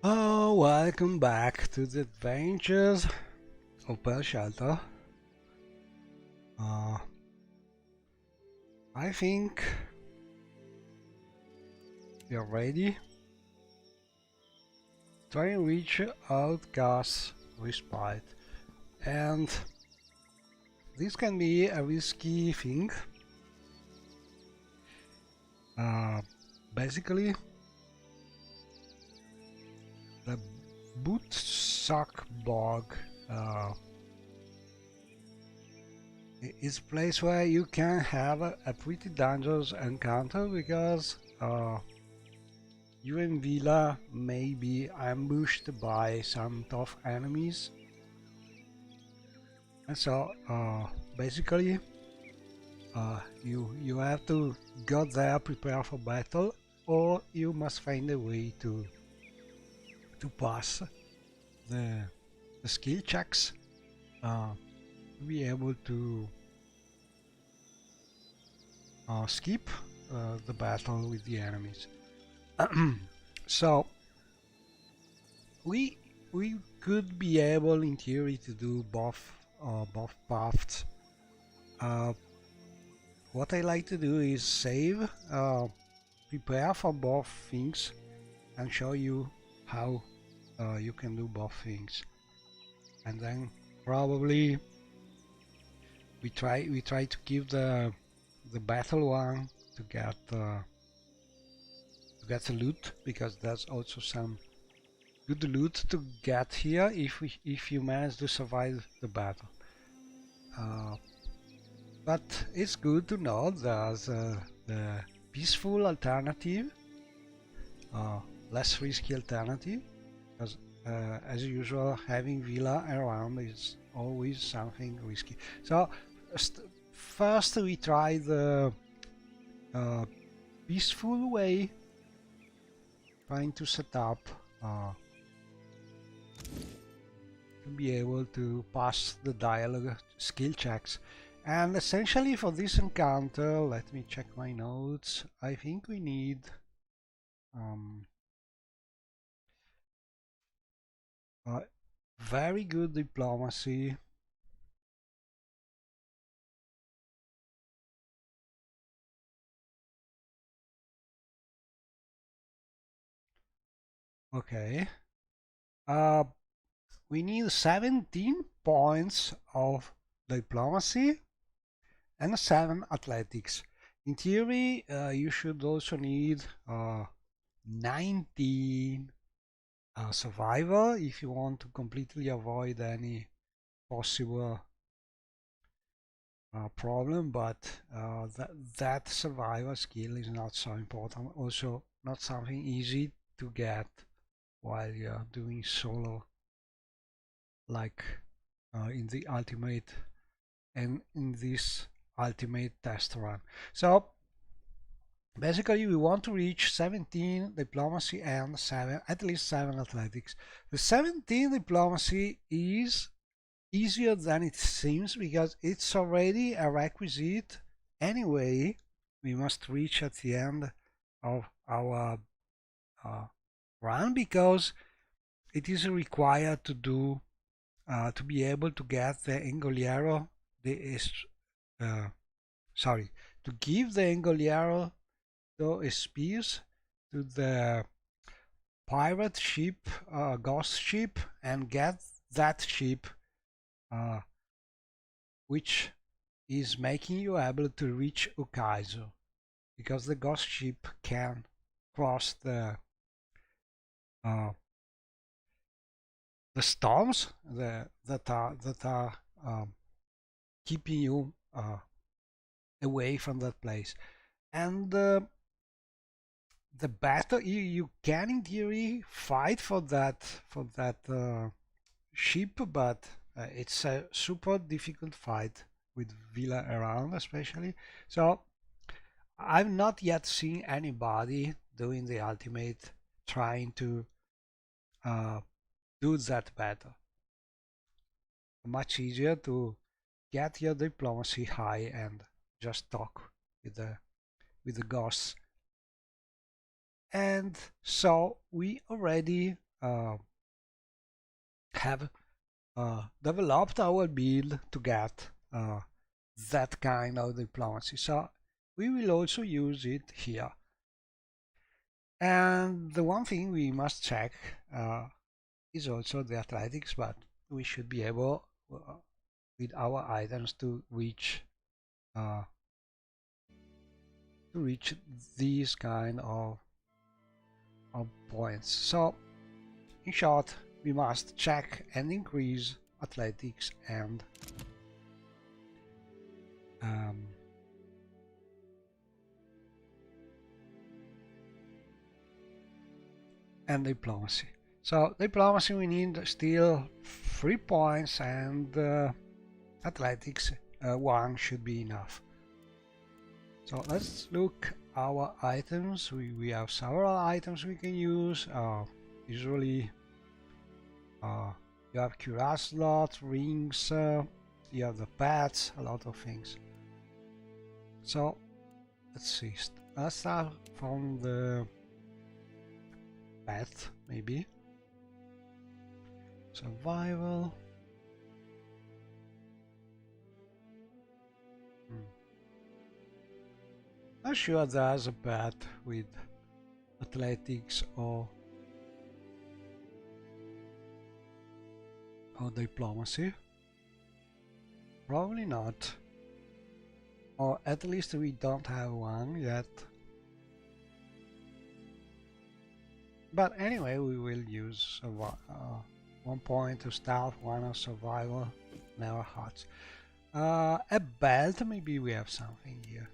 Oh, welcome back to the adventures of Pearl Shelter. I think we are ready. Try and reach Outcast Respite, and this can be a risky thing. Basically, the Bootsuck Bog is a place where you can have a pretty dangerous encounter because you and Villa may be ambushed by some tough enemies. And so basically you have to go there, prepare for battle, or you must find a way to pass the skill checks to be able to skip the battle with the enemies. So we could be able in theory to do both paths. What I like to do is save, prepare for both things, and show you how you can do both things, and then probably we try to keep the battle one to get the loot, because there's also some good loot to get here if you manage to survive the battle. But it's good to know there's the peaceful alternative, less risky alternative, because as usual having Villa around is always something risky. So first we try the peaceful way, trying to set up to be able to pass the dialogue skill checks. And essentially for this encounter, let me check my notes, I think we need very good diplomacy, okay. We need 17 points of diplomacy and 7 athletics. In theory, you should also need 19 survival if you want to completely avoid any possible problem, but that survival skill is not so important. Also, not something easy to get while you're doing solo, like in the ultimate and in this ultimate test run. So basically we want to reach 17 diplomacy and at least 7 athletics. The 17 diplomacy is easier than it seems because it's already a requisite anyway we must reach at the end of our run, because it is required to do to be able to get the Engoliero, to give the Engoliero spears to the pirate ship, ghost ship, and get that ship, which is making you able to reach Ukaizo, because the ghost ship can cross the storms that are keeping you away from that place. And the battle, you can in theory fight for that ship, but it's a super difficult fight with Villa around especially. So I've not yet seen anybody doing the ultimate trying to do that better. Much easier to get your diplomacy high and just talk with the ghosts. And so we already have developed our build to get that kind of diplomacy. So we will also use it here. And the one thing we must check is also the athletics, but we should be able with our items to reach these kind of points. So in short, we must check and increase athletics and diplomacy. So diplomacy we need still 3 points, and athletics 1 should be enough. So let's look our items. We have several items we can use. Usually you have cuirass slots, rings, you have the pads, a lot of things. So let's see. Let's start from the path, maybe. Survival. Not sure there's a path with athletics or diplomacy. Probably not. Or at least we don't have one yet. But anyway, we will use 1 point to stealth, 1 of survival, never hurts. A belt, maybe we have something here.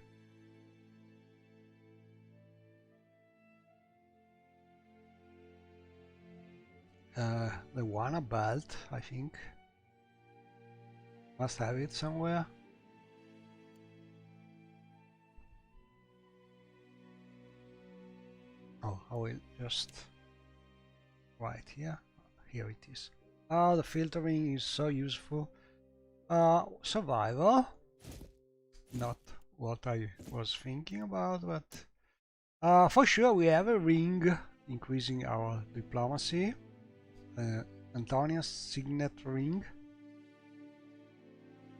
The one belt, I think. Must have it somewhere. Oh, I will just right here. Here it is. Oh, the filtering is so useful. Survival. Not what I was thinking about, but for sure we have a ring increasing our diplomacy. Antonia's signet ring.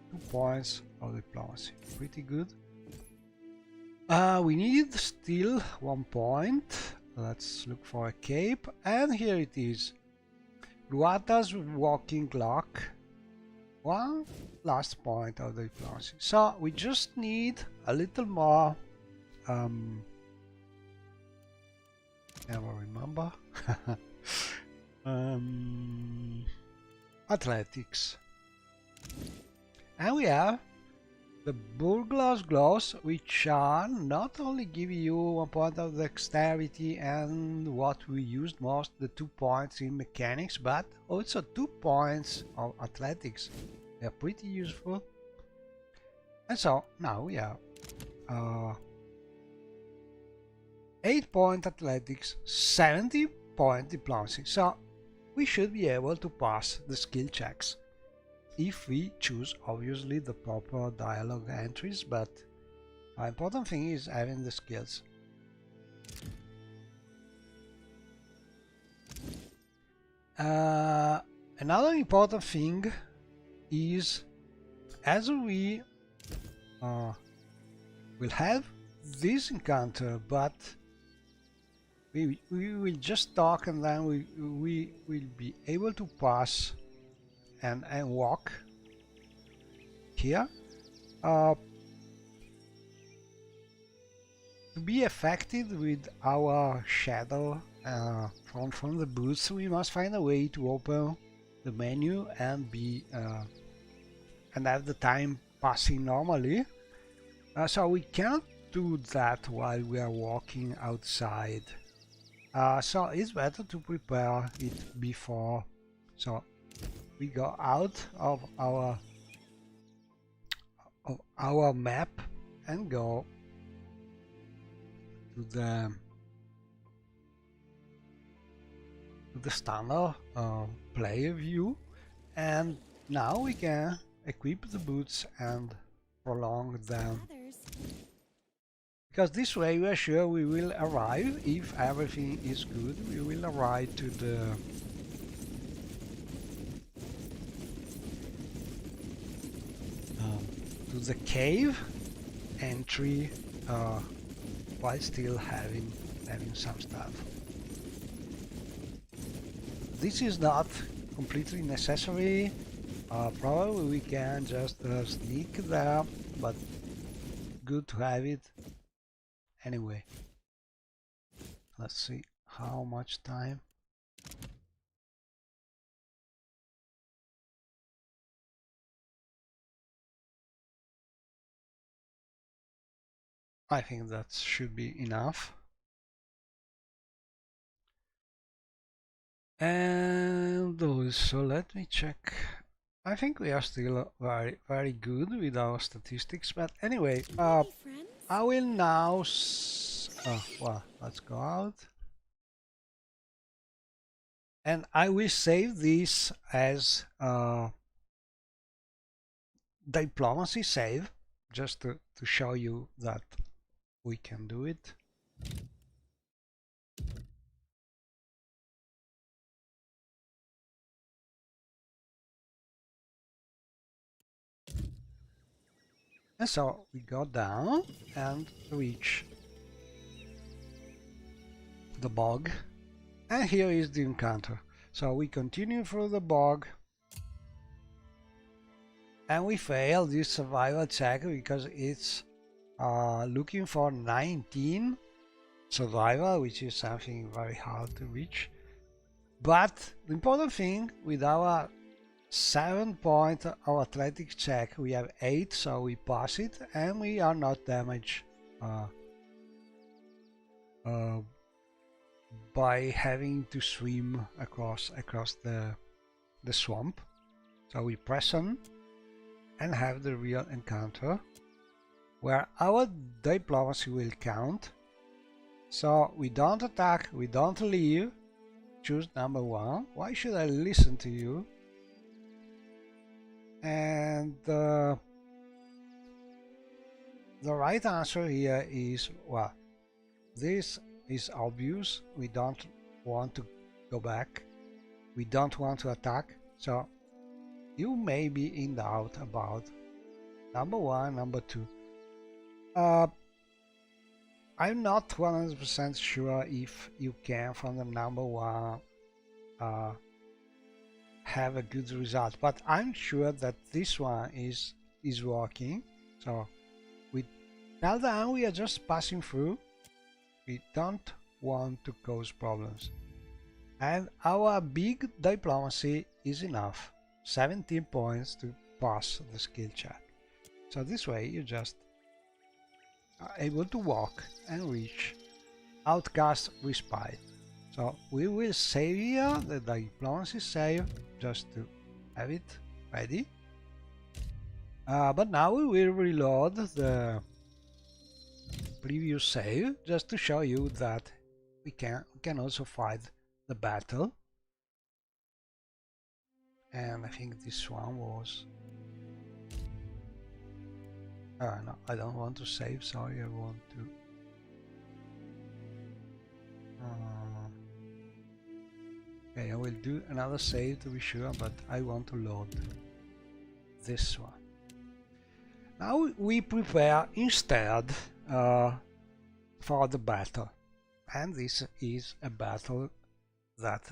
2 points of diplomacy. Pretty good. We need still 1 point. Let's look for a cape, and here it is. Ruata's walking clock. 1 last point of the diplomacy. So we just need a little more. Never remember. Athletics. And we have the burglar's gloves, which are not only give you 1 point of dexterity and what we used most, the 2 points in mechanics, but also 2 points of athletics. They are pretty useful. And so now we have 8 point athletics, 70 point diplomacy. So we should be able to pass the skill checks. If we choose obviously the proper dialogue entries, but the important thing is having the skills. Another important thing is, as we will have this encounter, but we will just talk, and then we will be able to pass and walk here. To be effective with our shadow from the boots, we must find a way to open the menu and be and have the time passing normally. So we cannot do that while we are walking outside. So it's better to prepare it before. So we go out of our map and go to the standard player view, and now we can equip the boots and prolong them, because this way we are sure we will arrive, if everything is good, we will arrive to the to the cave entry while still having some stuff. This is not completely necessary. Probably we can just sneak there, but good to have it anyway. Let's see how much time. I think that should be enough. And also let me check. I think we are still very good with our statistics, but anyway, I will now well, let's go out. And I will save this as diplomacy save, just to show you that we can do it. And so we go down and reach the bog, and here is the encounter. So we continue through the bog, and we fail this survival check because it's looking for 19 survival, which is something very hard to reach. But the important thing, with our 7 point of athletics check, we have 8, so we pass it, and we are not damaged by having to swim across the swamp. So we press on and have the real encounter where our diplomacy will count. So we don't attack, we don't leave. Choose number 1. Why should I listen to you? And the right answer here is, well, this is obvious. We don't want to go back. We don't want to attack. So you may be in doubt about number 1, number 2. I'm not 100% sure if you can from the number 1 have a good result, but I'm sure that this one is working. So with now that we are just passing through, we don't want to cause problems, and our big diplomacy is enough, 17 points to pass the skill check. So this way you just are able to walk and reach Outcast Respite. So we will save here the diplomacy save just to have it ready. But now we will reload the previous save just to show you that we can also fight the battle. And I think this one was... no, I don't want to save, sorry, I want to... okay, I will do another save to be sure, but I want to load this one. Now we prepare instead for the battle, and this is a battle that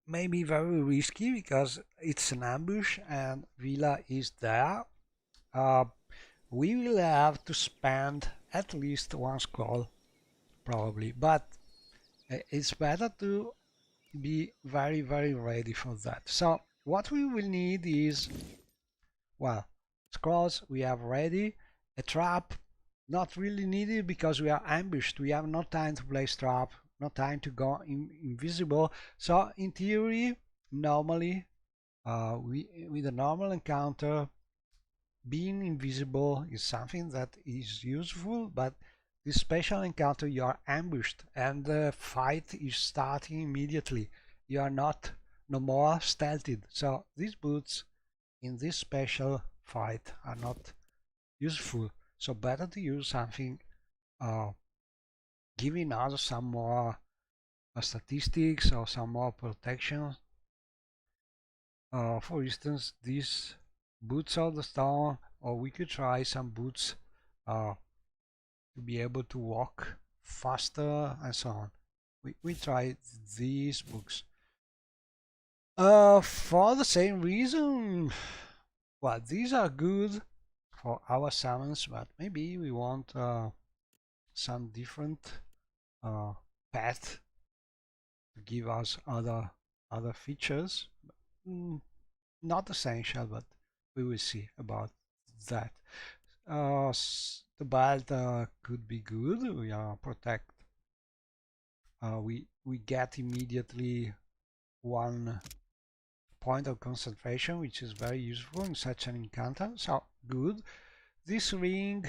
may be very risky because it's an ambush and Villa is there. We will have to spend at least 1 scroll probably, but it's better to be very ready for that. So what we will need is, well, scrolls we have ready, a trap not really needed because we are ambushed, we have no time to place trap, no time to go invisible. So in theory, normally with a normal encounter, being invisible is something that is useful, but this special encounter you are ambushed and the fight is starting immediately. You are no more stealthed. So these boots in this special fight are not useful. So better to use something giving us some more statistics or some more protection. For instance, these boots of the stone, or we could try some boots to be able to walk faster and so on. We tried these books. For the same reason, well, these are good for our summons, but maybe we want some different path to give us other features. Not essential, but we will see about that. The belt could be good. We protect. We get immediately 1 point of concentration, which is very useful in such an encounter. So good. This ring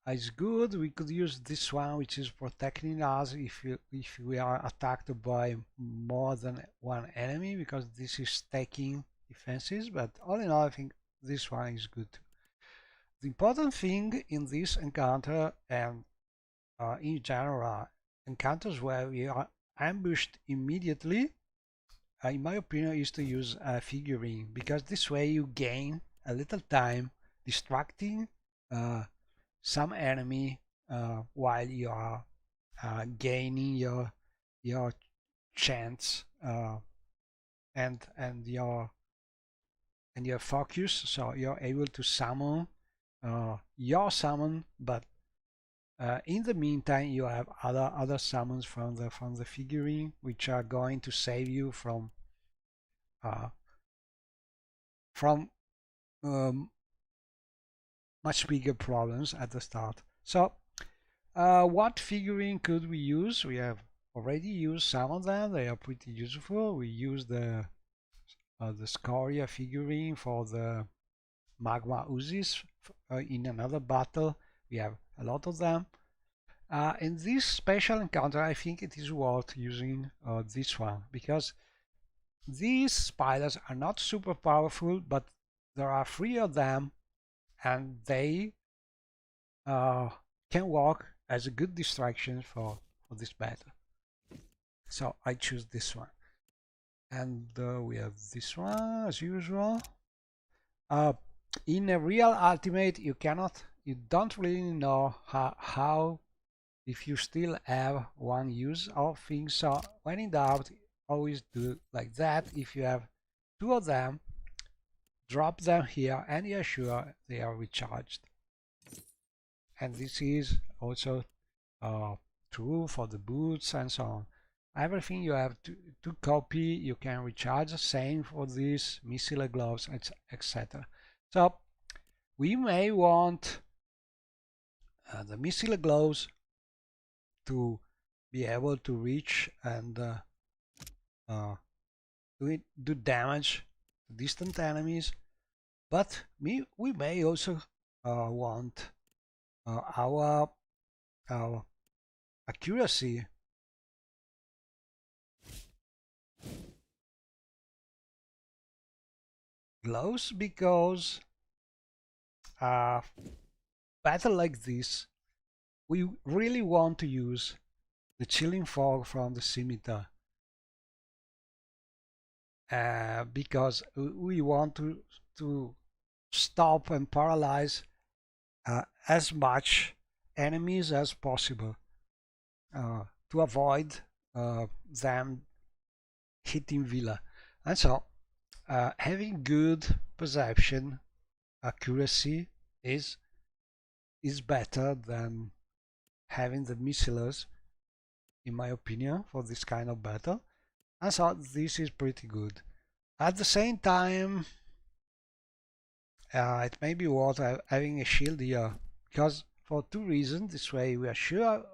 is good. We could use this one, which is protecting us if we are attacked by more than one enemy, because this is stacking defenses. But all in all, I think this one is good too. The important thing in this encounter, and in general encounters where we are ambushed immediately, in my opinion, is to use a figurine, because this way you gain a little time distracting some enemy while you are gaining your chance and your focus, so you're able to summon your summon, but in the meantime you have other summons from the figurine, which are going to save you from much bigger problems at the start. So what figurine could we use? We have already used some of them. They are pretty useful. We use the Scoria figurine for the magma Uzis in another battle. We have a lot of them. In this special encounter, I think it is worth using this one, because these spiders are not super powerful, but there are 3 of them, and they can work as a good distraction for this battle. So I choose this one. And we have this one as usual. In a real ultimate, you don't really know how if you still have one use of things. So when in doubt, always do like that. If you have 2 of them, drop them here and you're sure they are recharged. And this is also true for the boots and so on. Everything you have to copy, you can recharge. Same for these micellar gloves, etc. So we may want the micellar gloves to be able to reach and do damage to distant enemies, but we may also want our accuracy gloves, because battle like this we really want to use the chilling fog from the scimitar, because we want to stop and paralyze as much enemies as possible to avoid them hitting Villa. And so having good perception accuracy is better than having the missiles, in my opinion, for this kind of battle. And so this is pretty good. At the same time, it may be worth having a shield here, because for 2 reasons. This way we are sure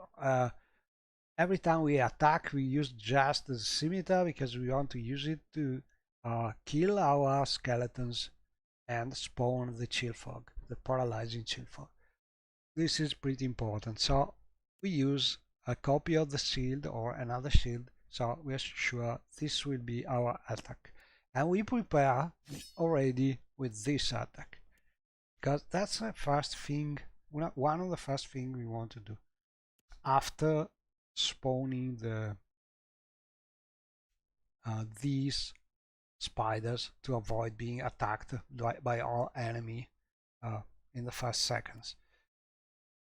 every time we attack we use just the scimitar, because we want to use it to kill our skeletons and spawn the chill fog, the paralyzing chill fog. This is pretty important. So we use a copy of the shield or another shield, so we are sure this will be our attack. And we prepare already with this attack, because that's the first thing, one of the first things we want to do after spawning these spiders to avoid being attacked by our enemy in the first seconds.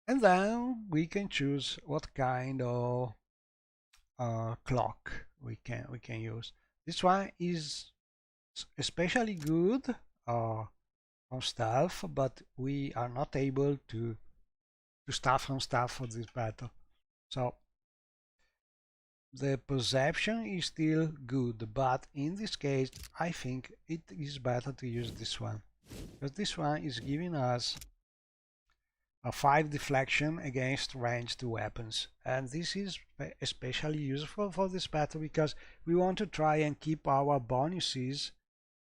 And then we can choose what kind of clock we can use. This one is especially good from stealth, but we are not able to start from stealth for this battle. So the perception is still good, but in this case I think it is better to use this one, because this one is giving us a 5 deflection against ranged weapons, and this is especially useful for this battle because we want to try and keep our bonuses,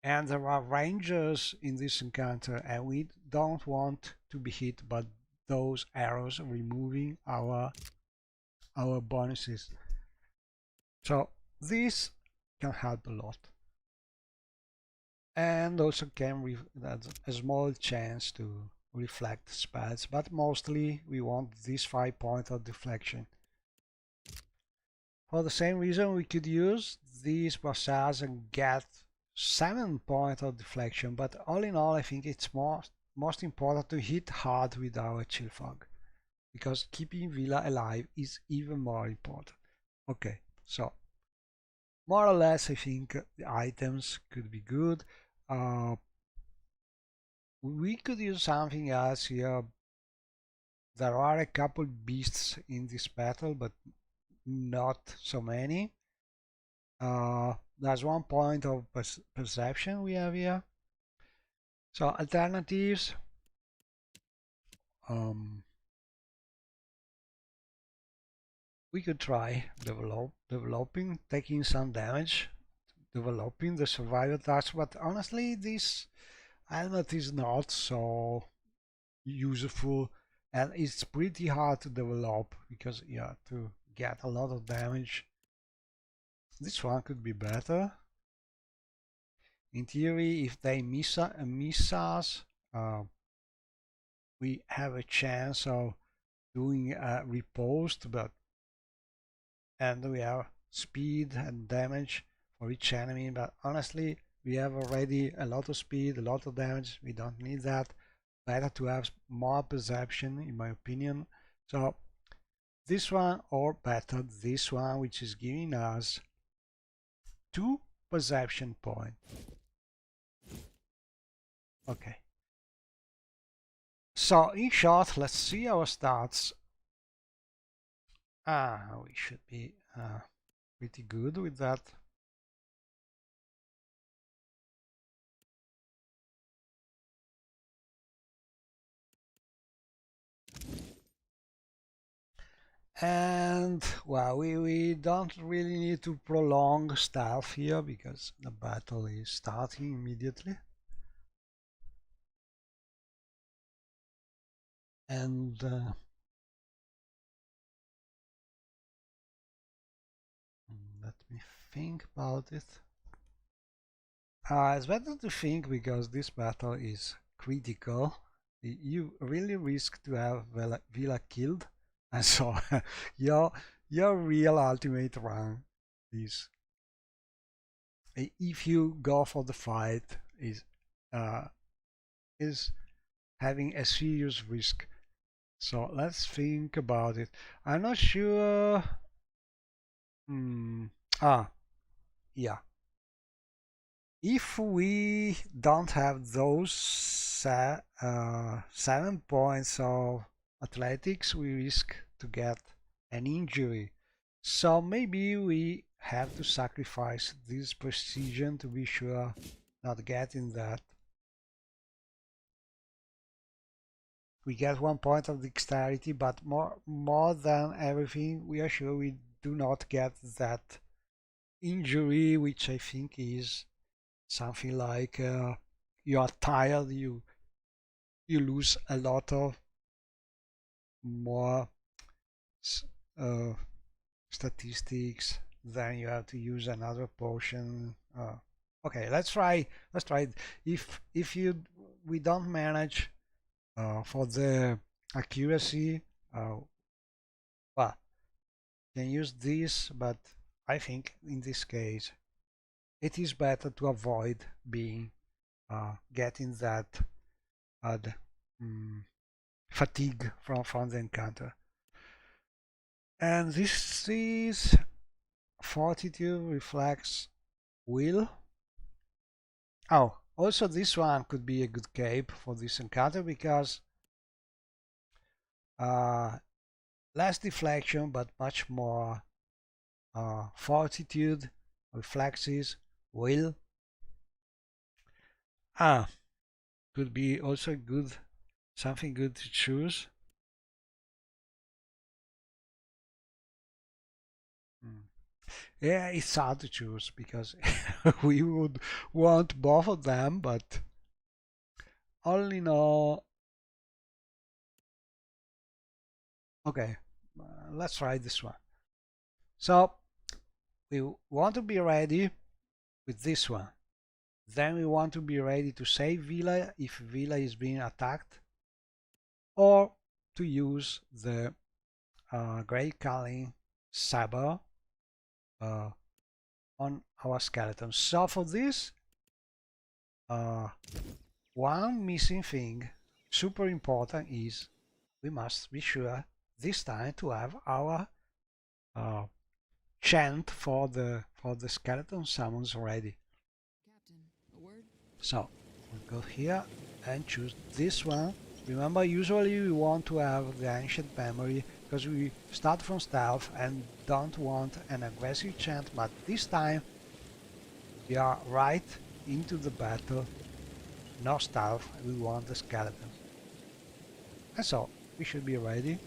and there are rangers in this encounter and we don't want to be hit by those arrows removing our bonuses. So this can help a lot, and also can that's a small chance to reflect spells, but mostly we want this 5 point of deflection. For the same reason we could use these passage and get 7 point of deflection, but all in all I think it's most important to hit hard with our chill fog, because keeping Villa alive is even more important. Okay, so more or less I think the items could be good. We could use something else here. There are a couple beasts in this battle, but not so many. There's 1 point of perception we have here. So alternatives. We could try developing, taking some damage, developing the survival task, but honestly this helmet is not so useful and it's pretty hard to develop because you have to get a lot of damage. This one could be better. In theory, if they miss us, we have a chance of doing a riposte, and we have speed and damage for each enemy, but honestly we have already a lot of speed, a lot of damage, we don't need that. Better to have more perception in my opinion. So this one, or better this one, which is giving us 2 perception points. Okay, so in short, let's see our stats. We should be pretty good with that. And well, we don't really need to prolong stealth here because the battle is starting immediately. And let me think about it. It's better to think because this battle is critical. You really risk to have Villa killed, and so your real ultimate run is, if you go for the fight, is having a serious risk. So let's think about it. I'm not sure. Yeah. If we don't have those 7 points of athletics, we risk to get an injury. So maybe we have to sacrifice this precision to be sure not getting that. We get 1 point of dexterity, but more than everything, we are sure we do not get that injury, which I think is something like you are tired, you lose a lot of more uh, statistics, then you have to use another potion. Okay, let's try it. If we don't manage for the accuracy, well, can use this, but I think in this case it is better to avoid being getting that fatigue from the encounter. And this is Fortitude, Reflex, Will. Oh, also this one could be a good cape for this encounter because less deflection but much more fortitude, reflexes, will. Could be also good, something good to choose. Yeah, it's hard to choose because we would want both of them, but only know. Okay, let's try this one. So we want to be ready with this one. Then we want to be ready to save Villa if Villa is being attacked, or to use the Great Culling Saber on our skeleton. So for this, one missing thing, super important, is we must be sure this time to have our chant for the skeleton summons ready. Captain, a word? So we'll go here and choose this one. Remember, usually we want to have the ancient memory because we start from stealth and don't want an aggressive chant, but this time we are right into the battle. No stealth, we want the skeleton. And so we should be ready.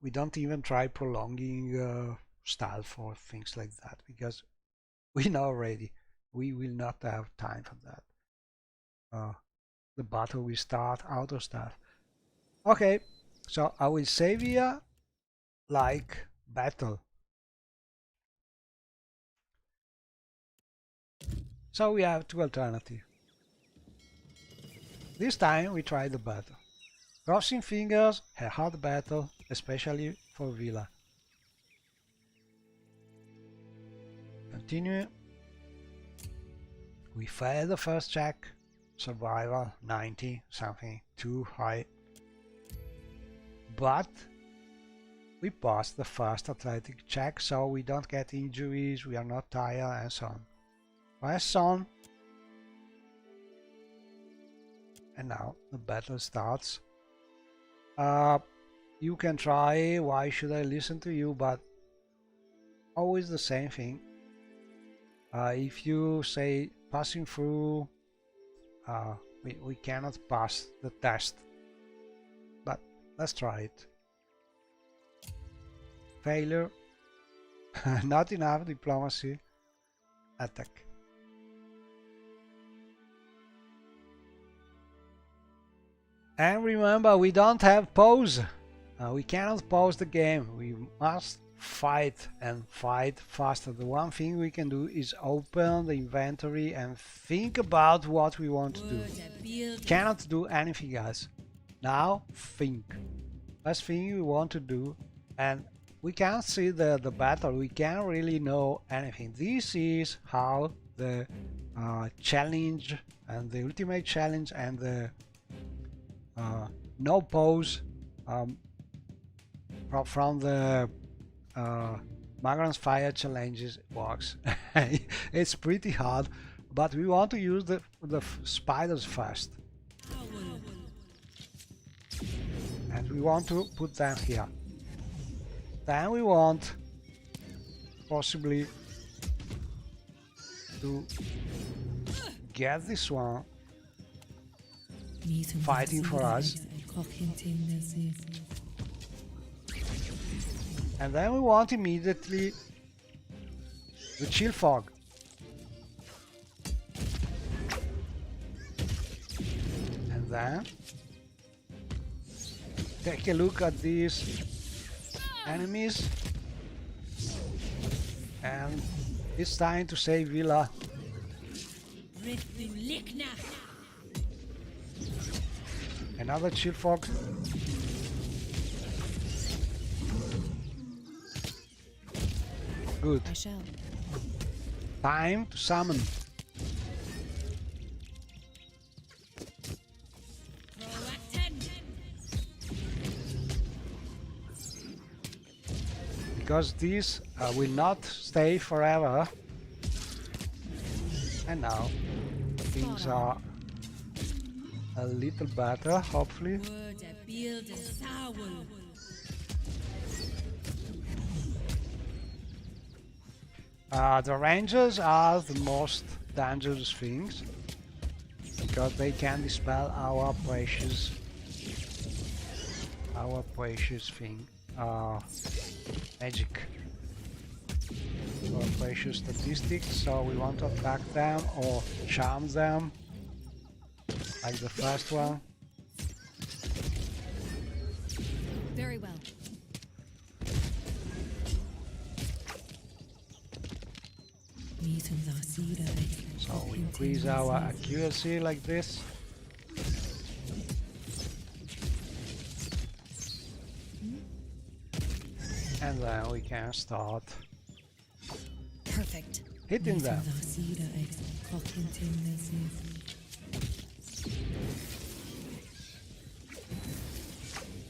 We don't even try prolonging stealth or things like that because we know already we will not have time for that. The battle will start out of stealth. Okay, so I will save here like battle. So we have two alternatives. This time we try the battle. Crossing fingers, a hard battle, especially for Villa. Continue. We failed the first check. Survival 90, something too high. But we passed the first athletic check, so we don't get injuries, we are not tired, and so on. Press on. And now the battle starts. You can try, why should I listen to you, but always the same thing. If you say passing through, we cannot pass the test. But let's try it. Failure. Not enough diplomacy. Attack. And remember, we don't have pause. We cannot pause the game. We must fight and fight faster. The one thing we can do is open the inventory and think about what we want to do. Cannot do anything else. Now think. First thing we want to do, and we can't see the battle. We can't really know anything. This is how the challenge and the ultimate challenge and the no pause from the Magnum's Fire challenges works. It's pretty hard, but we want to use the spiders first. And we want to put them here. Then we want possibly to get this one fighting for us. And then we want immediately the chill fog. And then take a look at these enemies. And it's time to save Villa. Another chill fog. Good. I shall. Time to summon. Because these will not stay forever. And now things are a little better, hopefully. The rangers are the most dangerous things because they can dispel our precious thing, magic, our precious statistics. So we want to attack them or charm them, like the first one. Very well. So we increase our accuracy like this. And then we can start Perfect. hitting them.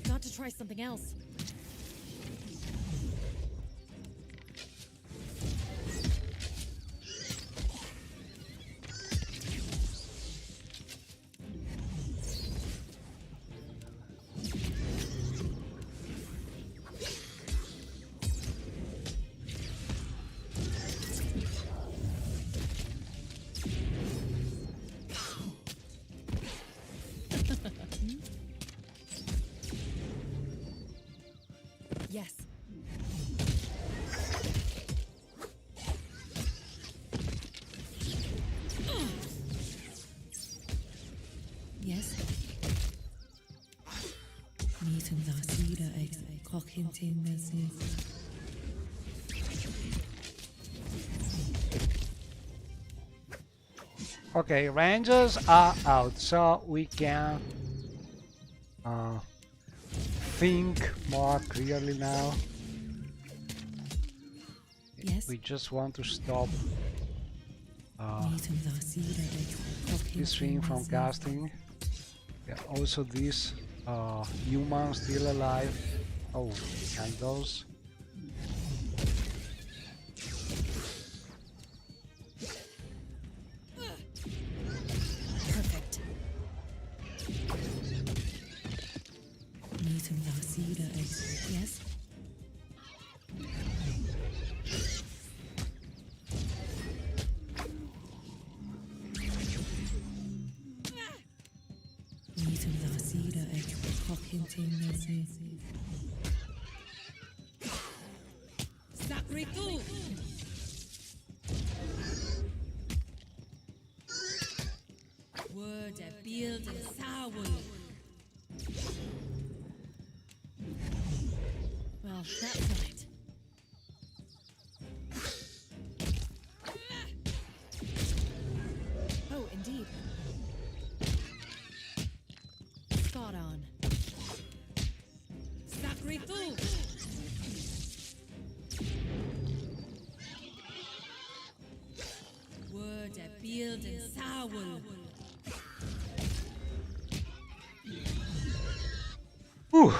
Got to try something else. Yes. Yes. Okay, rangers are out, so we can think more clearly now. Yes. We just want to stop this thing from casting. Yeah, also this human still alive. Oh, and those. Perfect. Yes. Well, that's right. Oh, indeed. Spot on. Whew.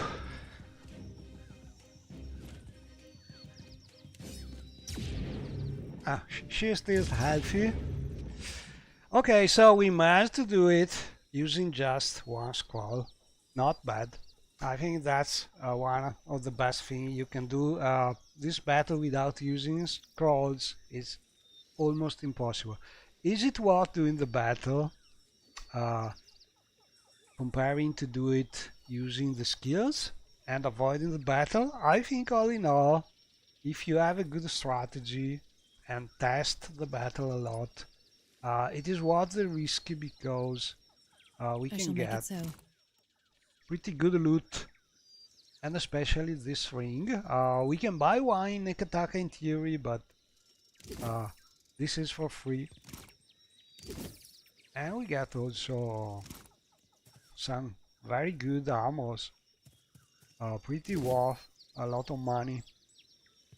She still healthy. Okay, so we managed to do it using just one scroll. Not bad. I think that's one of the best things you can do. This battle without using scrolls is almost impossible. Is it worth doing the battle comparing to do it using the skills and avoiding the battle? I think all in all, if you have a good strategy and test the battle a lot, it is worth the risk because we can get pretty good loot, and especially this ring. We can buy one in Nekataka in theory, but this is for free. And we get also some very good armors, pretty worth a lot of money.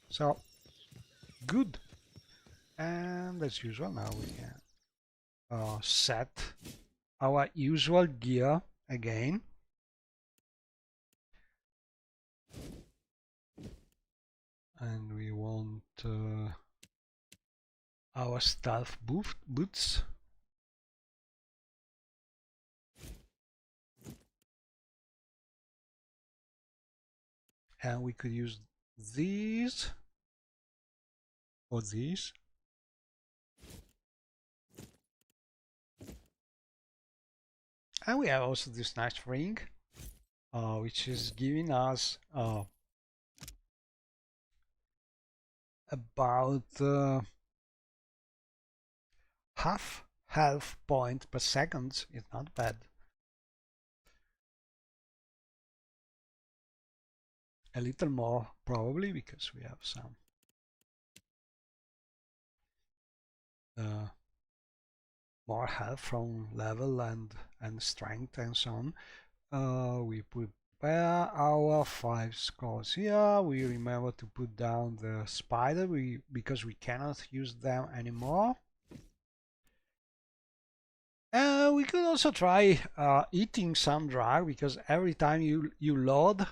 So, good. And as usual, now we can set our usual gear again. And we want our stealth boots. And we could use these or these. And we have also this nice ring, which is giving us about half health point per second. It's not bad. A little more probably because we have some more health from level and strength and so on. We prepare our 5 scrolls here. We remember to put down the spider because we cannot use them anymore. We could also try eating some drug, because every time you load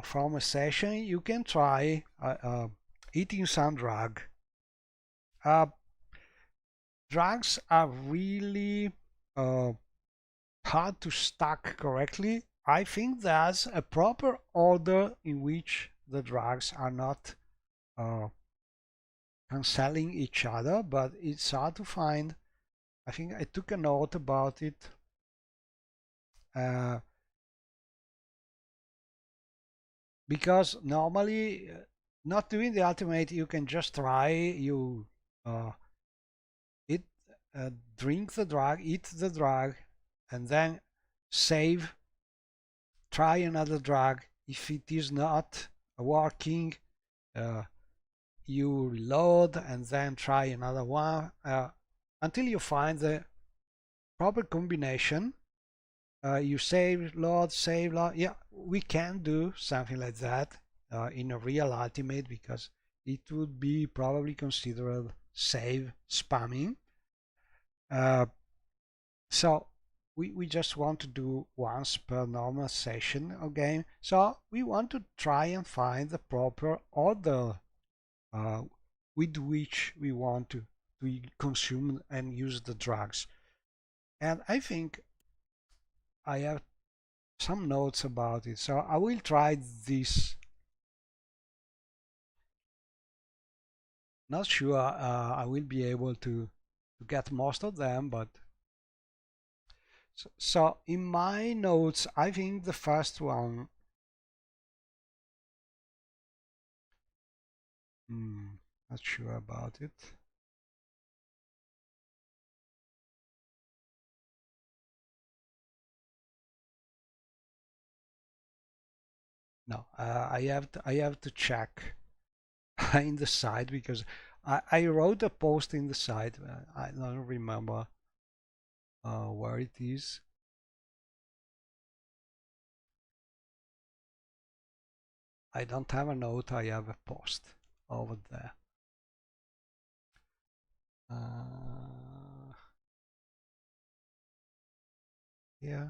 from a session, you can try eating some drug. Drugs are really hard to stack correctly. I think there's a proper order in which the drugs are not cancelling each other, but it's hard to find. I think I took a note about it. Because normally, not doing the ultimate, you can just try, you eat, drink the drug, eat the drug, and then save, try another drug. If it is not working, you reload and then try another one until you find the proper combination. You save, load, save, load. Yeah, we can do something like that in a real ultimate, because it would be probably considered save spamming. So we just want to do once per normal session of game. So we want to try and find the proper order with which we want to consume and use the drugs. And I think I have some notes about it, so I will try this. Not sure I will be able to get most of them, but so in my notes, I think the first one, not sure about it. No, I have to check in the site, because I wrote a post in the site. I don't remember where it is. I don't have a note. I have a post over there. Yeah.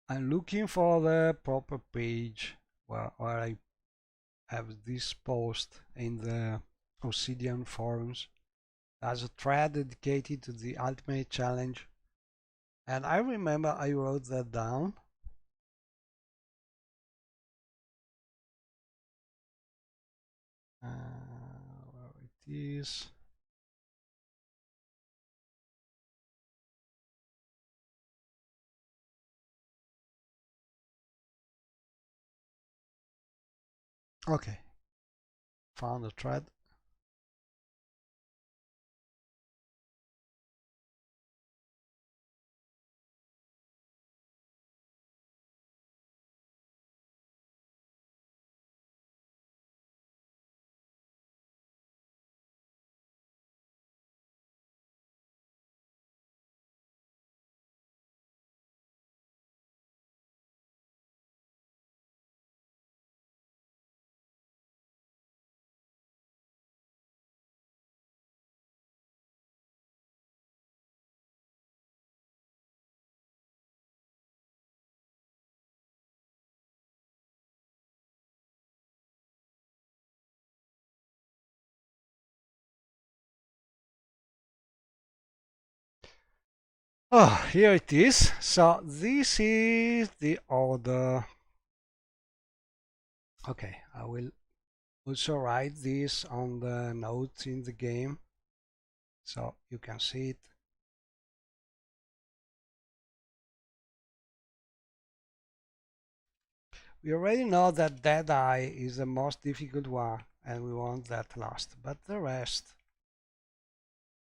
I'm looking for the proper page where I have this post in the Obsidian forums. There's a thread dedicated to the Ultimate Challenge, and I remember I wrote that down. Where it is. Okay, found the thread. Oh, here it is. So this is the order. Okay, I will also write this on the notes in the game so you can see it. We already know that Deadeye is the most difficult one and we want that last, but the rest,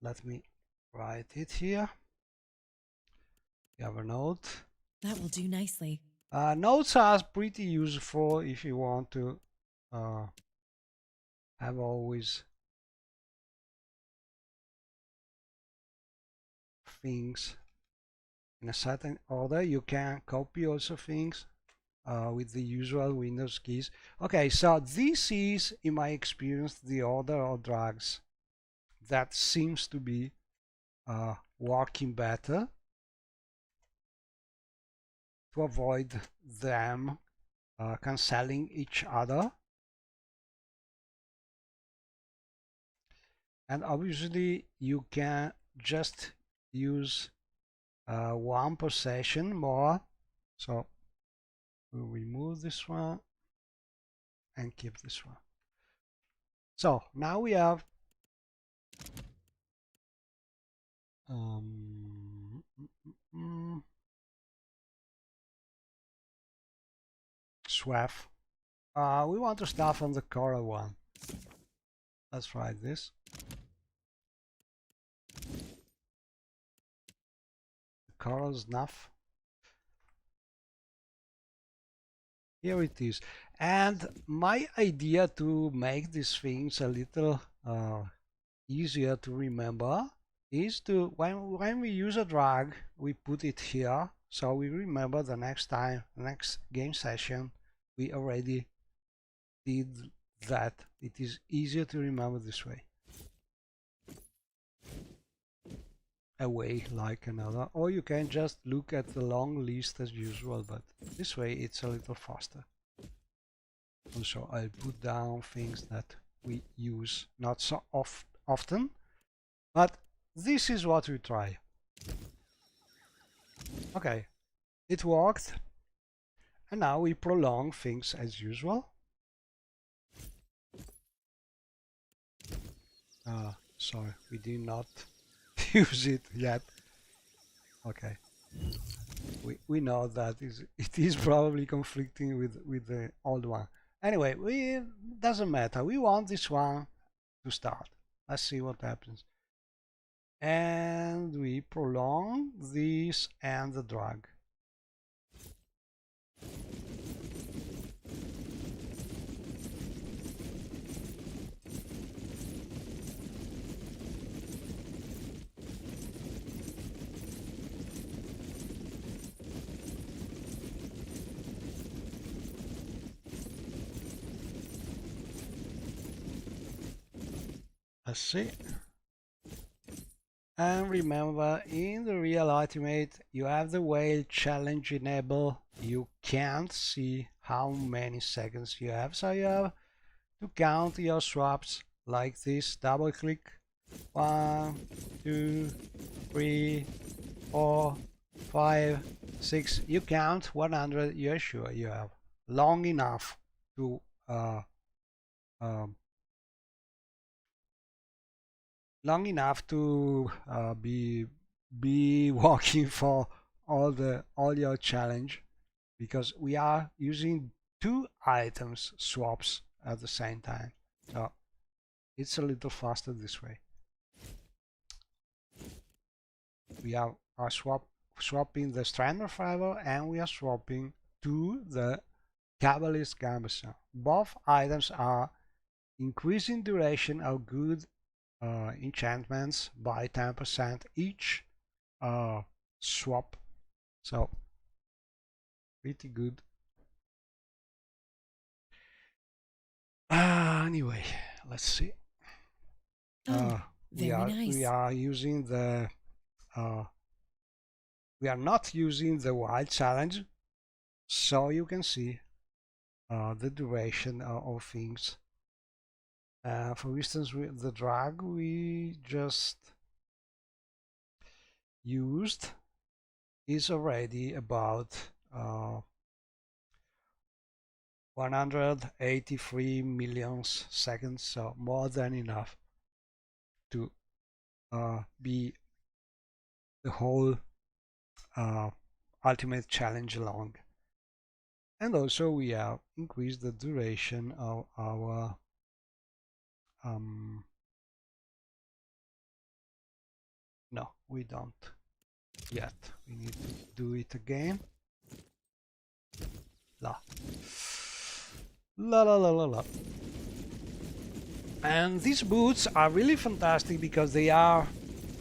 let me write it here. You have a note. That will do nicely. Notes are pretty useful if you want to have always things in a certain order. You can copy also things with the usual Windows keys. Okay, so this is, in my experience, the order of drugs that seems to be working better to avoid them cancelling each other. And obviously you can just use one per session more. So we'll remove this one and keep this one. So now we have swath. We want to start from the coral one. Let's try this. The coral snuff. Here it is. And my idea to make these things a little easier to remember is to, when we use a drag, we put it here. So we remember the next time, next game session, we already did that. It is easier to remember this way. A way like another, or you can just look at the long list as usual, but this way it's a little faster. Also, I'll put down things that we use not so often, but this is what we try. Okay, it worked, and now we prolong things as usual. Sorry, we did not use it yet. Okay, we know that it is probably conflicting with the old one. Anyway, doesn't matter. We want this one to start. Let's see what happens. And we prolong this and the drag. Let's see. And remember, in the real ultimate, you have the whale challenge enable. You can't see how many seconds you have, so you have to count your swaps like this. Double click. 1, 2, 3, 4, 5, 6. You count 100. You're sure you have long enough to be working for all your challenge, because we are using 2 items swaps at the same time, so it's a little faster this way. We are swapping the Strand Fiber, and we are swapping to the Cabalist Gambeson. Both items are increasing duration of good enchantments by 10% each swap, so pretty good. Anyway, let's see. Very nice. We are using the we are not using the wild challenge, so you can see the duration of things. For instance, with the drag we just used is already about 183 million seconds, so more than enough to be the whole ultimate challenge long. And also we have increased the duration of our no, we don't yet. We need to do it again. La. La la la la la. And these boots are really fantastic because they are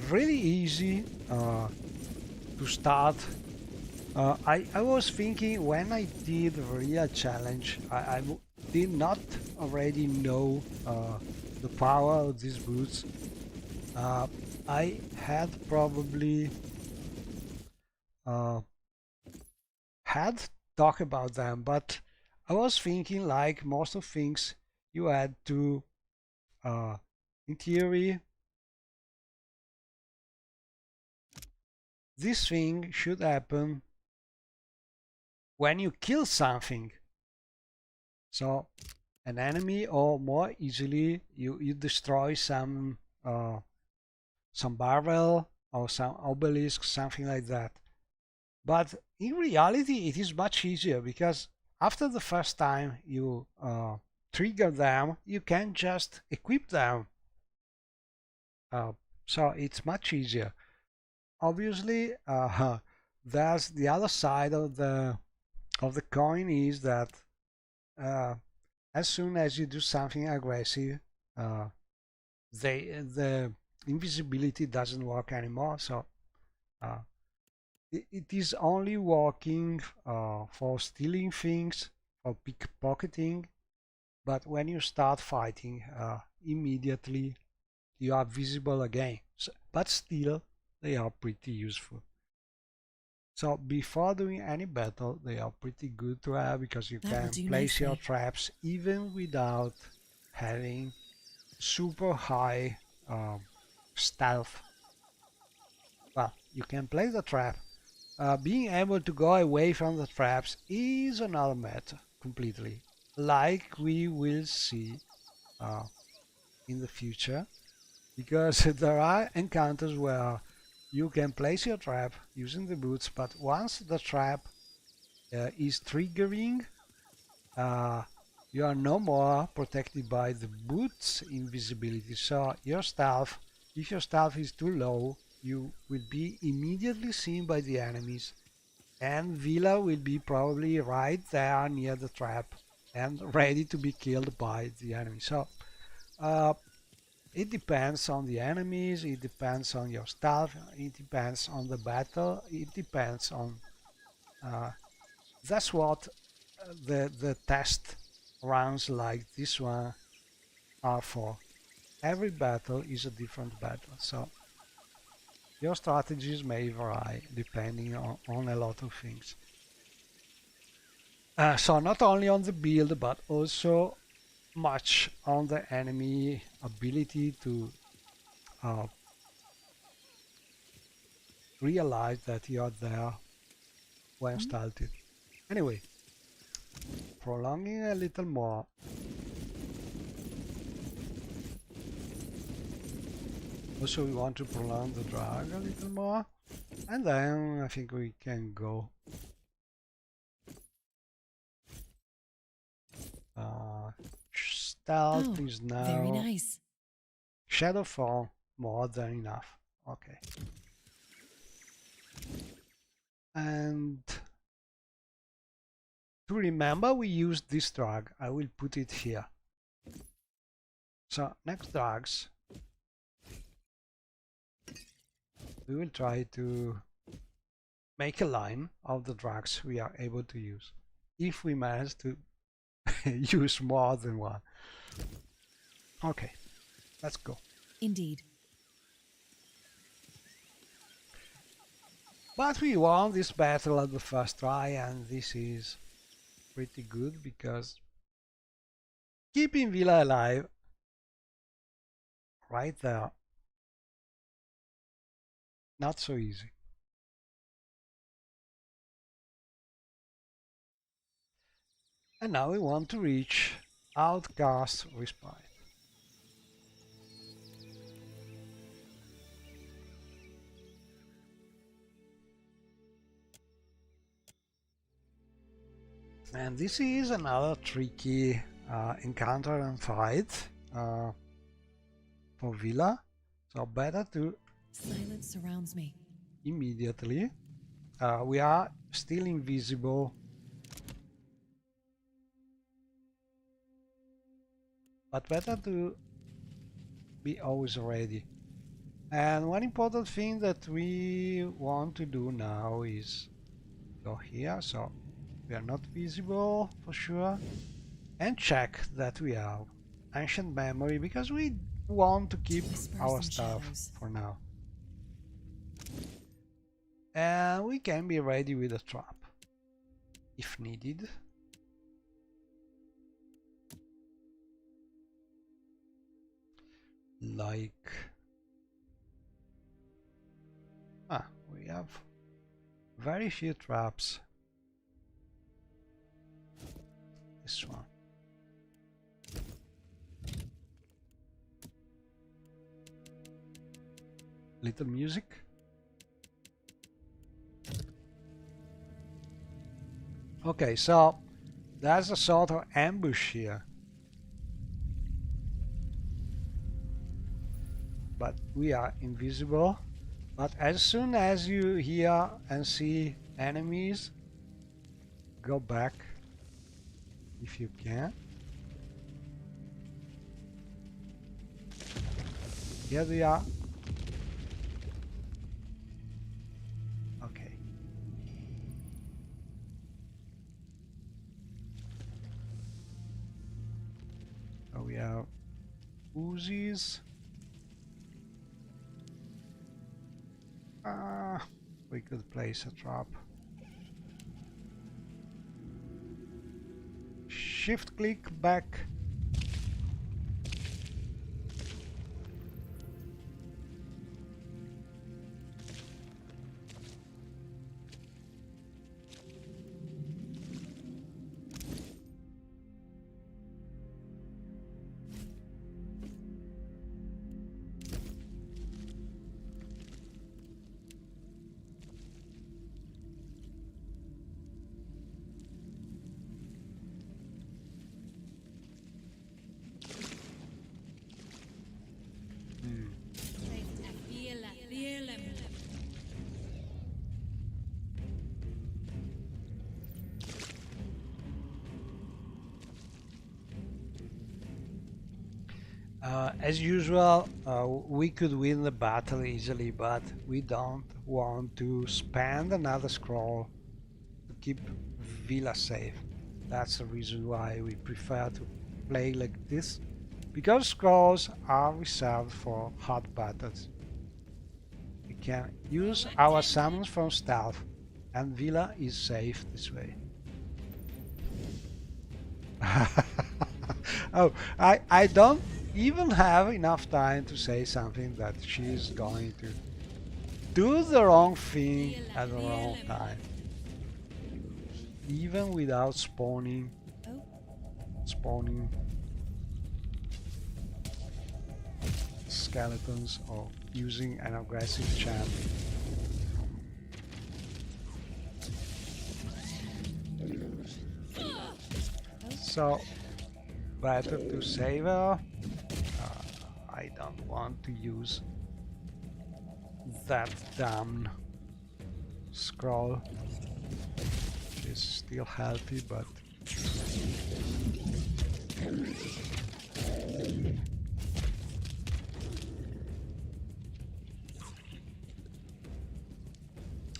really easy to start. I was thinking when I did the real challenge, I did not already know the power of these boots. I had probably had talk about them, but I was thinking like most of things you had to in theory this thing should happen when you kill something. So an enemy, or more easily you destroy some barrel or some obelisk, something like that. But in reality it is much easier because after the first time you trigger them, you can just equip them. So it's much easier. Obviously, there's the other side of the coin is that as soon as you do something aggressive, the invisibility doesn't work anymore. So it is only working for stealing things, for pickpocketing. But when you start fighting, immediately you are visible again. So, but still, they are pretty useful. So before doing any battle, they are pretty good to have because you can place your traps even without having super high stealth. Well, you can place the trap. Being able to go away from the traps is another matter completely, like we will see in the future, because there are encounters where you can place your trap using the boots, but once the trap is triggering, you are no more protected by the boots invisibility. So your stealth, if your stealth is too low, you will be immediately seen by the enemies, and Villa will be probably right there near the trap and ready to be killed by the enemy. So it depends on the enemies, it depends on your stealth, it depends on the battle, it depends on that's what the test rounds like this one are for. Every battle is a different battle, so your strategies may vary depending on a lot of things. So not only on the build, but also much on the enemy ability to realize that you are there when started. Anyway, prolonging a little more. Also, we want to prolong the drag a little more, and then I think we can go. Stealth is now very nice. Shadow Fall, more than enough. Okay. And to remember, we used this drag. I will put it here. So next drags, we will try to make a line of the drags we are able to use, if we manage to use more than one. Okay, let's go. Indeed. But we won this battle at the first try, and this is pretty good because keeping Villa alive right there, not so easy. And now we want to reach Outcast Respite. And this is another tricky encounter and fight for Villa, so better to Silence surrounds me. immediately. We are still invisible, but better to be always ready. And one important thing that we want to do now is go here, so we are not visible for sure, and check that we have ancient memory, because we want to keep Whispers our in stuff shadows. for now. And we can be ready with a trap if needed. Like, we have very few traps. This one. Little music. Okay, so there's a sort of ambush here. But we are invisible. But as soon as you hear and see enemies, go back if you can. Here they are. Okay. So we have Uzis. We could place a trap. Shift click back. As usual, we could win the battle easily, but we don't want to spend another scroll to keep Villa safe. That's the reason why we prefer to play like this, because scrolls are reserved for hard battles. We can use our summons from stealth, and Villa is safe this way. Oh, I don't even have enough time to say something that she's going to do the wrong thing at the wrong time. Even without spawning skeletons or using an aggressive champ. So better to save her. I don't want to use that damn scroll. She's still healthy, but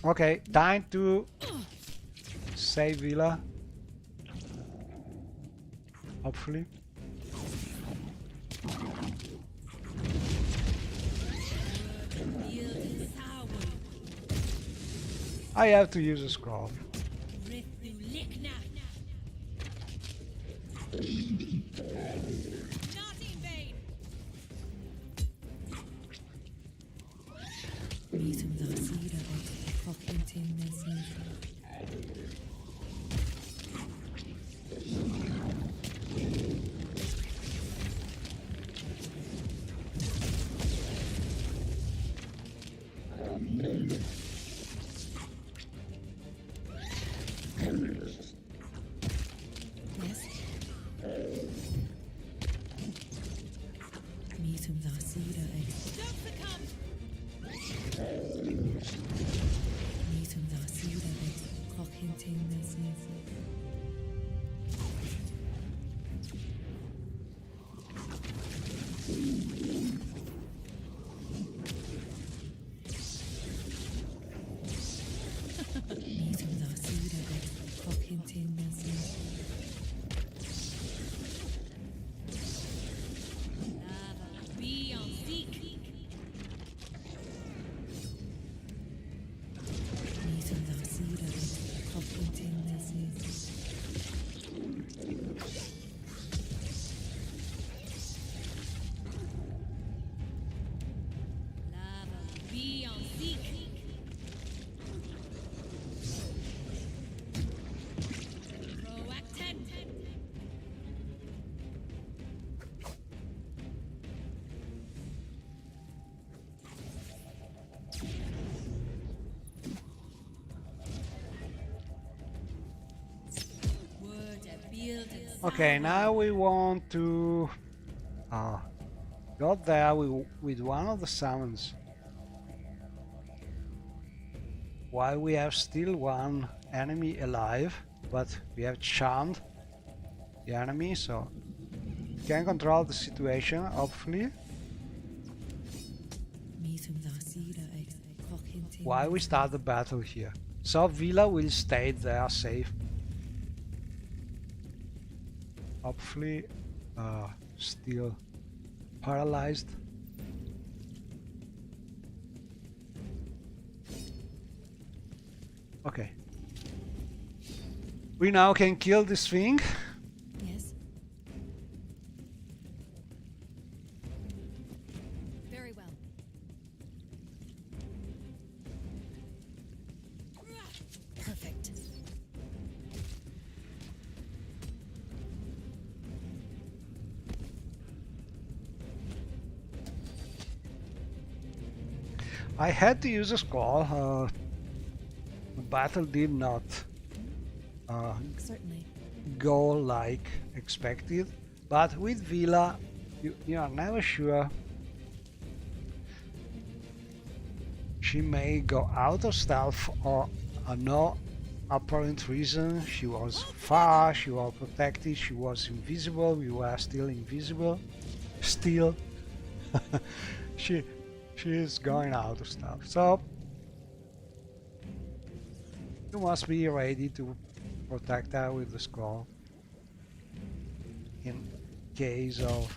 okay, time to save Villa. Hopefully. I have to use a scroll. Okay, now we want to go there with one of the summons. While we have still one enemy alive, but we have charmed the enemy, so we can control the situation, hopefully. While we start the battle here. So Villa will stay there safe. Hopefully still paralyzed. Okay. We now can kill this thing. Yes. Very well. Perfect. I had to use a scroll. The battle did not Certainly. go like expected, but with Villa you are never sure. She may go out of stealth or no apparent reason. She was far, she was protected, she was invisible, we were still invisible. Still. she is going out of stealth. So you must be ready to protect her with the scroll in case of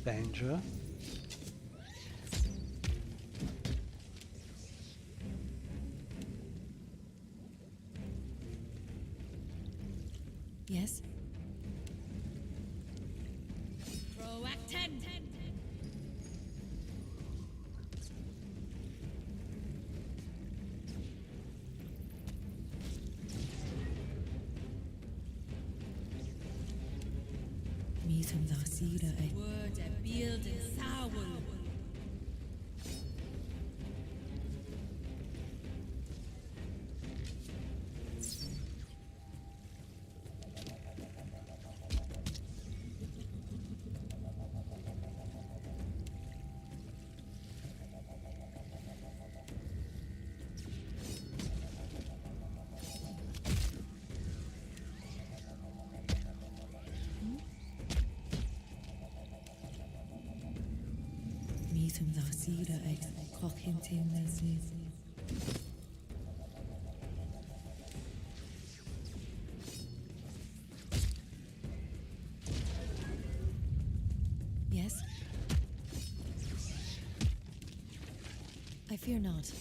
danger. Yes. Yes. I fear not.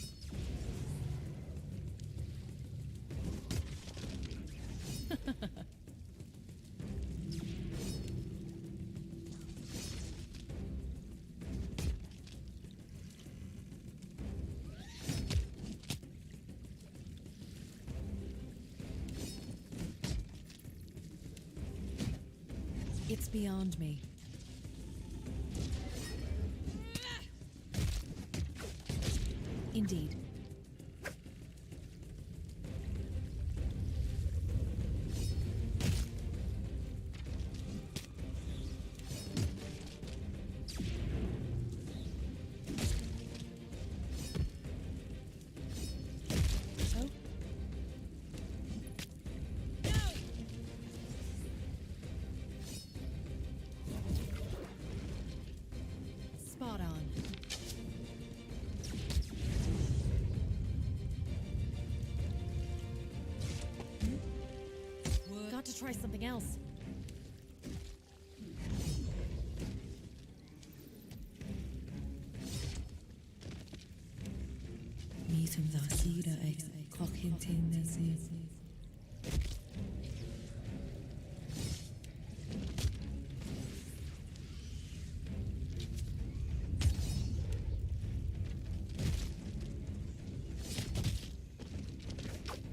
It's beyond me. Indeed. Spot on. Got to try something else.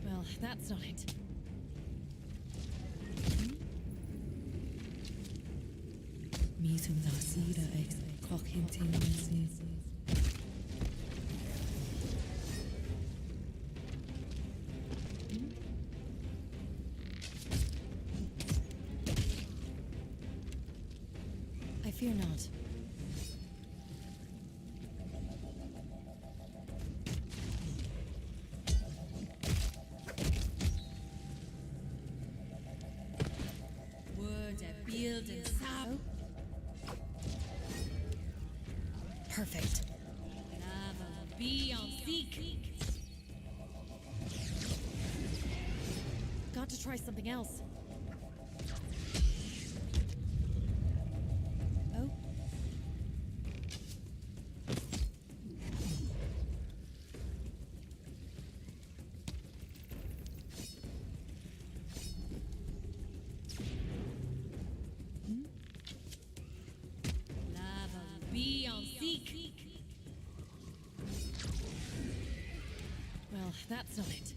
Well, that's not it. I fear not. Word a build and sab. Perfect. Lava be on seek. Got to try something else. Oh. Lava be on seek. Well, that's not it.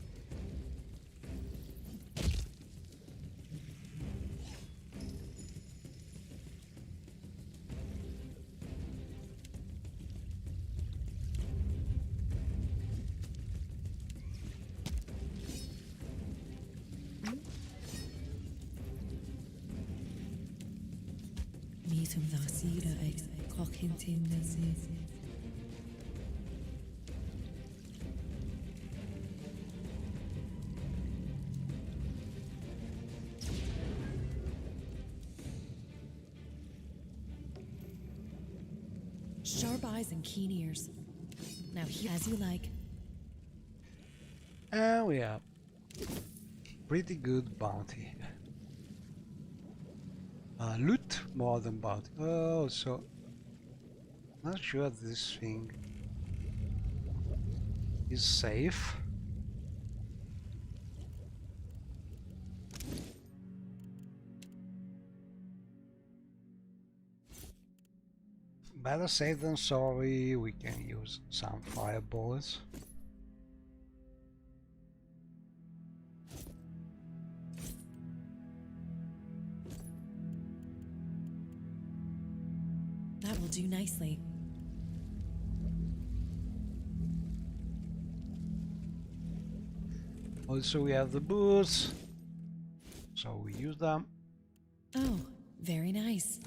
Sharp eyes and keen ears. Now, as you like. And we have pretty good bounty. Loot more than bounty. Oh, so not sure this thing is safe. Better safe than sorry. We can use some fireballs. That will do nicely. Also, we have the boots, so we use them. Oh, very nice.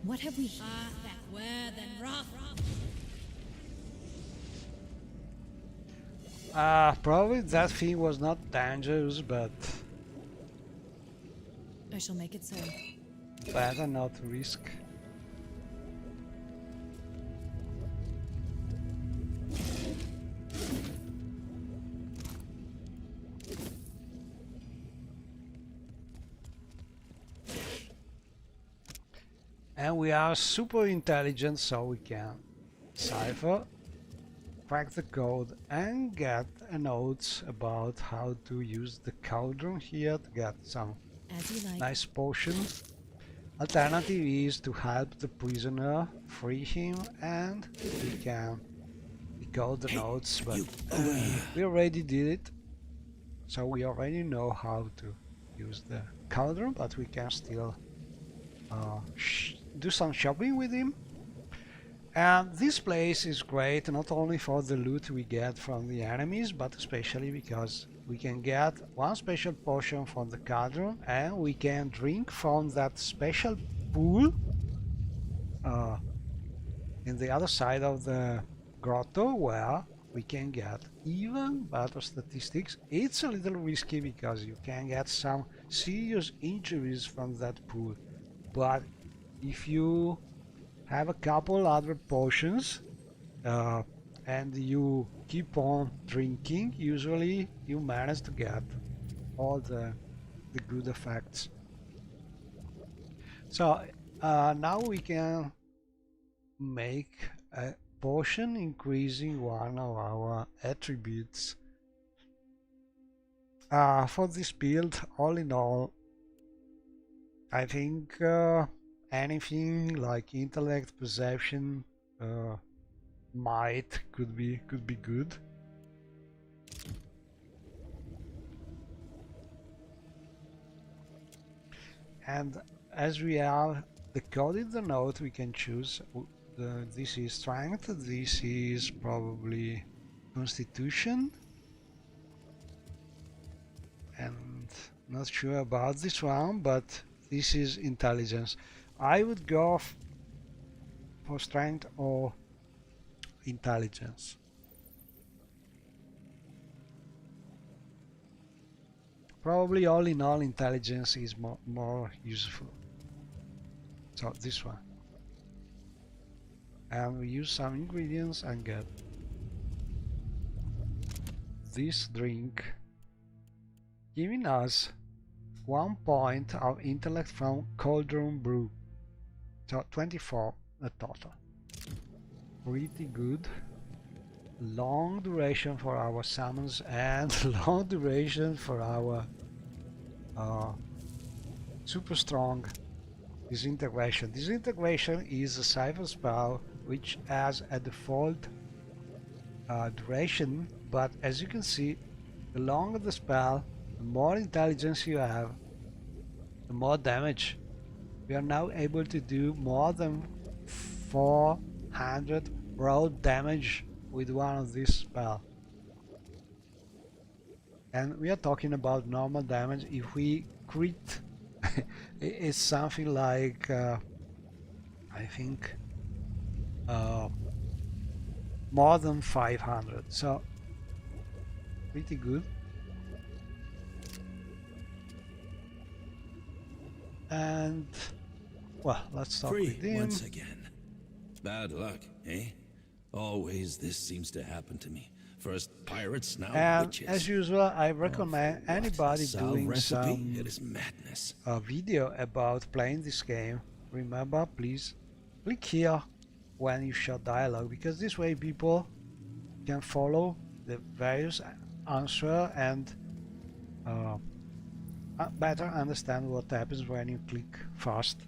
What have we? That were than rough. Probably that thing was not dangerous, but I shall make it so. better not risk. And we are super intelligent, so we can cipher, crack the code, and get a notes about how to use the cauldron here to get some As you like. nice potion. Alternative is to help the prisoner, free him, and we can decode the notes, but we already did it, so we already know how to use the cauldron, but we can still do some shopping with him. And this place is great not only for the loot we get from the enemies, but especially because we can get one special potion from the cauldron and we can drink from that special pool in the other side of the grotto, where we can get even better statistics. It's a little risky because you can get some serious injuries from that pool, but if you have a couple other potions and you keep on drinking, usually you manage to get all the good effects. So now we can make a potion increasing one of our attributes. For this build, all in all, I think anything like intellect, perception, might could be good. And as we have decoded the note, we can choose this is strength, this is probably constitution, and not sure about this one, but this is intelligence. I would go for strength or intelligence. Probably all in all, intelligence is more useful. So this one. And we use some ingredients and get this drink, giving us 1 point of intellect from cauldron brew. So 24 a total. Pretty good. Long duration for our summons and long duration for our super strong disintegration. Disintegration is a cipher spell which has a default duration, but as you can see, the longer the spell, the more intelligence you have, the more damage. We are now able to do more than 400 raw damage with one of these spells. And we are talking about normal damage. If we crit, it's something like I think more than 500, so pretty good. And well, let's talk with him. Once again. Bad luck, eh? Always this seems to happen to me. First pirates, now And witches. as usual, I recommend What? anybody Salve doing recipe? some It is madness. video about playing this game. Remember, please click here when you show dialogue, because this way people can follow the various answer and better understand what happens when you click fast.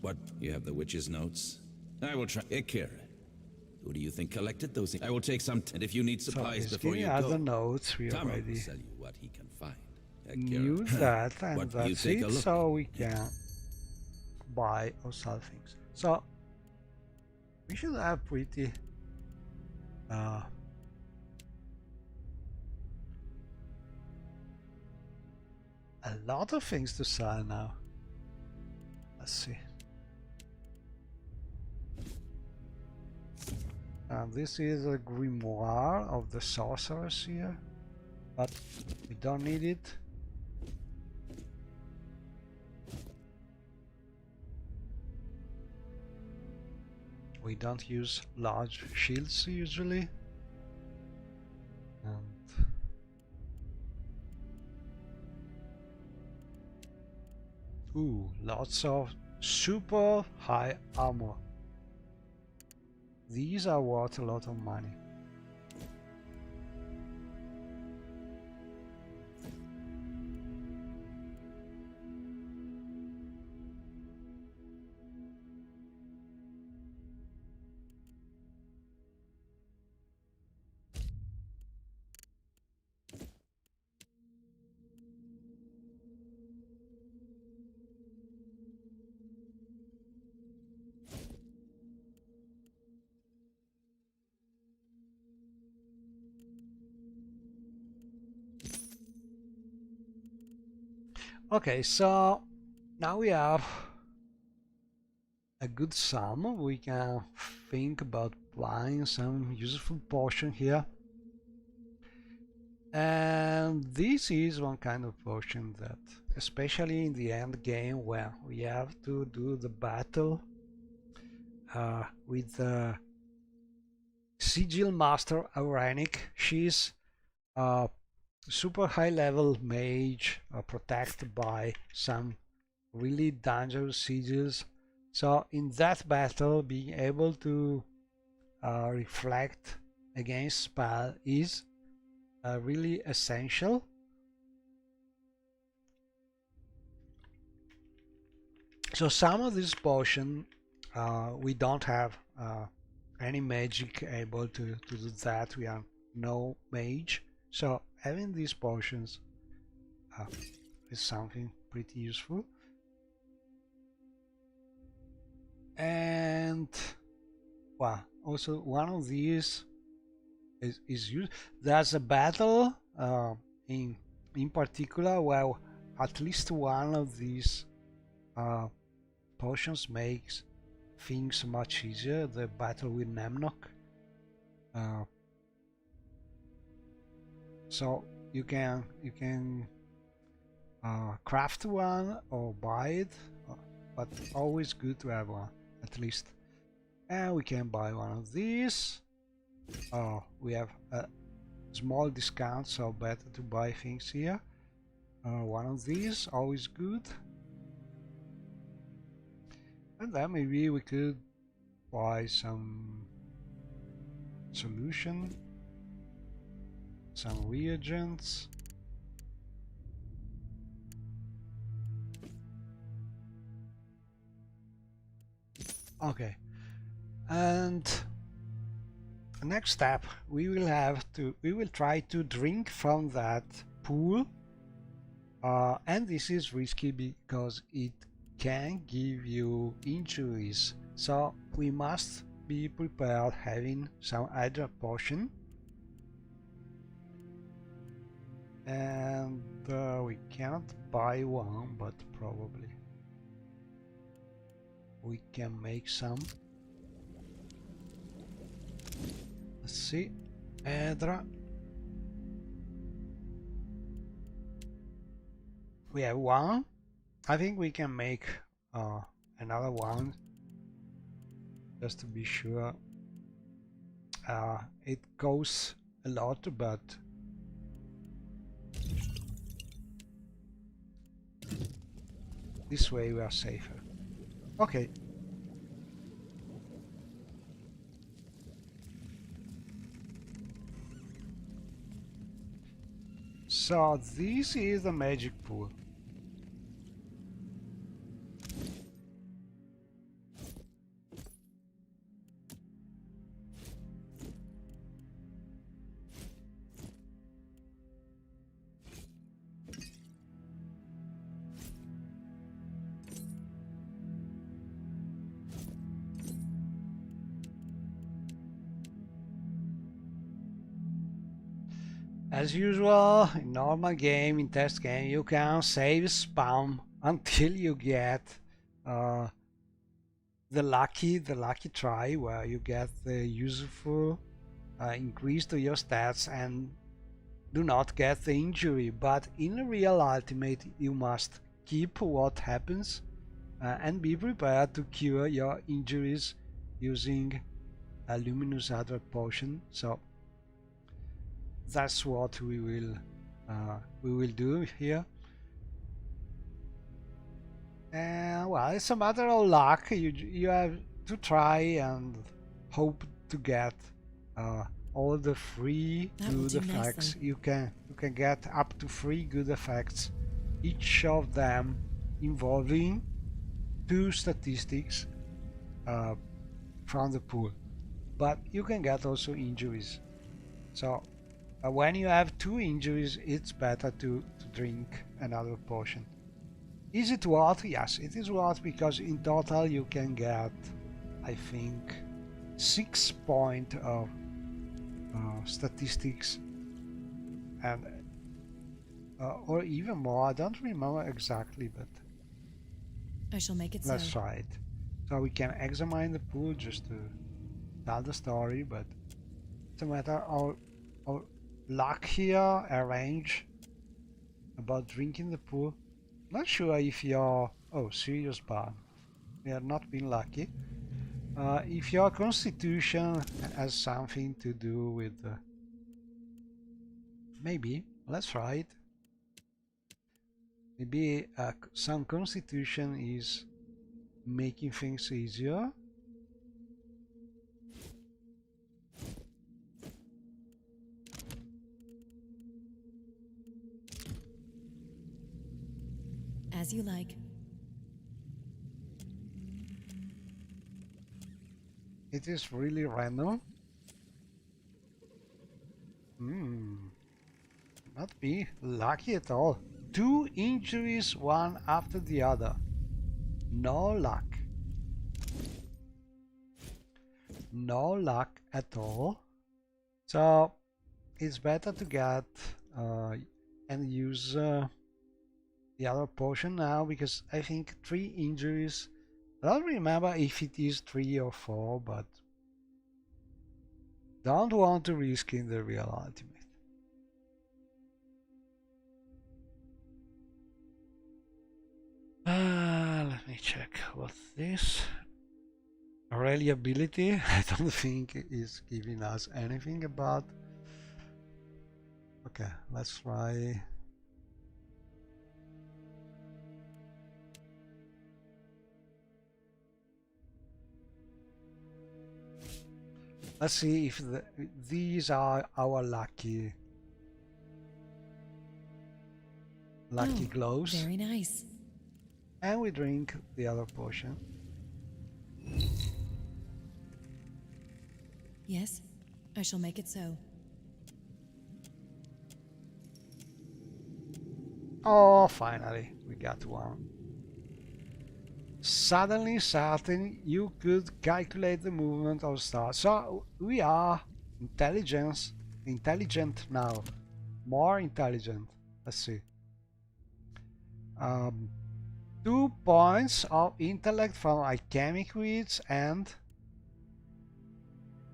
What? You have the witch's notes? I will try. Ikir. Who do you think collected those? I will take some. And if you need So supplies he's before giving you other go, notes. We Tama will already sell you what he can find. knew that, and What, you that's take a it. look? So we can buy or sell things. So we should have pretty a lot of things to sell now. Let's see. And this is a grimoire of the sorceress here, but we don't need it. We don't use large shields usually. And Ooh, lots of super high armor. These are worth a lot of money. Okay, so now we have a good sum. We can think about buying some useful potion here. And this is one kind of potion that, especially in the end game where we have to do the battle with the Sigil Master Auranic. She's a super high level mage protected by some really dangerous sigils. So in that battle, being able to reflect against spell is really essential. So some of this potion we don't have any magic able to do that. We are no mage, so having these potions is something pretty useful. And well, also one of these is used. There's a battle in particular where at least one of these potions makes things much easier. The battle with Nemnok. So you can craft one or buy it, but always good to have one at least. And we can buy one of these. We have a small discount, so better to buy things here. One of these, always good. And then maybe we could buy some solution, some reagents. Okay, and next step, we will try to drink from that pool, and this is risky because it can give you injuries, so we must be prepared having some Hydra Potion. And we cannot buy one, but probably we can make some. Let's see, Hydra. We have one. I think we can make another one just to be sure. It costs a lot, but this way we are safer. Okay. So this is the magic pool. As usual, in normal game, in test game, you can save spam until you get the lucky try where you get the useful increase to your stats and do not get the injury. But in a real ultimate, you must keep what happens and be prepared to cure your injuries using a luminous Hydra Potion. So that's what we will do here. And well, it's a matter of luck. You have to try and hope to get all the free That will good do effects. nicely. You can get up to 3 good effects, each of them involving 2 statistics from the pool. But you can get also injuries. So when you have 2 injuries, it's better to drink another potion. Is it worth? Yes, it is worth, because in total you can get, I think, 6 points of statistics, and or even more. I don't remember exactly, but I shall make it let's so. try it. So we can examine the pool just to tell the story, but it's a matter of luck here, arrange about drinking the pool. Not sure if you're... Oh, serious ban. We are not being lucky. If your constitution has something to do with... maybe, let's try it. Maybe some constitution is making things easier. As you like. It is really random. Not be lucky at all. 2 injuries, one after the other. No luck. No luck at all. So it's better to get and use the other potion now, because I think 3 injuries. I don't remember if it is 3 or 4, but don't want to risk in the real ultimate. Let me check what's this. Reliability. I don't think is giving us anything about. Okay, let's try. Let's see if these are our lucky glows. Very nice. And we drink the other potion. Yes, I shall make it so. Oh, finally, we got one. Suddenly certain you could calculate the movement of stars. So we are intelligent now. More intelligent. Let's see. 2 points of intellect from alchemic reads and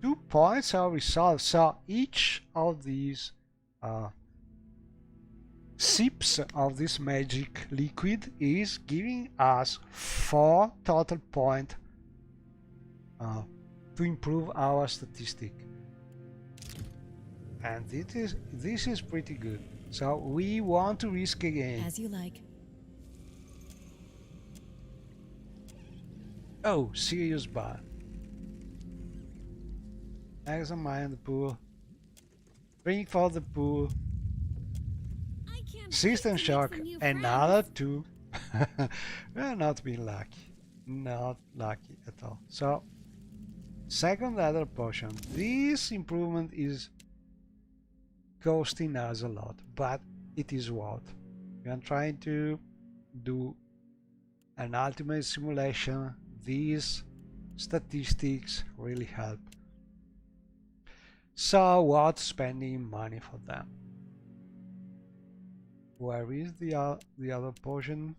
2 points of resolve. So each of these sips of this magic liquid is giving us 4 total points to improve our statistic, and this is pretty good. So we want to risk again. As you like. Oh, serious bad. Examine the pool. Drink for the pool. System shock. Another 2. We're not being lucky. Not lucky at all. So, second other potion. This improvement is costing us a lot, but it is worth. We are trying to do an ultimate simulation. These statistics really help. So worth spending money for them. Where is the other potion?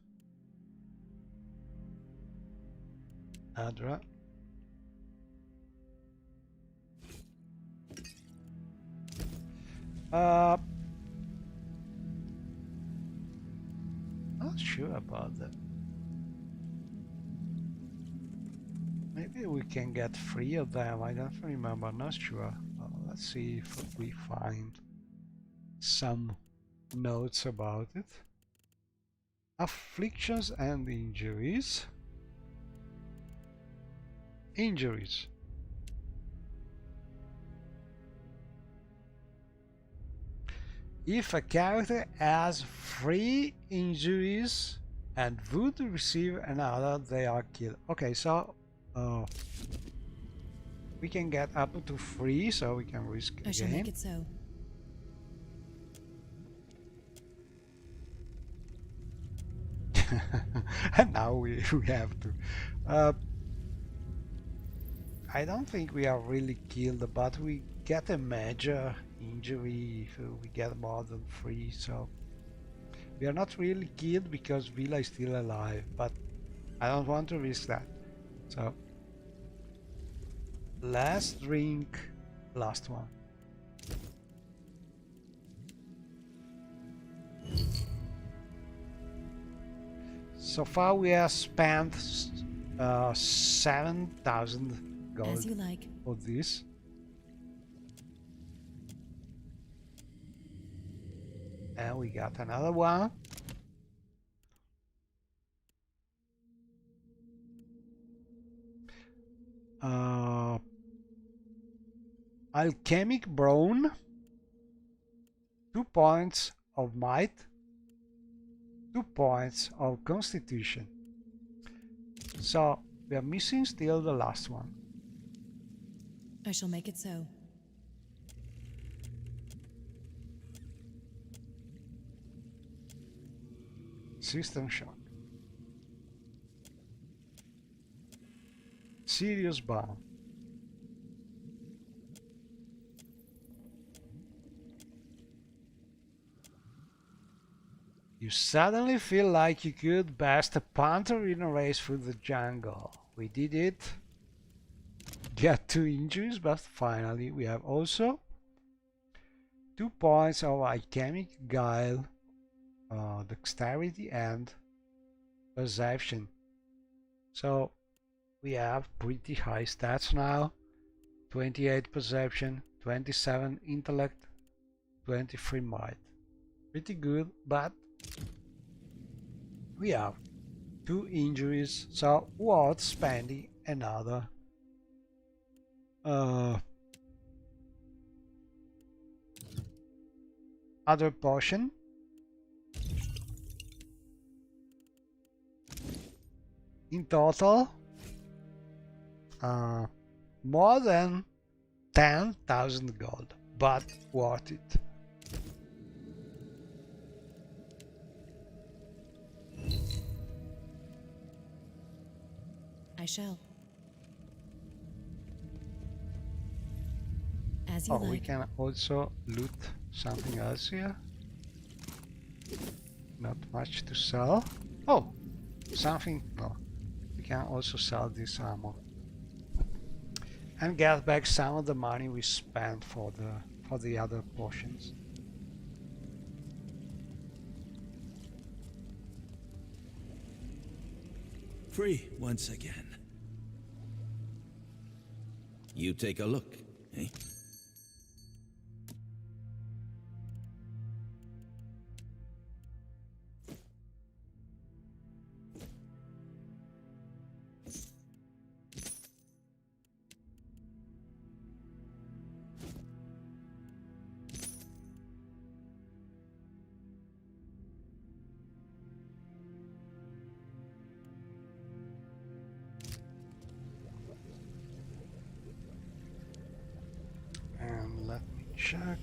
Hydra. Not sure about that. Maybe we can get 3 of them. I don't remember. Not sure. Let's see if we find some notes about it. Afflictions and injuries. Injuries. If a character has 3 injuries and would receive another, they are killed. Okay, so we can get up to 3, so we can risk I shall again. make it so. And now we have to. I don't think we are really killed, but we get a major injury if we get more than 3, so we are not really killed because Villa is still alive, but I don't want to risk that. So last drink, last one. So far we have spent 7,000 gold As you like. for this. And we got another one. Alchemic Brawn. 2 points of might. 2 points of constitution. So we are missing still the last one. I shall make it so. System shock. Serious burn. You suddenly feel like you could best a panther in a race through the jungle. We did it. Get 2 injuries, but finally we have also 2 points of alchemic guile, dexterity and perception. So we have pretty high stats now. 28 perception, 27 intellect, 23 might. Pretty good, but we have 2 injuries, so worth spending another other potion. In total, more than 10,000 gold, but worth it. I shall. As you Oh, we like. can also loot something else here. Not much to sell. Oh, something. No, we can also sell this ammo and get back some of the money we spent for the other potions. Free once again. You take a look, eh? And let me check.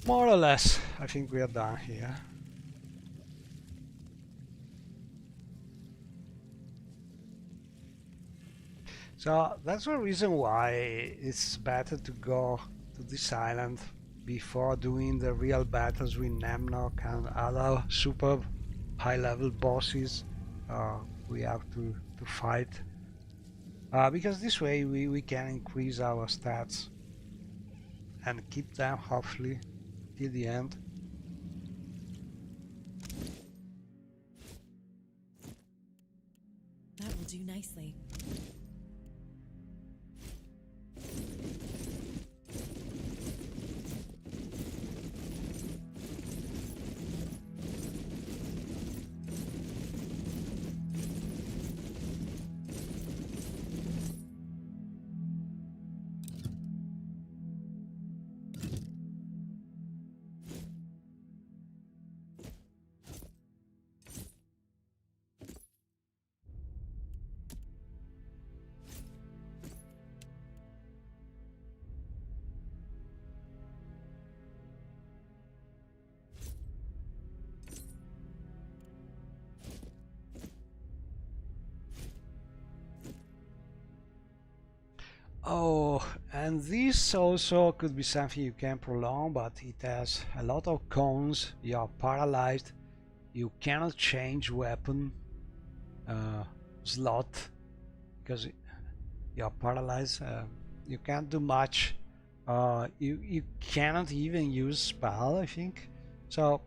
More or less, I think we are done here. So that's the reason why it's better to go to this island before doing the real battles with Nemnok and other super high-level bosses we have to fight. Because this way we can increase our stats and keep them hopefully till the end. That will do nicely. And this also could be something you can prolong, but it has a lot of cons. You are paralyzed, you cannot change weapon slot because you are paralyzed. You can't do much. You cannot even use spell, I think. So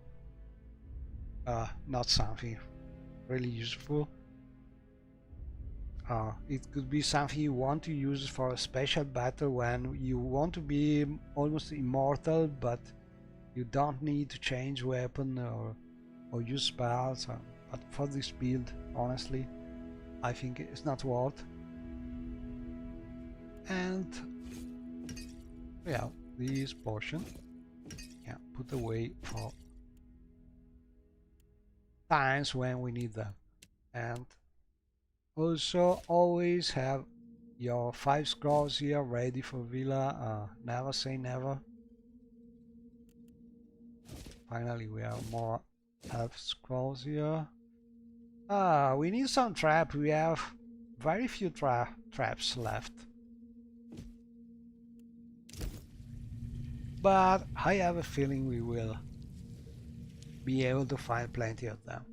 not something really useful. It could be something you want to use for a special battle when you want to be almost immortal, but you don't need to change weapon or use spells. But for this build, honestly, I think it's not worth. And yeah, this potion can put away for times when we need them. And also always have your 5 scrolls here ready for Villa. Never say never. Finally we have more health scrolls here. We need some trap. We have very few traps left. But I have a feeling we will be able to find plenty of them.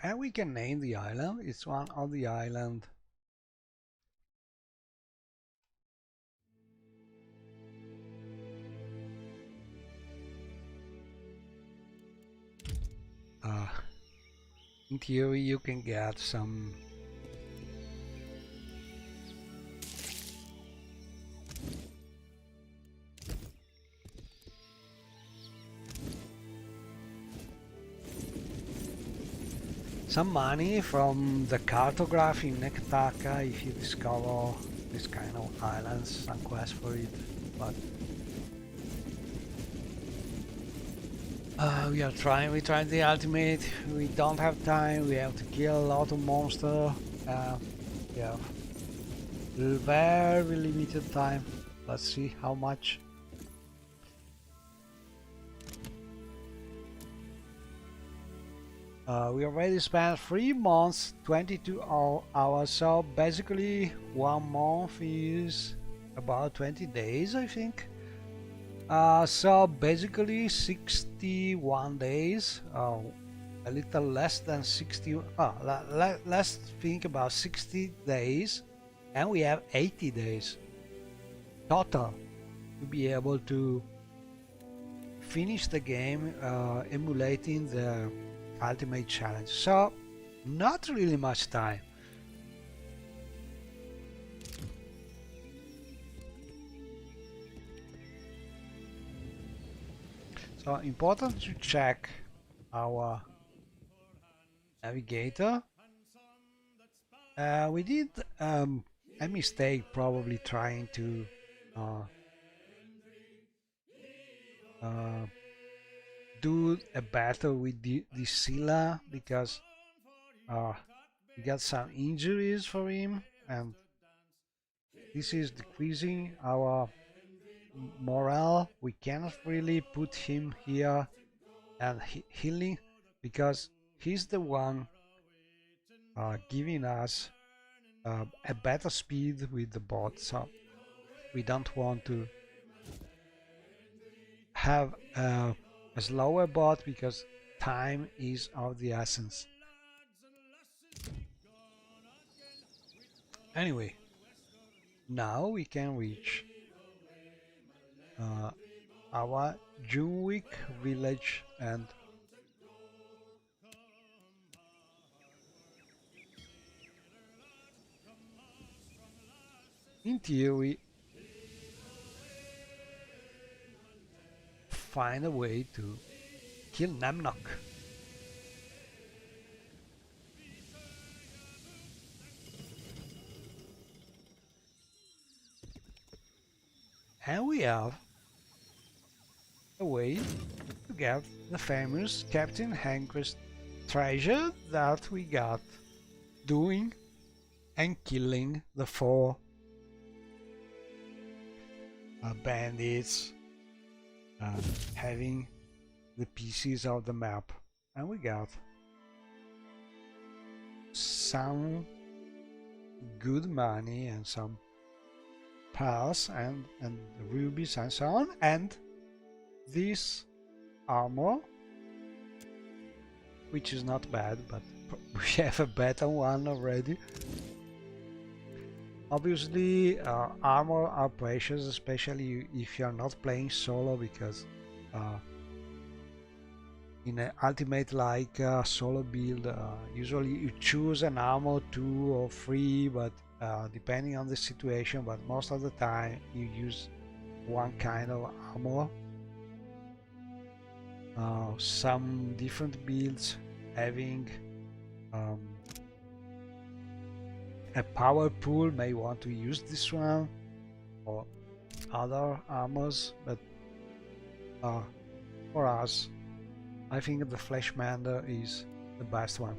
And we can name the island. It's one of the island. In theory you can get some money from the cartograph in Nektaka if you discover this kind of islands, some quest for it, but we tried the ultimate, we don't have time, we have to kill a lot of monsters, we have very limited time. Let's see how much. We already spent 3 months, 22 hours, so basically 1 month is about 20 days, I think. So basically 61 days, a little less than 60, let's think about 60 days, and we have 80 days total to be able to finish the game emulating the ultimate challenge. So not really much time. So important to check our navigator. We did a mistake probably trying to do a battle with the Scylla because we got some injuries for him, and this is decreasing our morale. We cannot really put him here and healing because he's the one giving us a better speed with the bot, so we don't want to have a slower bot because time is of the essence. Anyway, now we can reach our Junvik Village, and in theory find a way to kill Nemnok. And we have a way to get the famous Captain Henqua's treasure that we got doing and killing the 4 bandits, having the pieces of the map, and we got some good money and some pearls and rubies and so on, and this armor, which is not bad, but we have a better one already. Obviously, armor are precious, especially if you're not playing solo, because in an ultimate like solo build, usually you choose an armor 2 or 3, but depending on the situation, but most of the time you use one kind of armor. Some different builds having a power pool may want to use this one or other armors, but for us, I think the Fleshmender is the best one.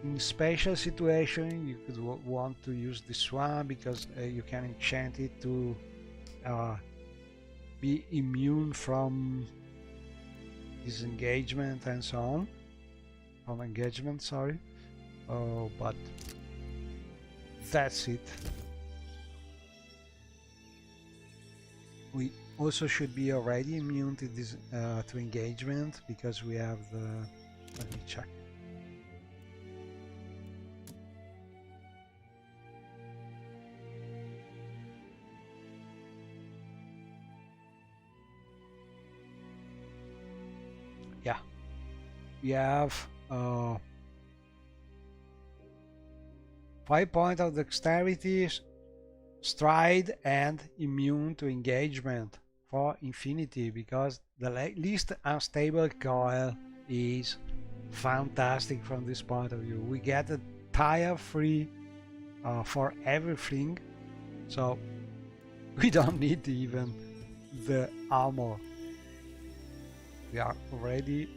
In special situation, you could want to use this one because you can enchant it to be immune from disengagement and so on. From engagement, sorry. But that's it. We also should be already immune to this to engagement because we have the. Let me check. Yeah, we have 5 points of dexterity, stride, and immune to engagement for infinity, because the least unstable coil is fantastic from this point of view. We get a tire free for everything, so we don't need even the armor. We are already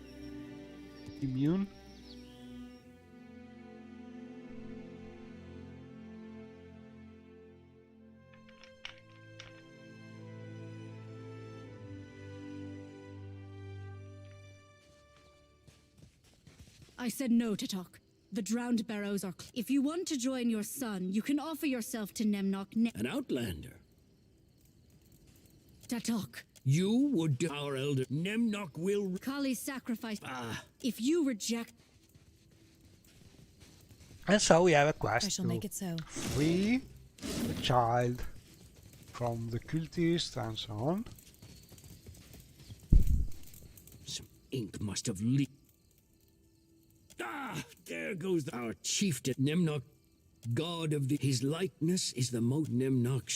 immune. I said no to talk. The drowned barrows are. If you want to join your son, you can offer yourself to Nemnok. An outlander. Tatok. You would do our elder. Nemnok will. Kali's sacrifice. Ah. If you reject. And so we have a I quest shall to make it so. free the child from the cultists and so on. Some ink must have leaked. Ah, there goes our chieftain, Nemnok, god of the. His likeness is the most Nemnok.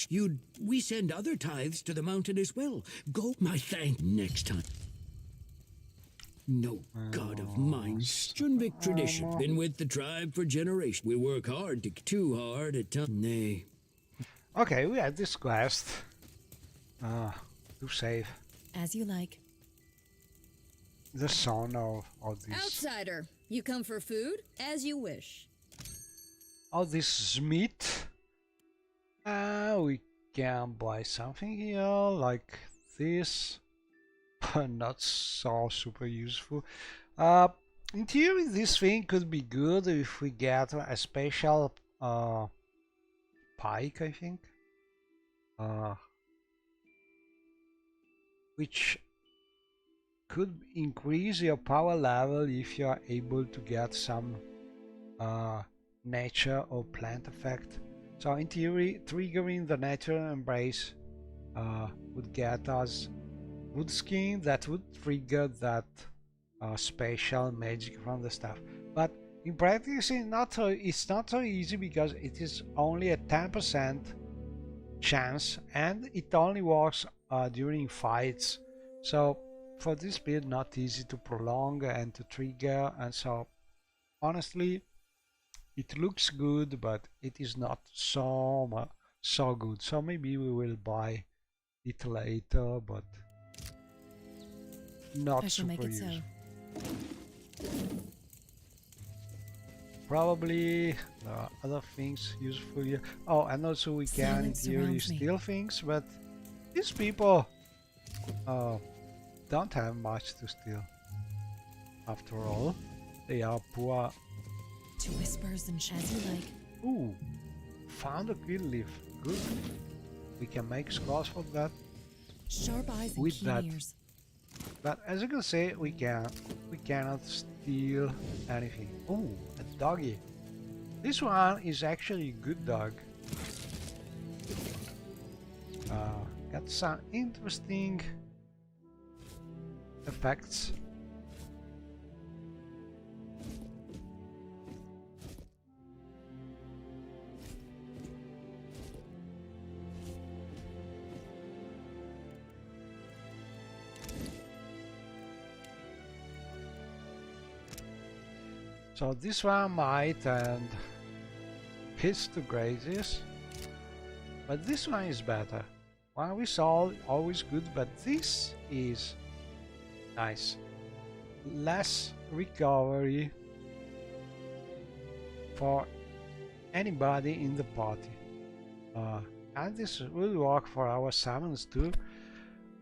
We send other tithes to the mountain as well. Go, my thank next time. No god of mine. Junvik tradition. Been with the tribe for generations. We work hard to too hard at times. Nay. Okay, we had this quest to save As you like. the son of this Outsider, you come for food? As you wish. smith. We can buy something here like this. Not so super useful. In theory, this thing could be good if we get a special pike, I think, which could increase your power level if you are able to get some nature or plant effect. So in theory, triggering the natural embrace would get us wood skin that would trigger that special magic from the staff. But in practice, it's not so easy because it is only a 10% chance and it only works during fights. So for this build, not easy to prolong and to trigger, and so honestly it looks good, but it is not so good. So maybe we will buy it later, but not I shall make super it so. useful. probably there are other things useful here. Oh, and also we can in Silence theory surrounds me. steal things, but these people don't have much to steal. After all, they are poor. To whispers and as you like. Ooh, found a kill leaf. Good. We can make scores for that. Sharp eyes and With keen that. ears. But as you can see, we cannot steal anything. Ooh, a doggy. This one is actually a good dog. Got some interesting effects. So this one might and hits to grazes, but this one is better. One we saw always good, but this is nice. Less recovery for anybody in the party. And this will work for our summons too.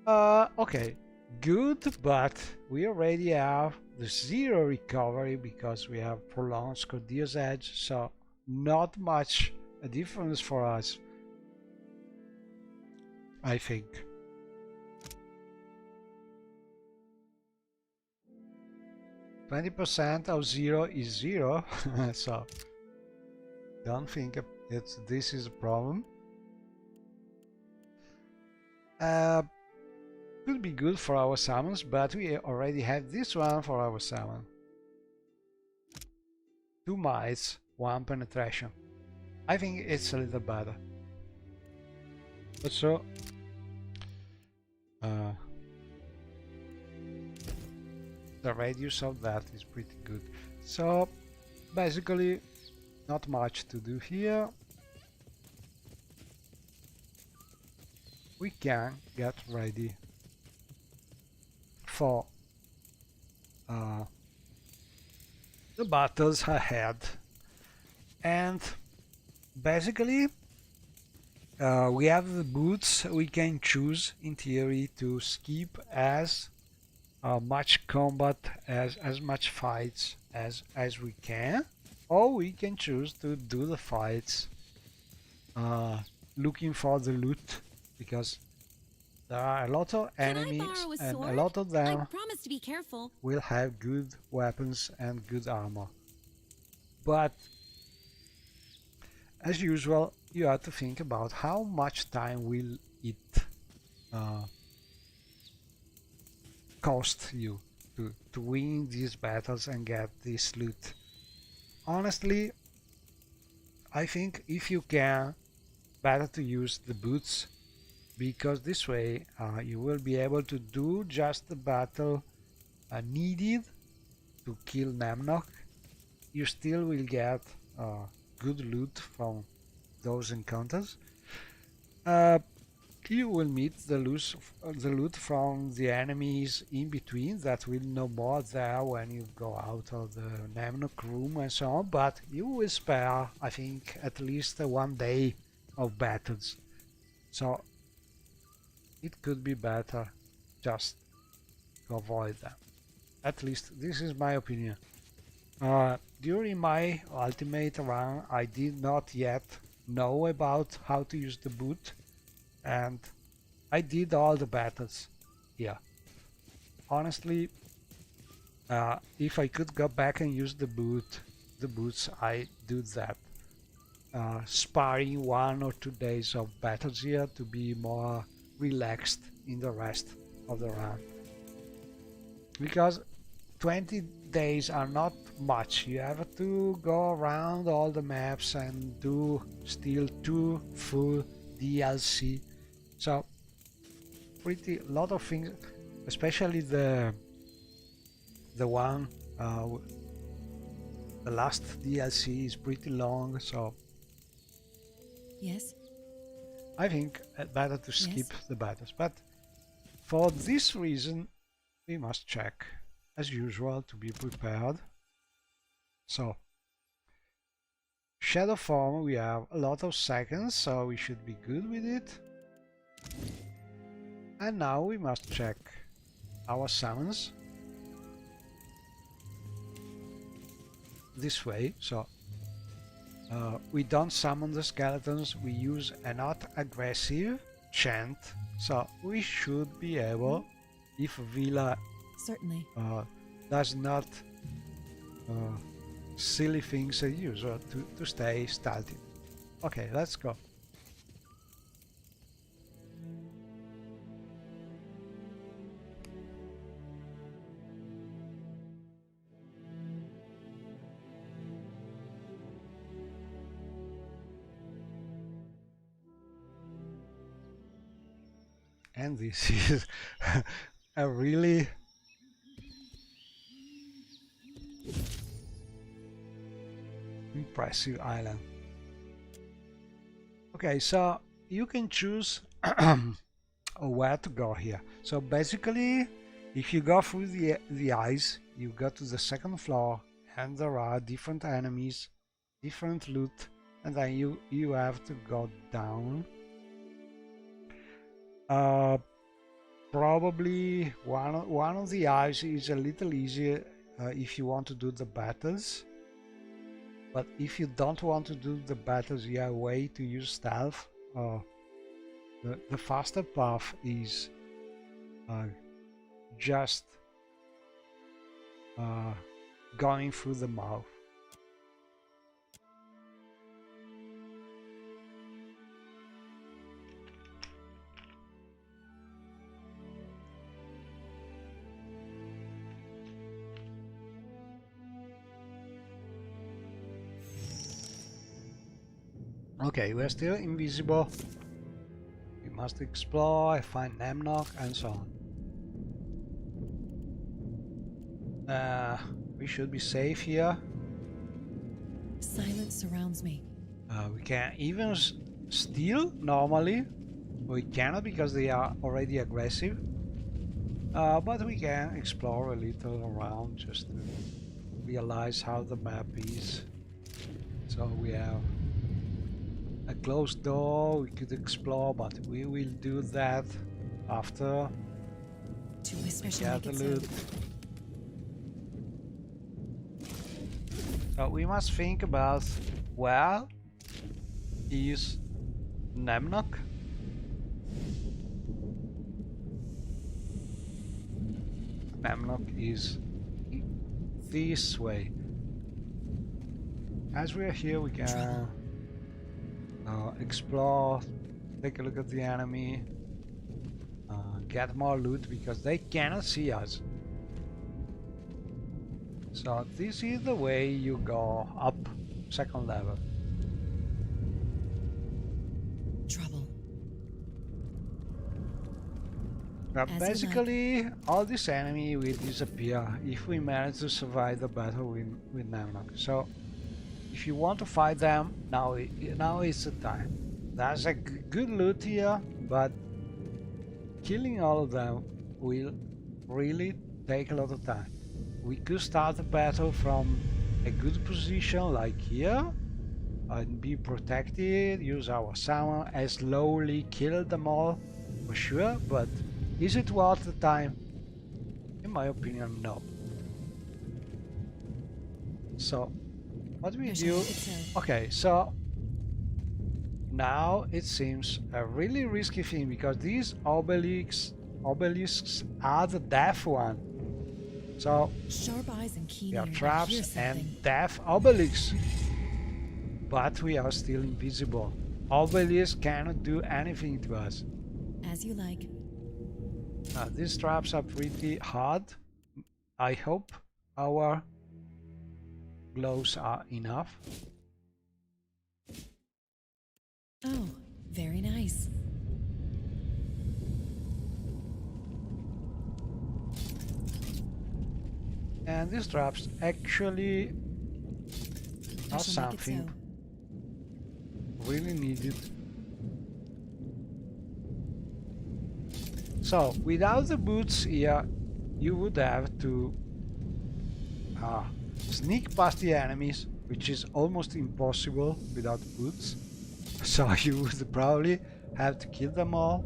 Okay, good, but we already have the 0 recovery because we have prolonged Scordio's Edge, so not much a difference for us, I think. %, of 0 is 0, so don't think this is a problem. Could be good for our summons, but we already have this one for our summon. 2 mites, 1 penetration. I think it's a little better. Also, the radius of that is pretty good. So basically, not much to do here. We can get ready for the battles ahead, and basically we have the boots. We can choose in theory to skip as much combat, as much fights as we can, or we can choose to do the fights looking for the loot, because there are a lot of enemies and a lot of them I promise to be careful. will have good weapons and good armor. But as usual, you have to think about how much time will it cost you to win these battles and get this loot. Honestly, I think if you can, better to use the boots, because this way you will be able to do just the battle needed to kill Nemnok. You still will get good loot from those encounters. You will meet the loot from the enemies in between that will no more there when you go out of the Nemnok room and so on, but you will spare, I think, at least 1 day of battles. So it could be better just to avoid them. At least this is my opinion. During my ultimate run, I did not yet know about how to use the boot, and I did all the battles here. Honestly, if I could go back and use the boots, I do that. Sparring 1 or 2 days of battles here to be more relaxed in the rest of the run, because 20 days are not much. You have to go around all the maps and do still 2 full DLC, so pretty lot of things, especially the one the last DLC is pretty long, so Yes? I think better to skip Yes. the battles. But for this reason, we must check, as usual, to be prepared. So, shadow form we have a lot of seconds, so we should be good with it. And now we must check our summons this way. So we don't summon the skeletons, we use a not aggressive chant, so we should be able, if Villa Certainly. does not silly things as usual, to stay stealthy. Okay, let's go. And this is a really impressive island. Okay, so you can choose where to go here. So basically, if you go through the ice, you go to the second floor, and there are different enemies, different loot, and then you have to go down. Probably one of the eyes is a little easier if you want to do the battles, but if you don't want to do the battles, you have a way to use stealth. The faster path is just going through the mouth. Okay, we're still invisible. We must explore, find Nemnok, and so on. We should be safe here. Silence surrounds me. We can even steal normally. We cannot because they are already aggressive. But we can explore a little around just to realize how the map is. So we have a closed door we could explore, but we will do that after To whisper we shall get make the it loot. so. So we must think about where is Nemnok. Nemnok is this way. As we are here, we can explore, take a look at the enemy, get more loot because they cannot see us. So this is the way you go up second level. Trouble. But As you basically, all this enemy will disappear if we manage to survive the battle with Nemnok. So, if you want to fight them, now is the time. There's a good loot here, but killing all of them will really take a lot of time. We could start the battle from a good position like here, and be protected, use our summon, and slowly kill them all, for sure, but is it worth the time? In my opinion, no. So, what we do... Okay, so now it seems a really risky thing because these obelisks are the death one. So Sharp eyes and keen we have ears. I traps hear something. and death obelisks, but we are still invisible. Obelisks cannot do anything to us. As you like. These traps are pretty hard. I hope our glows are enough. Oh, very nice. And these traps actually I are shall make it something so. really needed. So without the boots here, you would have to sneak past the enemies, which is almost impossible without boots. So you would probably have to kill them all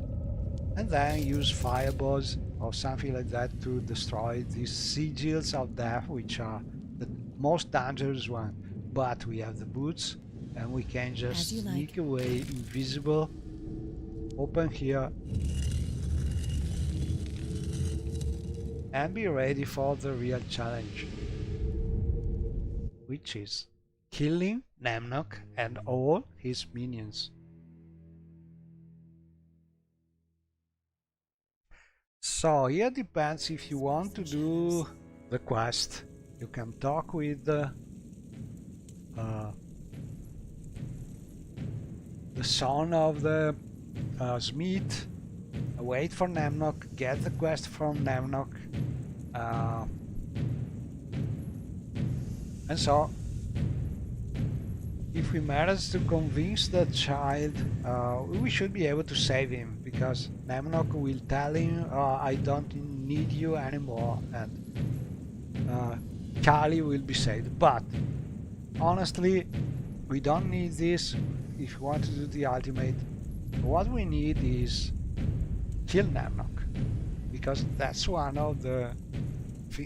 and then use fireballs or something like that to destroy these sigils of death, which are the most dangerous one. But we have the boots and we can just sneak away invisible, open here, and be ready for the real challenge, which is killing Nemnok and all his minions. So here depends if you want to do the quest. You can talk with the son of the smith, wait for Nemnok, get the quest from Nemnok, and so if we manage to convince the child, we should be able to save him, because Nemnok will tell him, I don't need you anymore, and Kali will be saved. But honestly, we don't need this. If we want to do the ultimate, what we need is kill Nemnok, because that's one of the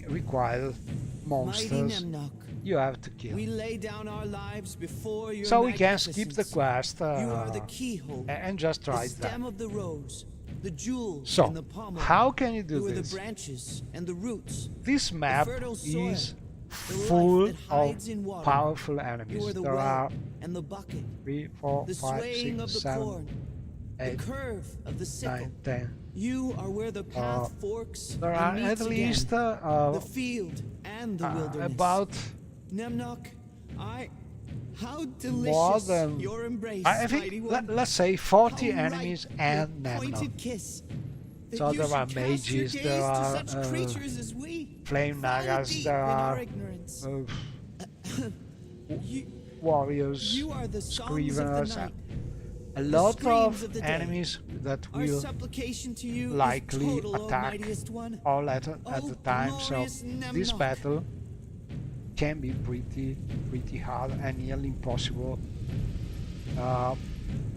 required monsters you have to kill. We lay down our lives before your so we can skip the quest you are the keyhole, and just try the stem that. of the rose, the jewel So in the palm. how can you do you this? are the branches and the roots. This map fertile soil, is the full life that of hides in water. powerful You enemies. are the There well are and the bucket, 3, 4, the 5, swaying of 6, the 7, corn, 8, the curve of the sickle. 9, 10. You are where the path forks There and are meets at least again. The field and the wilderness. about Nemnok, how more delicious than, your embrace, I mighty think, one. let's say 40 How enemies ripe and your Nemnok. pointed kiss, that So you there are should cast your mages, gaze there to are such creatures as we, flame follow nagas, deep there in our are ignorance. You, warriors, you are the songs of the scriveners, night, a the lot screams of of the day. enemies that Our will supplication to you likely is total, O attack mightiest one. all at the Oh, time, so glorious this Nemnok. battle can be pretty hard and nearly impossible.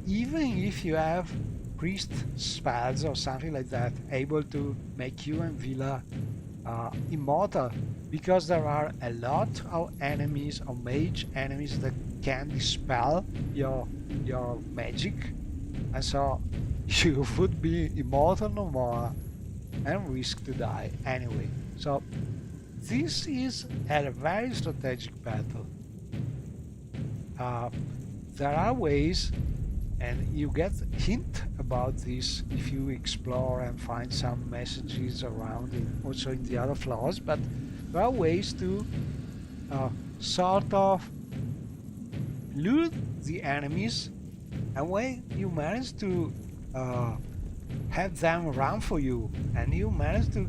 Even if you have priest spells or something like that, able to make you and Villa immortal, because there are a lot of enemies or mage enemies that can dispel your magic, and so you would be immortal no more and risk to die anyway. So this is a very strategic battle. There are ways, and you get hint about this if you explore and find some messages around also in the other floors, but there are ways to sort of loot the enemies, and when you manage to have them run for you and you manage to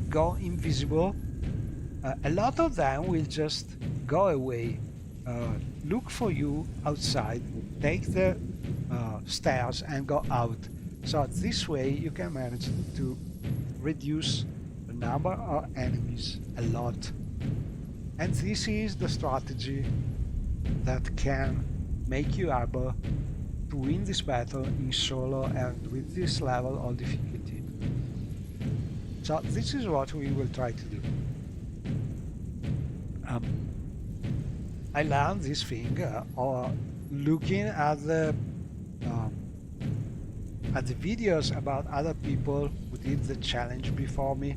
go invisible, a lot of them will just go away, look for you outside, take the stairs and go out. So this way you can manage to reduce the number of enemies a lot. And this is the strategy that can make you able to win this battle in solo and with this level of difficulty. So this is what we will try to do. I learned this thing looking at the videos about other people who did the challenge before me.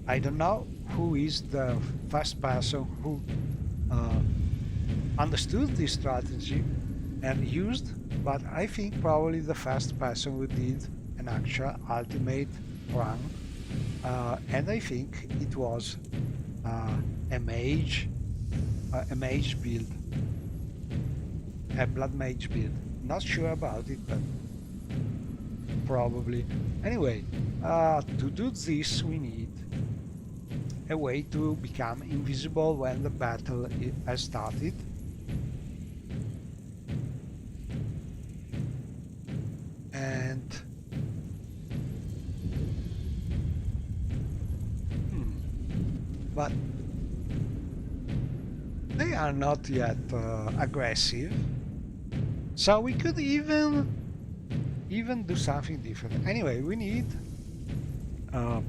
I don't know who is the first person who understood this strategy and used, but I think probably the first person who did an actual ultimate run, and I think it was a mage build, a blood mage build. Not sure about it, but probably. Anyway, to do this we need a way to become invisible when the battle has started. And but they are not yet aggressive, so we could even do something different. Anyway, we need a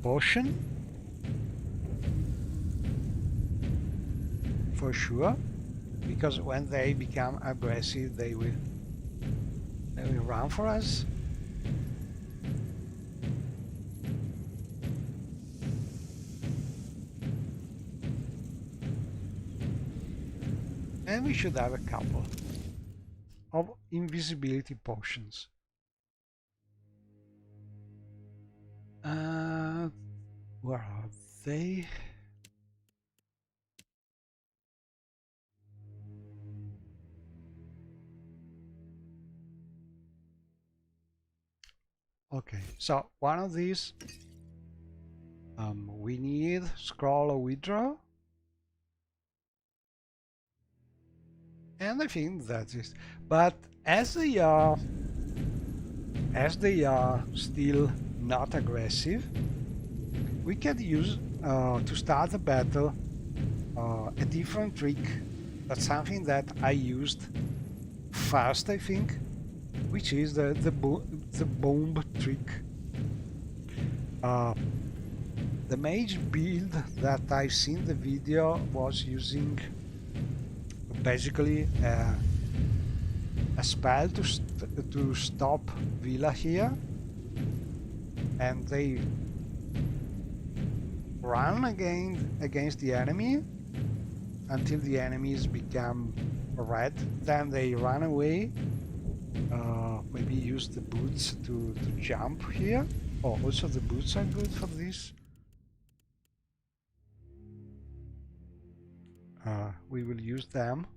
potion for sure, because when they become aggressive, they will run for us. And we should have a couple of invisibility potions. Where are they? Okay, so one of these, we need scroll of withdraw, and I think that is. But as they are still not aggressive, we can use to start the battle a different trick. That's something that I used first, I think, which is the bomb trick. The mage build that I've seen the video was using basically a spell to stop Villa here, and they run against the enemy until the enemies become red. Then they run away. Maybe use the boots to jump here. Oh, also the boots are good for this. We will use them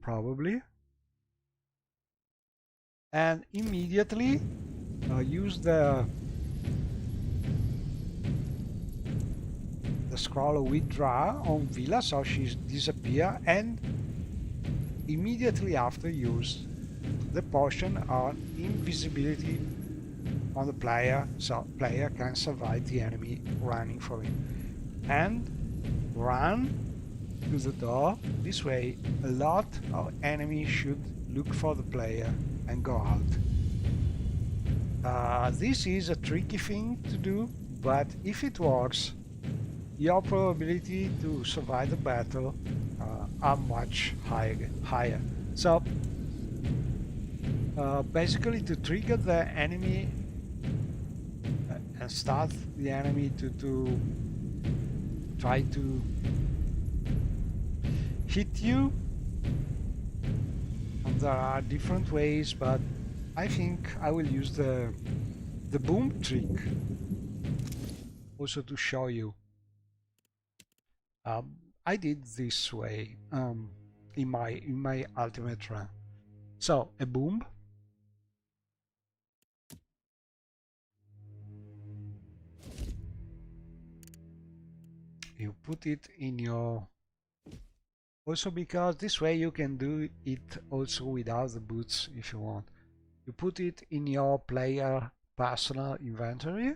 probably, and immediately use the scroll of withdraw on Villa, so she disappear, and immediately after use the potion on invisibility on the player, so player can survive the enemy running for him, and run to the door. This way a lot of enemies should look for the player and go out. This is a tricky thing to do, but if it works, your probability to survive the battle are much higher. So basically, to trigger the enemy and start the enemy to try to hit you, and there are different ways, but I think I will use the boom trick also to show you. I did this way in my ultimate run. So a boom, you put it in your, also because this way you can do it also without the boots if you want. You put it in your player personal inventory.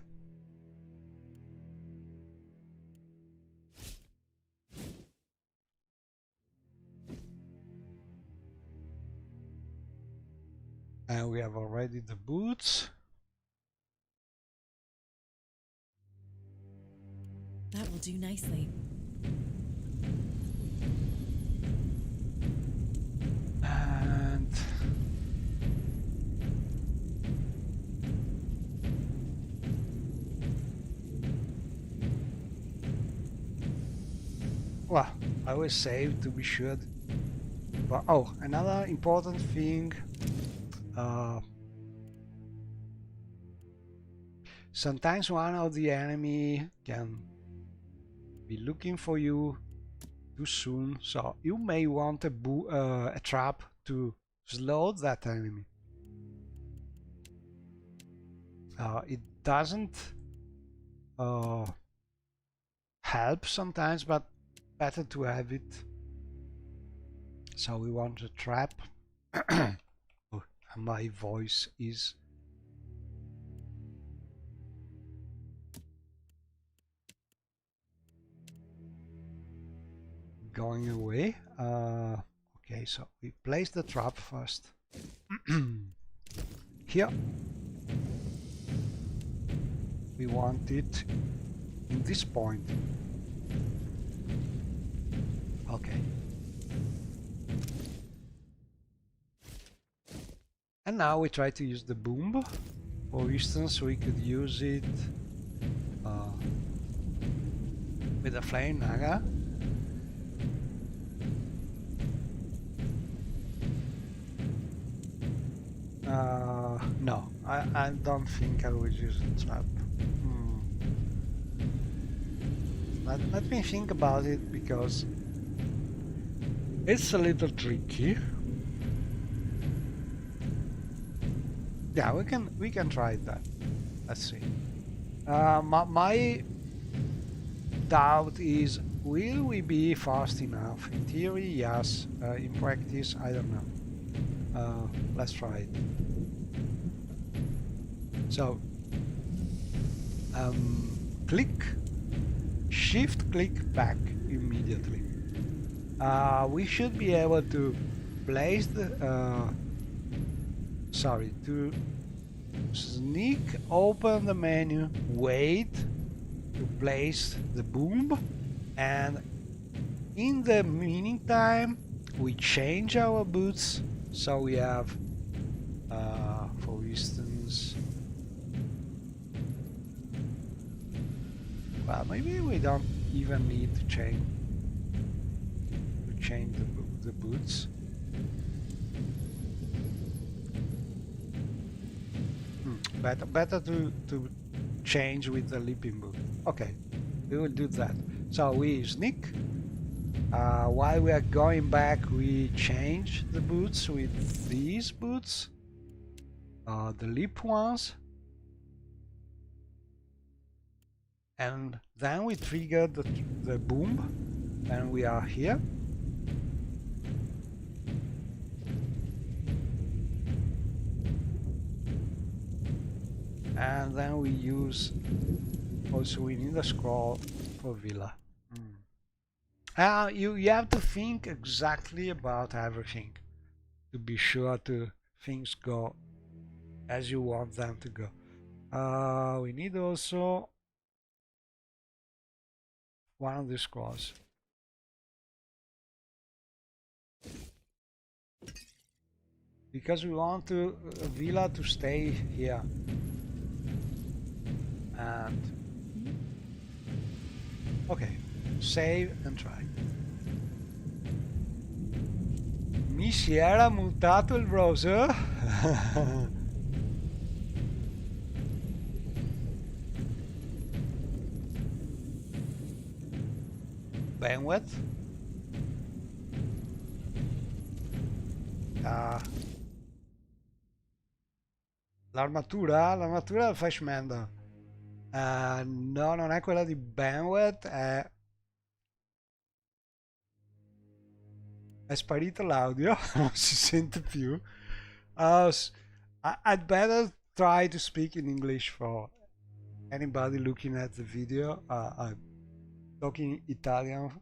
And we have already the boots. That will do nicely. And well, I will save to be sure. But oh, another important thing. Sometimes one of the enemy can be looking for you too soon, so you may want a trap to slow that enemy. It doesn't help sometimes, but better to have it. So we want a trap. Oh, my voice is going away. Okay, so we place the trap first. Here. We want it in this point. Okay. And now we try to use the boom. For instance, we could use it with a flame naga. No, I don't think I would use the trap. Let me think about it, because it's a little tricky. Yeah, we can try that. Let's see. My doubt is, will we be fast enough? In theory, yes. In practice, I don't know. Let's try it. So, click, shift click back immediately. We should be able to place the, to sneak open the menu, wait to place the boom, and in the meantime we change our boots, so we have, for instance, well, maybe we don't even need to change the boots. Better to change with the leaping boot. Okay, we will do that. So we sneak. While we are going back, we change the boots with these boots, the leap ones, and then we trigger the boom, and we are here. And then we use, also we need a scroll for Villa. You have to think exactly about everything to be sure things go as you want them to go. We need also one of these scrolls. Because we want Villa to stay here. And okay, save and try. Mi si era mutato il browser. Bandwidth. L'armatura del Flashman. No, non è quella di Bandwidth, è sparito l'audio, non si sente più. I'd better try to speak in English for anybody looking at the video. I'm talking Italian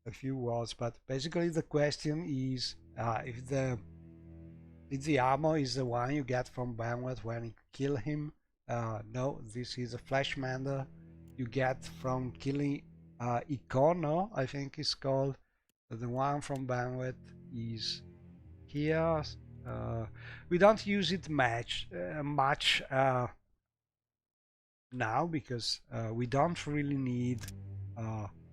a few words, but basically the question is if the armor is the one you get from Bandwidth when you kill him. No, this is a flash mander you get from killing Icono, I think it's called. The one from Bandwidth is here. We don't use it much now, because we don't really need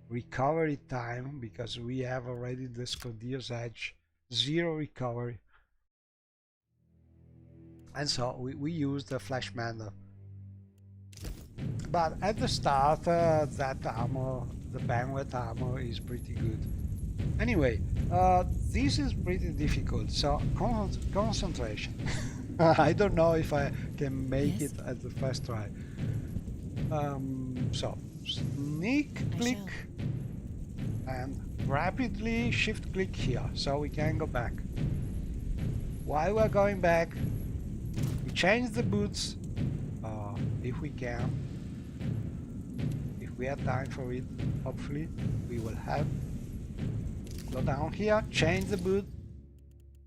recovery time, because we have already the Scodier's Edge 0 recovery. And so we use the Flash Mander. But at the start, that armor, the Bandwidth armor, is pretty good. Anyway, this is pretty difficult, so concentration. I don't know if I can make it at the first try. So, sneak click and rapidly shift click here, so we can go back. While we're going back, we change the boots, if we can. If we have time for it, hopefully we will have. Go down here, change the boot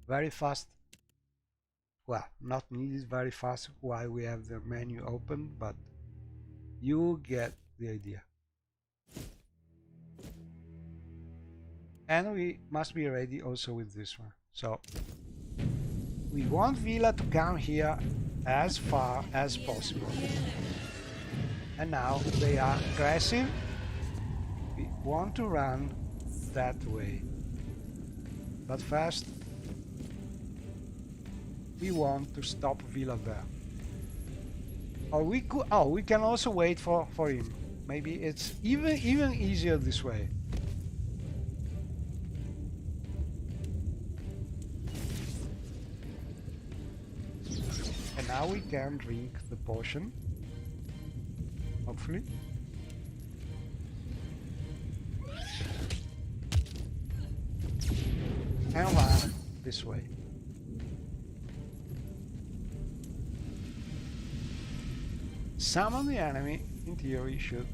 very fast. Well, not needed very fast while we have the menu open, but you get the idea. And we must be ready also with this one. So we want Villa to come here as far as possible. And now they are aggressive. We want to run that way. But first we want to stop Villa there. Or we could, oh, we can also wait for him. Maybe it's even easier this way. And now we can drink the potion. Hopefully. And run this way. Summon the enemy, in theory, should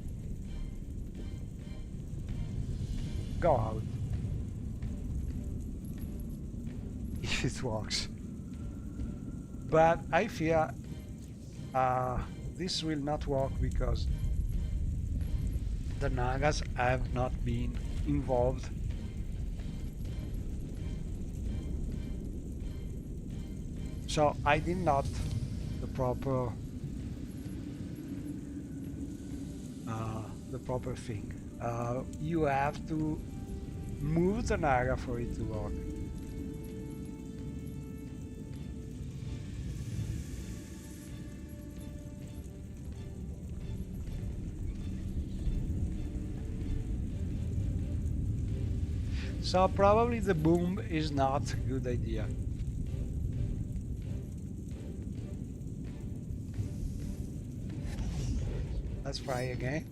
go out. If it works. But I fear this will not work because the Nagas have not been involved. So I did not the proper thing. You have to move the Naga for it to work. So probably the boom is not a good idea. Let's try again.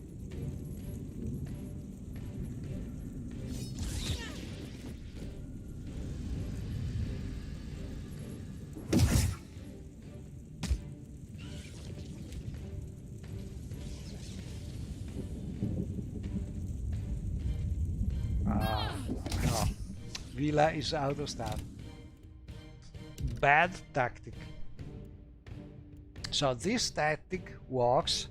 No. Villa is out of stat. Bad tactic. So this tactic works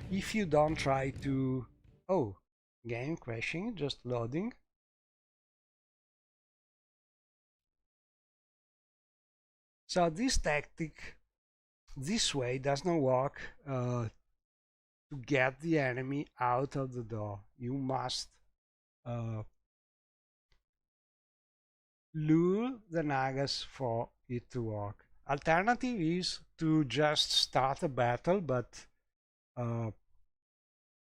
if you don't try to... Oh, game crashing, just loading. So this tactic, this way, does not work to get the enemy out of the door. You must lure the Nagas for it to work. Alternative is to just start a battle, but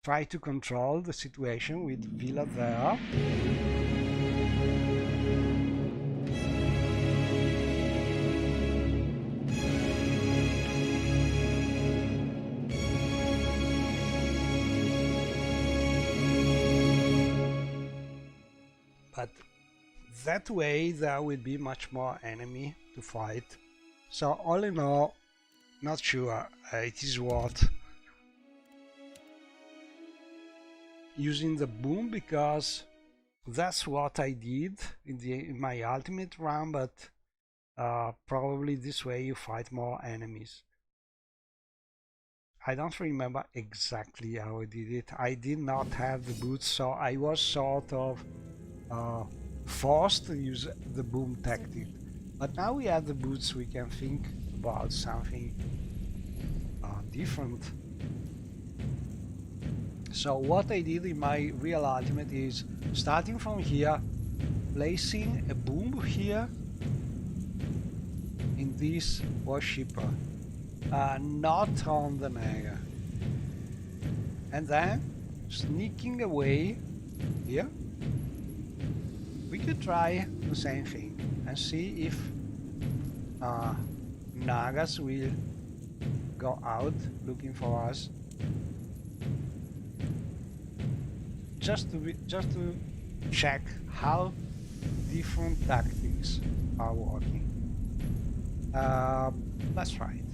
try to control the situation with Villa there. But that way there will be much more enemy to fight. So all in all, not sure it is worth using the boom, because that's what I did in my ultimate run, but probably this way you fight more enemies. I don't remember exactly how I did it. I did not have the boots, so I was sort of forced to use the boom tactic. But now we have the boots, we can think about something different. So what I did in my real ultimate is starting from here, placing a boom here in this worshipper, not on the Naga, and then sneaking away here. We could try the same thing and see if Nagas will go out looking for us. Just to check how different tactics are working. Let's try it.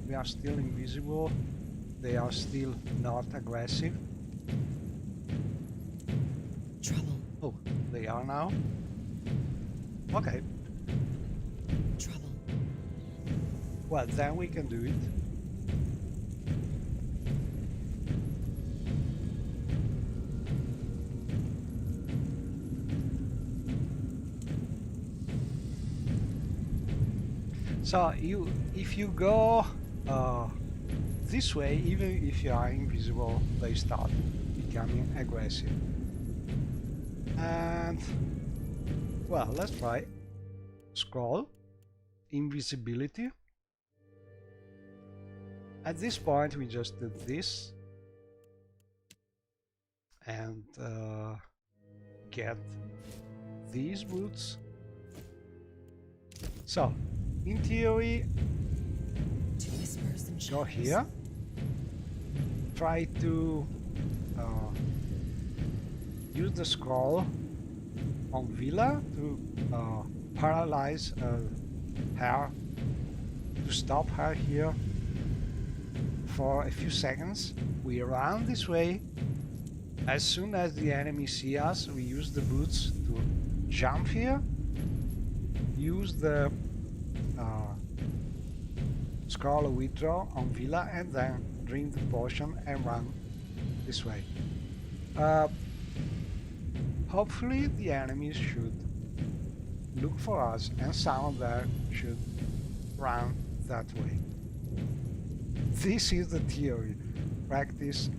We are still invisible. They are still not aggressive. Trouble. Oh. they are now. Okay. Trouble. Well, then we can do it. So if you go this way, even if you are invisible, they start becoming aggressive. And well, let's try scroll, invisibility. At this point we just did this and get these boots. So in theory, go here, try to use the scroll on Villa to paralyze her, to stop her here for a few seconds. We run this way. As soon as the enemy see us, we use the boots to jump here, use the scroll withdraw on Villa, and then drink the potion and run this way. Hopefully the enemies should look for us and some of them should run that way. This is the theory. Practice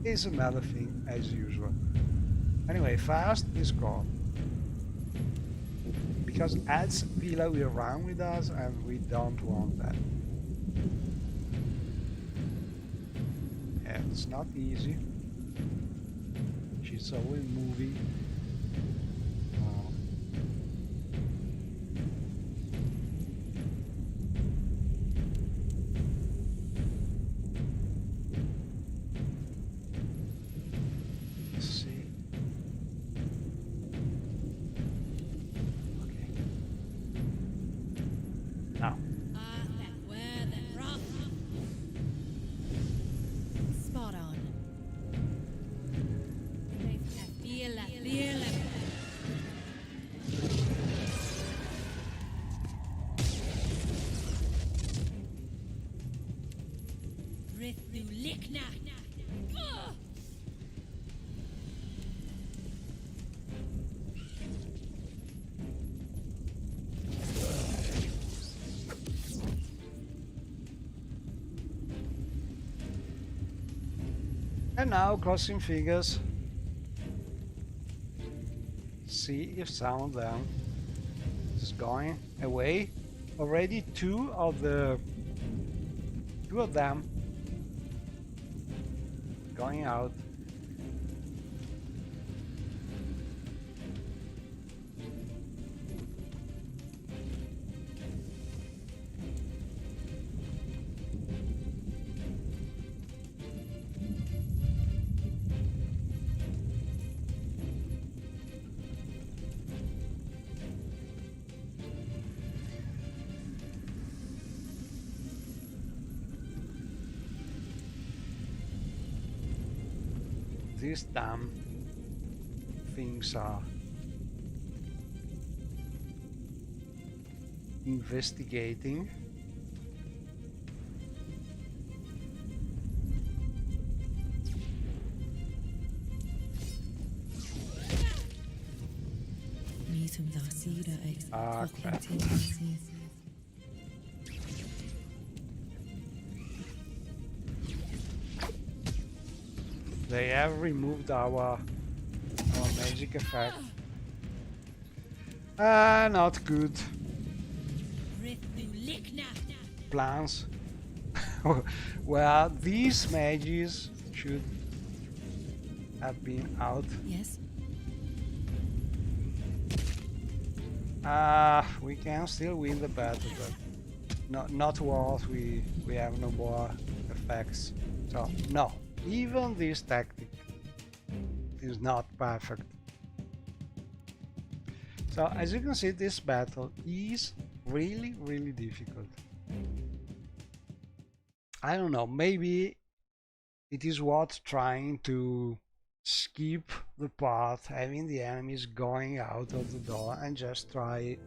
is another thing as usual. Anyway, first is scroll. Because as Villa will run with us and we don't want that. And it's not easy. She's always moving. Let's see. Okay. Now. Spot on. And now, crossing fingers, see if some of them is going away. Already two of them going out. These damn things are investigating. Crap. They have removed our magic effect. Not good. Plans. Well, these mages should have been out. Yes. We can still win the battle, but not worth. We have no more effects. So no, even this tactic is not perfect. So as you can see, this battle is really difficult. I don't know, maybe it is worth trying to skip the path, having the enemies going out of the door, and just try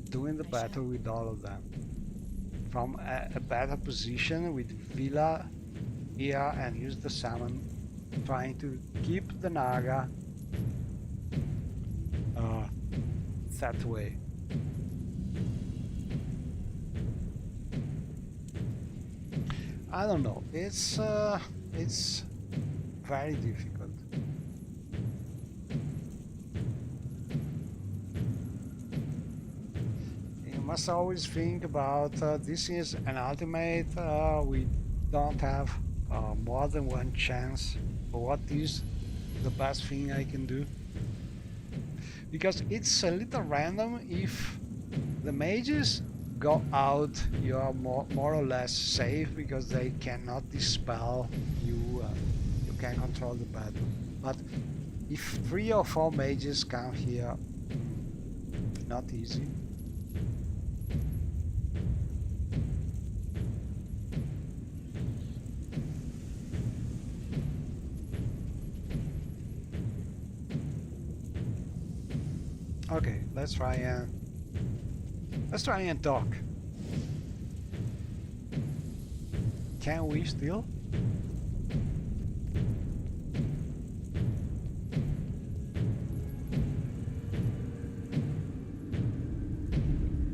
doing the battle with all of them from a better position with Villa here, and use the summon, trying to keep the Naga that way. I don't know, it's very difficult. You must always think about this is an ultimate, we don't have more than one chance. What is the best thing I can do? Because it's a little random. If the mages go out, you are more or less safe because they cannot dispel you. You can control the battle. But if 3 or 4 mages come here, not easy. Okay, let's try and talk. Can we still?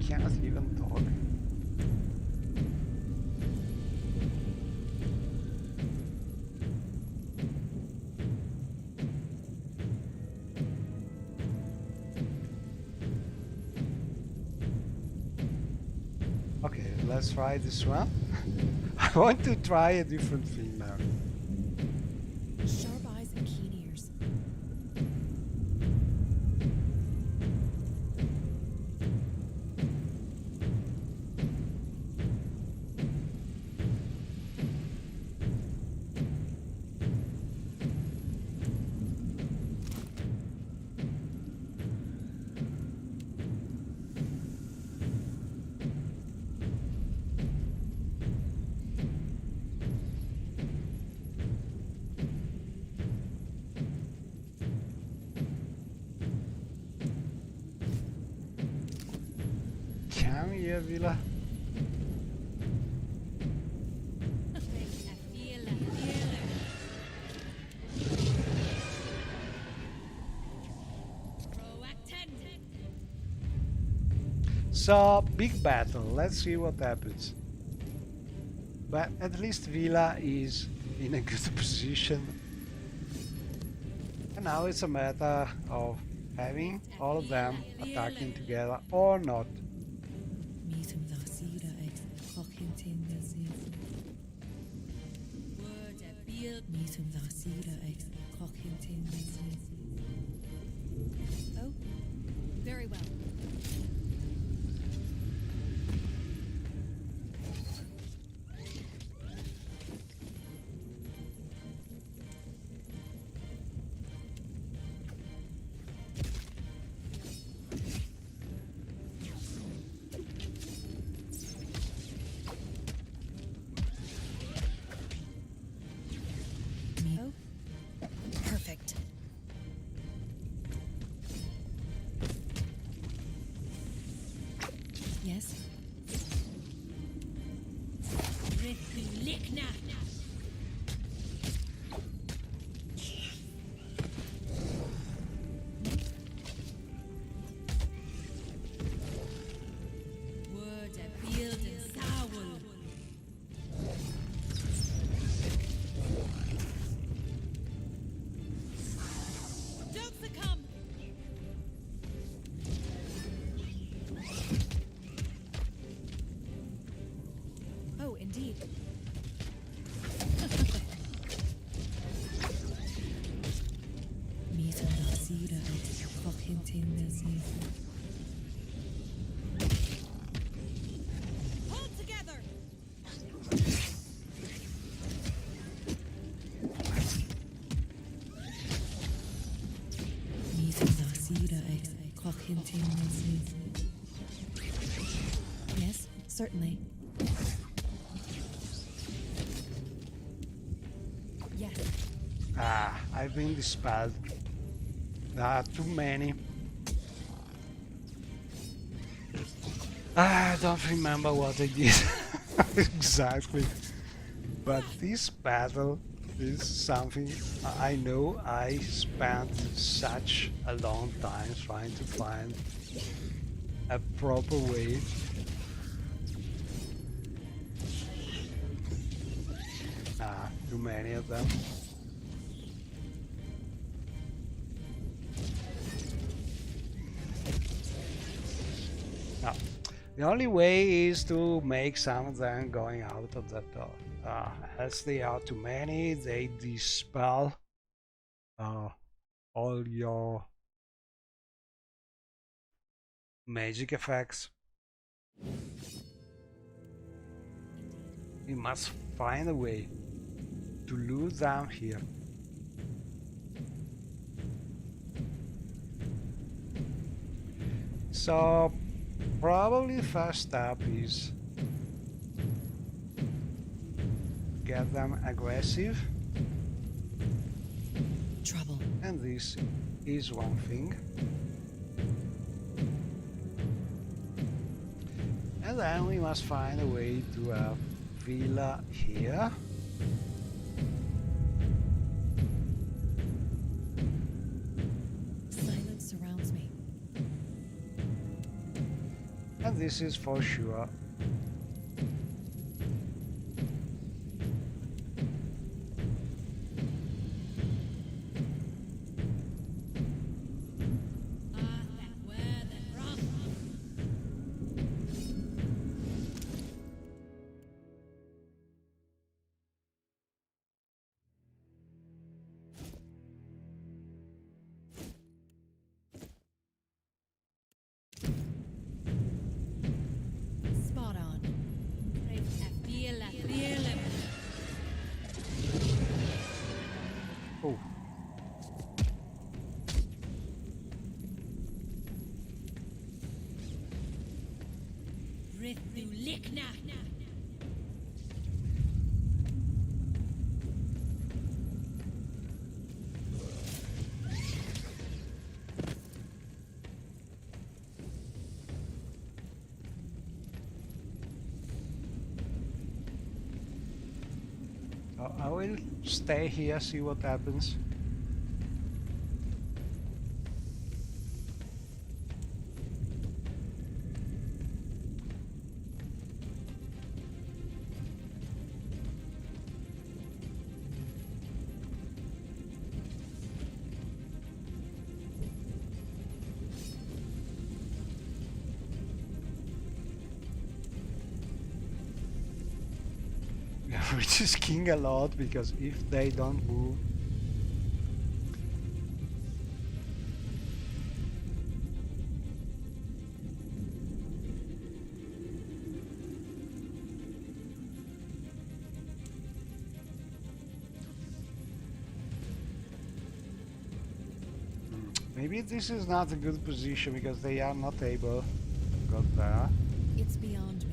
Can't even talk. Okay, let's try this one. I want to try a different thing now. Sharp eyes and keen ears. Come here, Villa. So, big battle. Let's see what happens. But at least Villa is in a good position. And now it's a matter of having all of them attacking together or not. Oh, very well. Perfect. Yes. Oh, indeed. Hold together. Yes, certainly. Yes. Ah, I've been dispelled. Too many. I don't remember what I did exactly. But this battle is something I know I spent such a long time trying to find a proper way. Too many of them. Now, the only way is to make some of them going out of that door. As they are too many, they dispel all your magic effects. We must find a way to lure them here. So probably the first step is get them aggressive. Trouble. And this is one thing. And then we must find a way to have Villa here. Silence surrounds me. And this is for sure. Spot on. Oh. I will stay here, see what happens. Which is king a lot, because if they don't move, maybe this is not a good position because they are not able to go there. It's beyond me.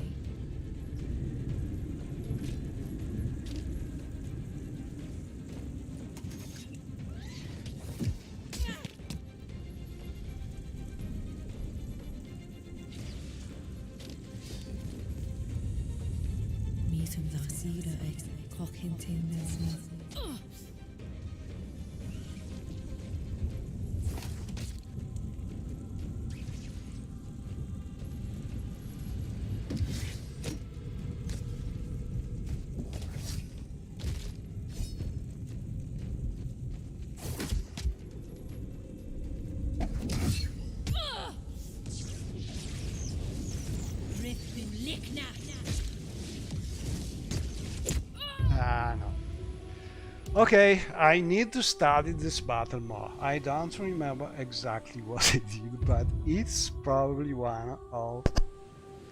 No. Okay, I need to study this battle more. I don't remember exactly what I did, but it's probably one of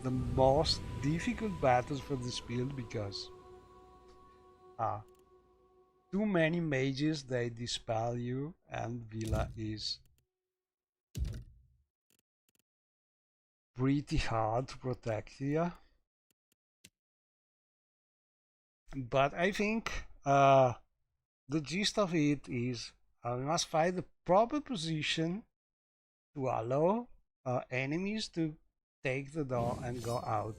the most difficult battles for this build because too many mages, they dispel you, and Villa is pretty hard to protect here. But I think the gist of it is we must find the proper position to allow enemies to take the door and go out.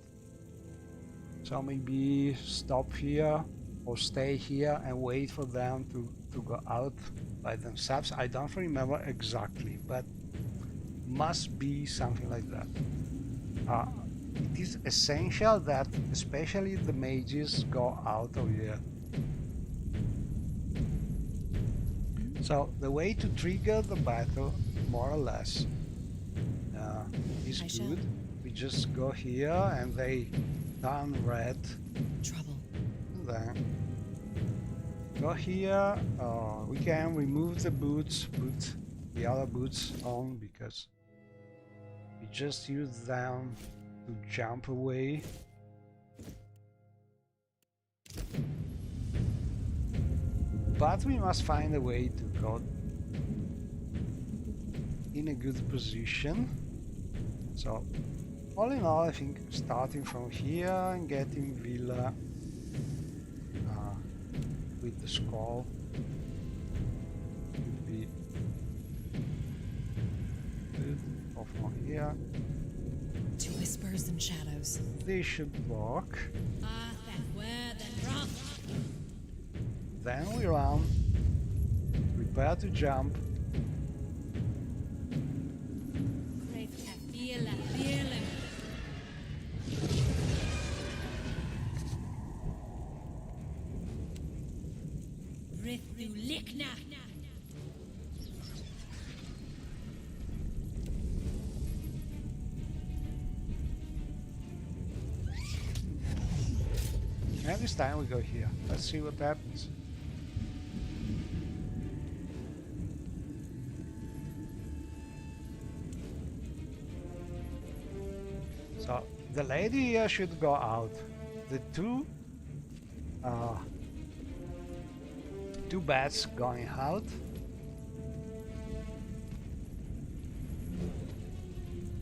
So maybe stop here or stay here and wait for them to go out by themselves. I don't remember exactly, but must be something like that. It is essential that especially the mages go out of here. So the way to trigger the battle, more or less, is good. We just go here and they turn red. Trouble. And then go here. We can remove the boots, put the other boots on because we just use them to jump away. But we must find a way to go in a good position. So all in all, I think starting from here and getting Villa with the skull would be good. Or from here. To whispers and shadows. They should walk. Then we run. Prepare to jump. And this time we go here. Let's see what happens. So the lady here should go out. The two bats going out.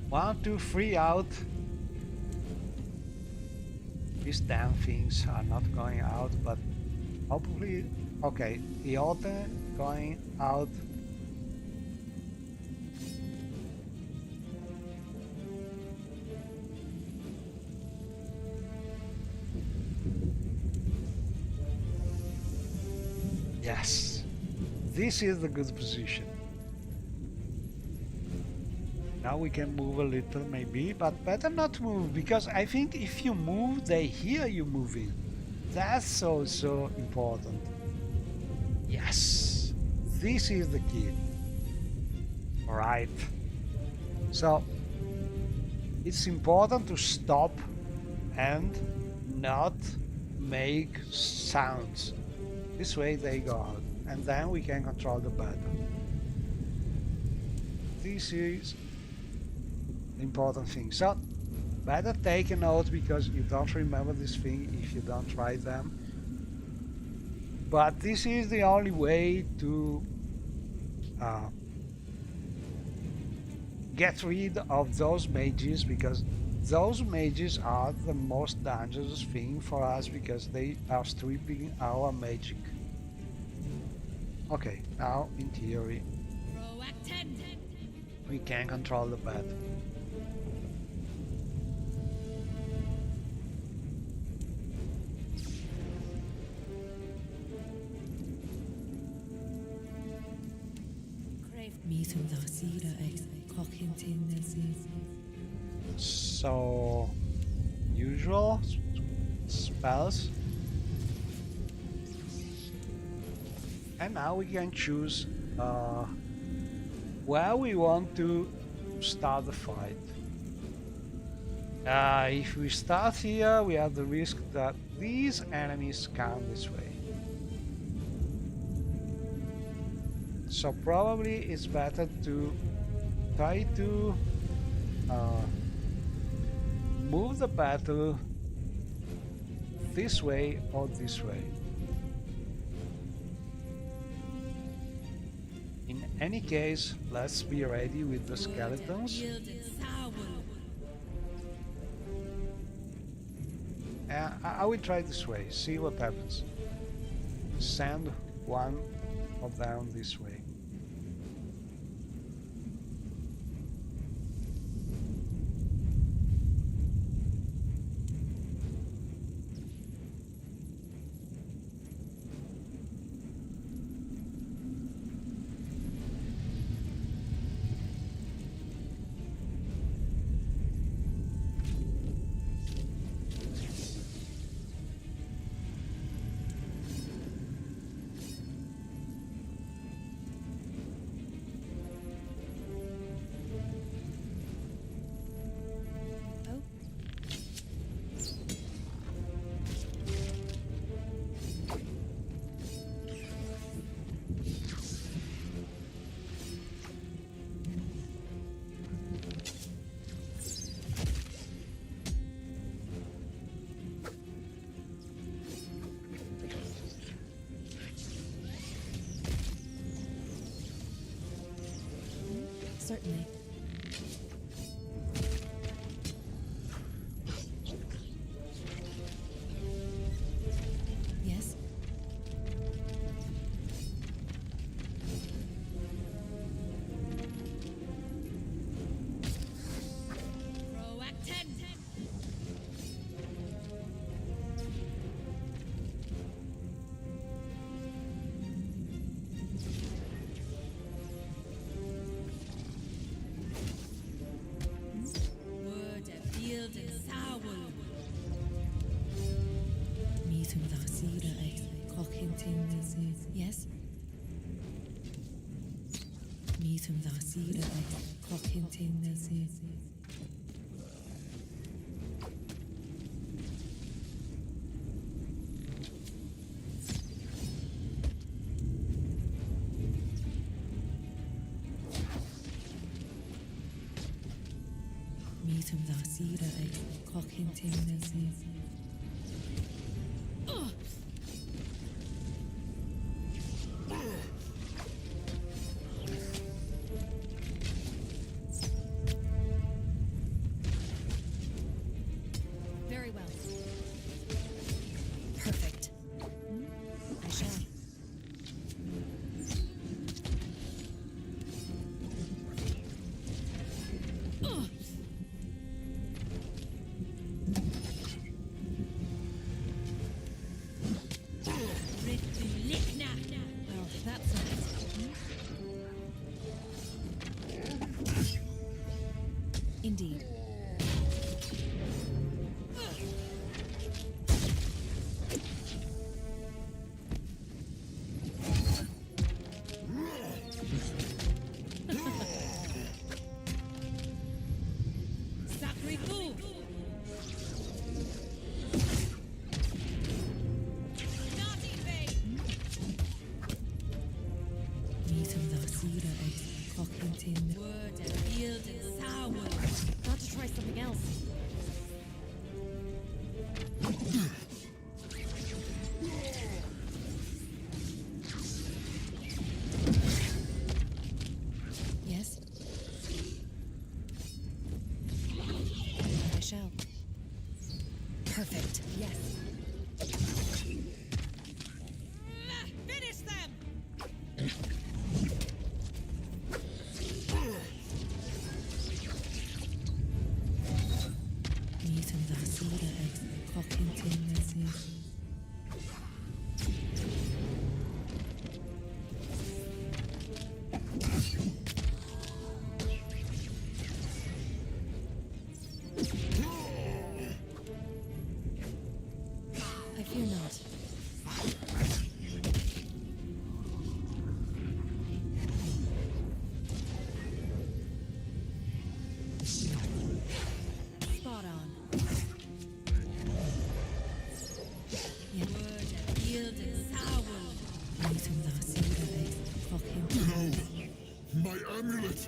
One, two, three out. These damn things are not going out, but hopefully, okay, Iote going out. Yes, this is the good position. Now we can move a little maybe, but better not move, because I think if you move, they hear you moving. That's also important. Yes, this is the key. Alright. So, it's important to stop and not make sounds. This way they go out, and then we can control the battle. This is the important thing. So, better take a note because you don't remember this thing if you don't try them. But this is the only way to get rid of those mages, because those mages are the most dangerous thing for us because they are stripping our magic. Okay, now in theory we can control the battle. So, usual spells. And now we can choose where we want to start the fight. If we start here, we have the risk that these enemies come this way. So probably it's better to try to move the battle this way or this way. In any case, let's be ready with the skeletons. I will try this way, see what happens. Send one of them this way. Certainly. Yes? Yes? Very well. Perfect. I shall. Well, that's nice. Indeed. Got to try something else. Yes? I shall. Perfect. Yes. Finish them! I fear not. Spot on. My amulet!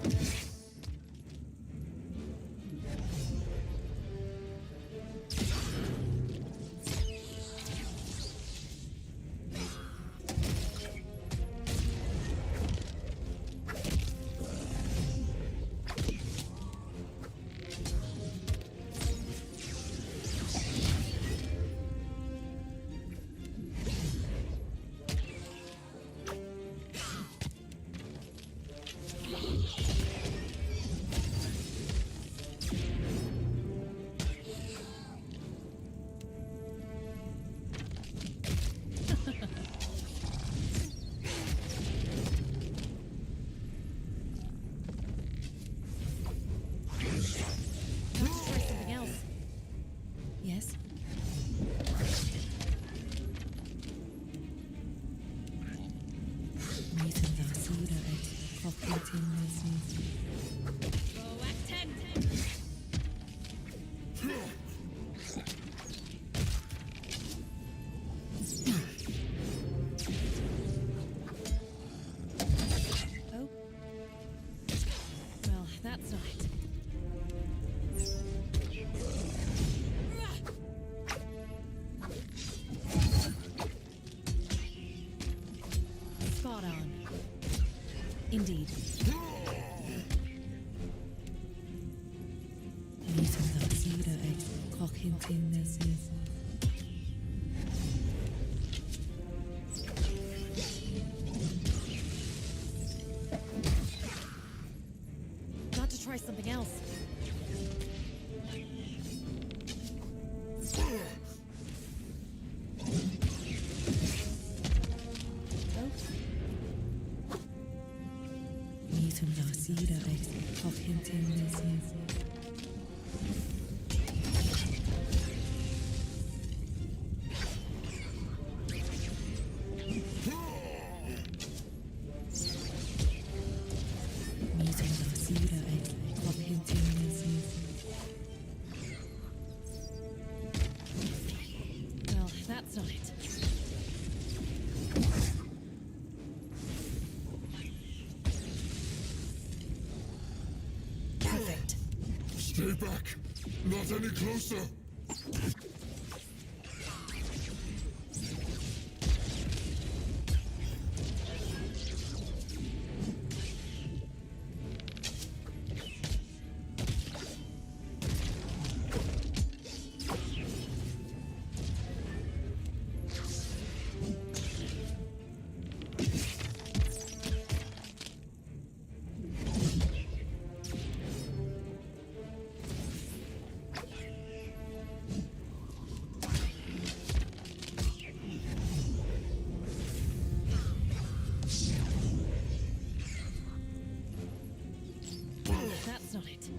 Oh. Well, that's not it. Spot on. Indeed. Got to try something else. Well, that's not it. Perfect. Stay back. Not any closer. That's not it.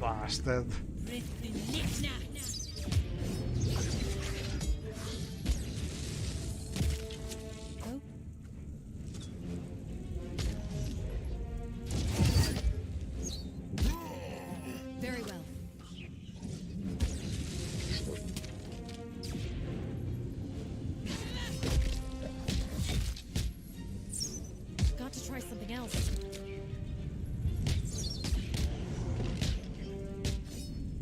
Bastard. Oh. Very well. Got to try something else.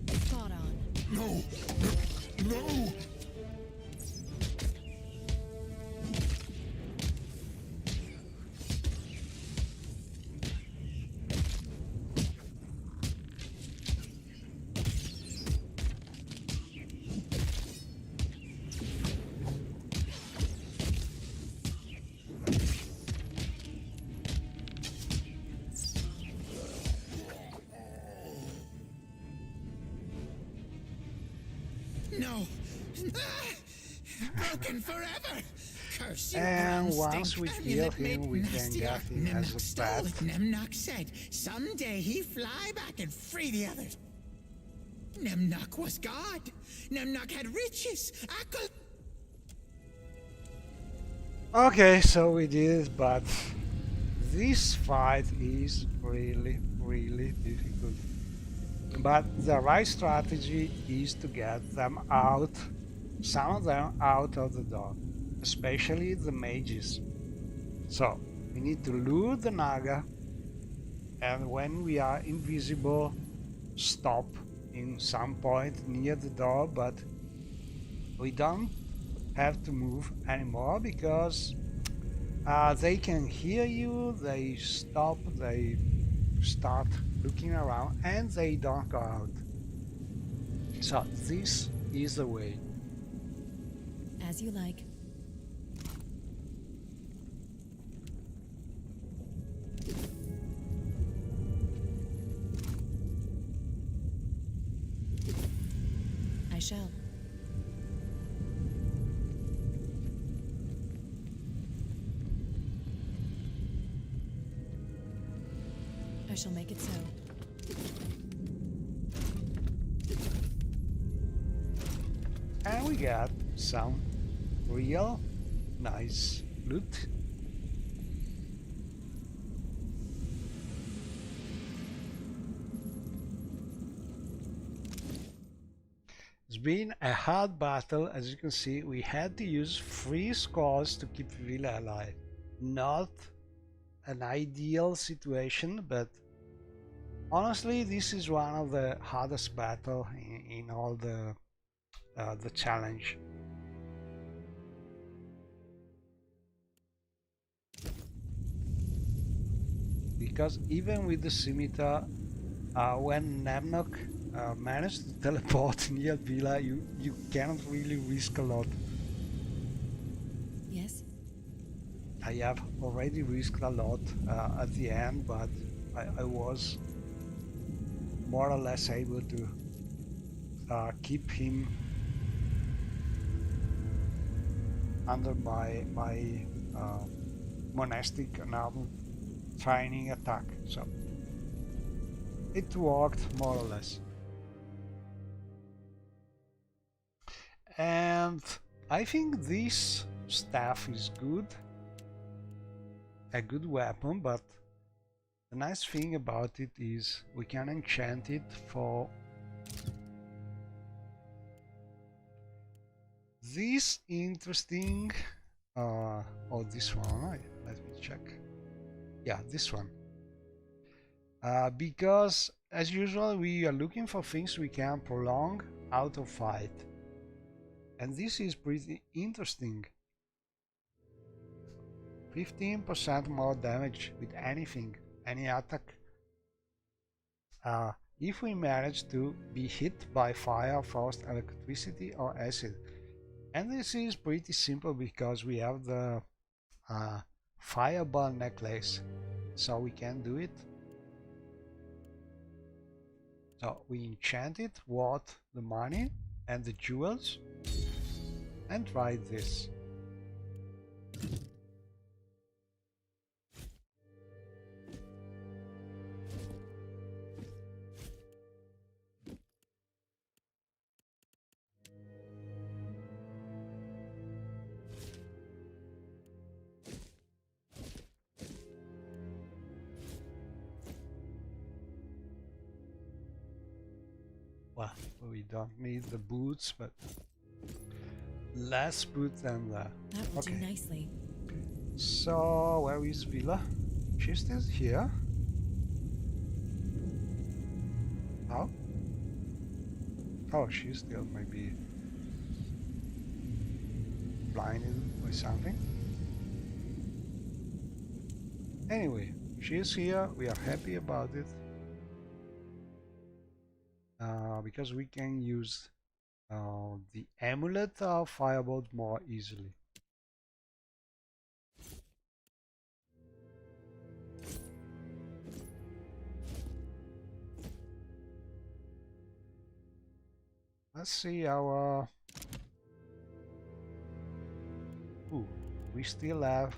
Spot on. No. No. No. Broken forever. Curse you, And brown once stink. we Amulet kill him, made we can nasty get art. him as Nemnok a stole pet. it. Nemnok said someday he'd fly back and free the others. Nemnok was God. Nemnok had riches. Okay, so we did it, but this fight is really, really difficult. But the right strategy is to get them out, some of them out of the door, especially the mages. So we need to lure the Naga, and when we are invisible, stop in some point near the door, but we don't have to move anymore because they can hear you, they stop, they start looking around, and they don't go out. So this is the way. As you like. I shall. I shall make it so. And we got some real nice loot. It's been a hard battle. As you can see, we had to use 3 scores to keep Villa alive. Not an ideal situation, but honestly this is one of the hardest battle in all the challenge. Because even with the scimitar, when Nemnok managed to teleport near Villa, you cannot really risk a lot. Yes? I have already risked a lot at the end, but I was more or less able to keep him under my monastic and armor training attack, so it worked more or less. And I think this staff is good, a good weapon, but the nice thing about it is we can enchant it for this interesting or this one. Let me check. Yeah, this one. Because as usual we are looking for things we can prolong out of fight, and this is pretty interesting. 15% more damage with anything, any attack, if we manage to be hit by fire, frost, electricity or acid. And this is pretty simple because we have the fireball necklace, so we can do it. So we enchant it, worth the money and the jewels, and try this. Well, we don't need the boots, but less boots than that. That will do nicely. So, where is Villa? She's still here. Oh? Oh, she's still maybe blinded by something. Anyway, she's here. We are happy about it. Because we can use the amulet of firebolt more easily. Let's see our... Ooh, we still have...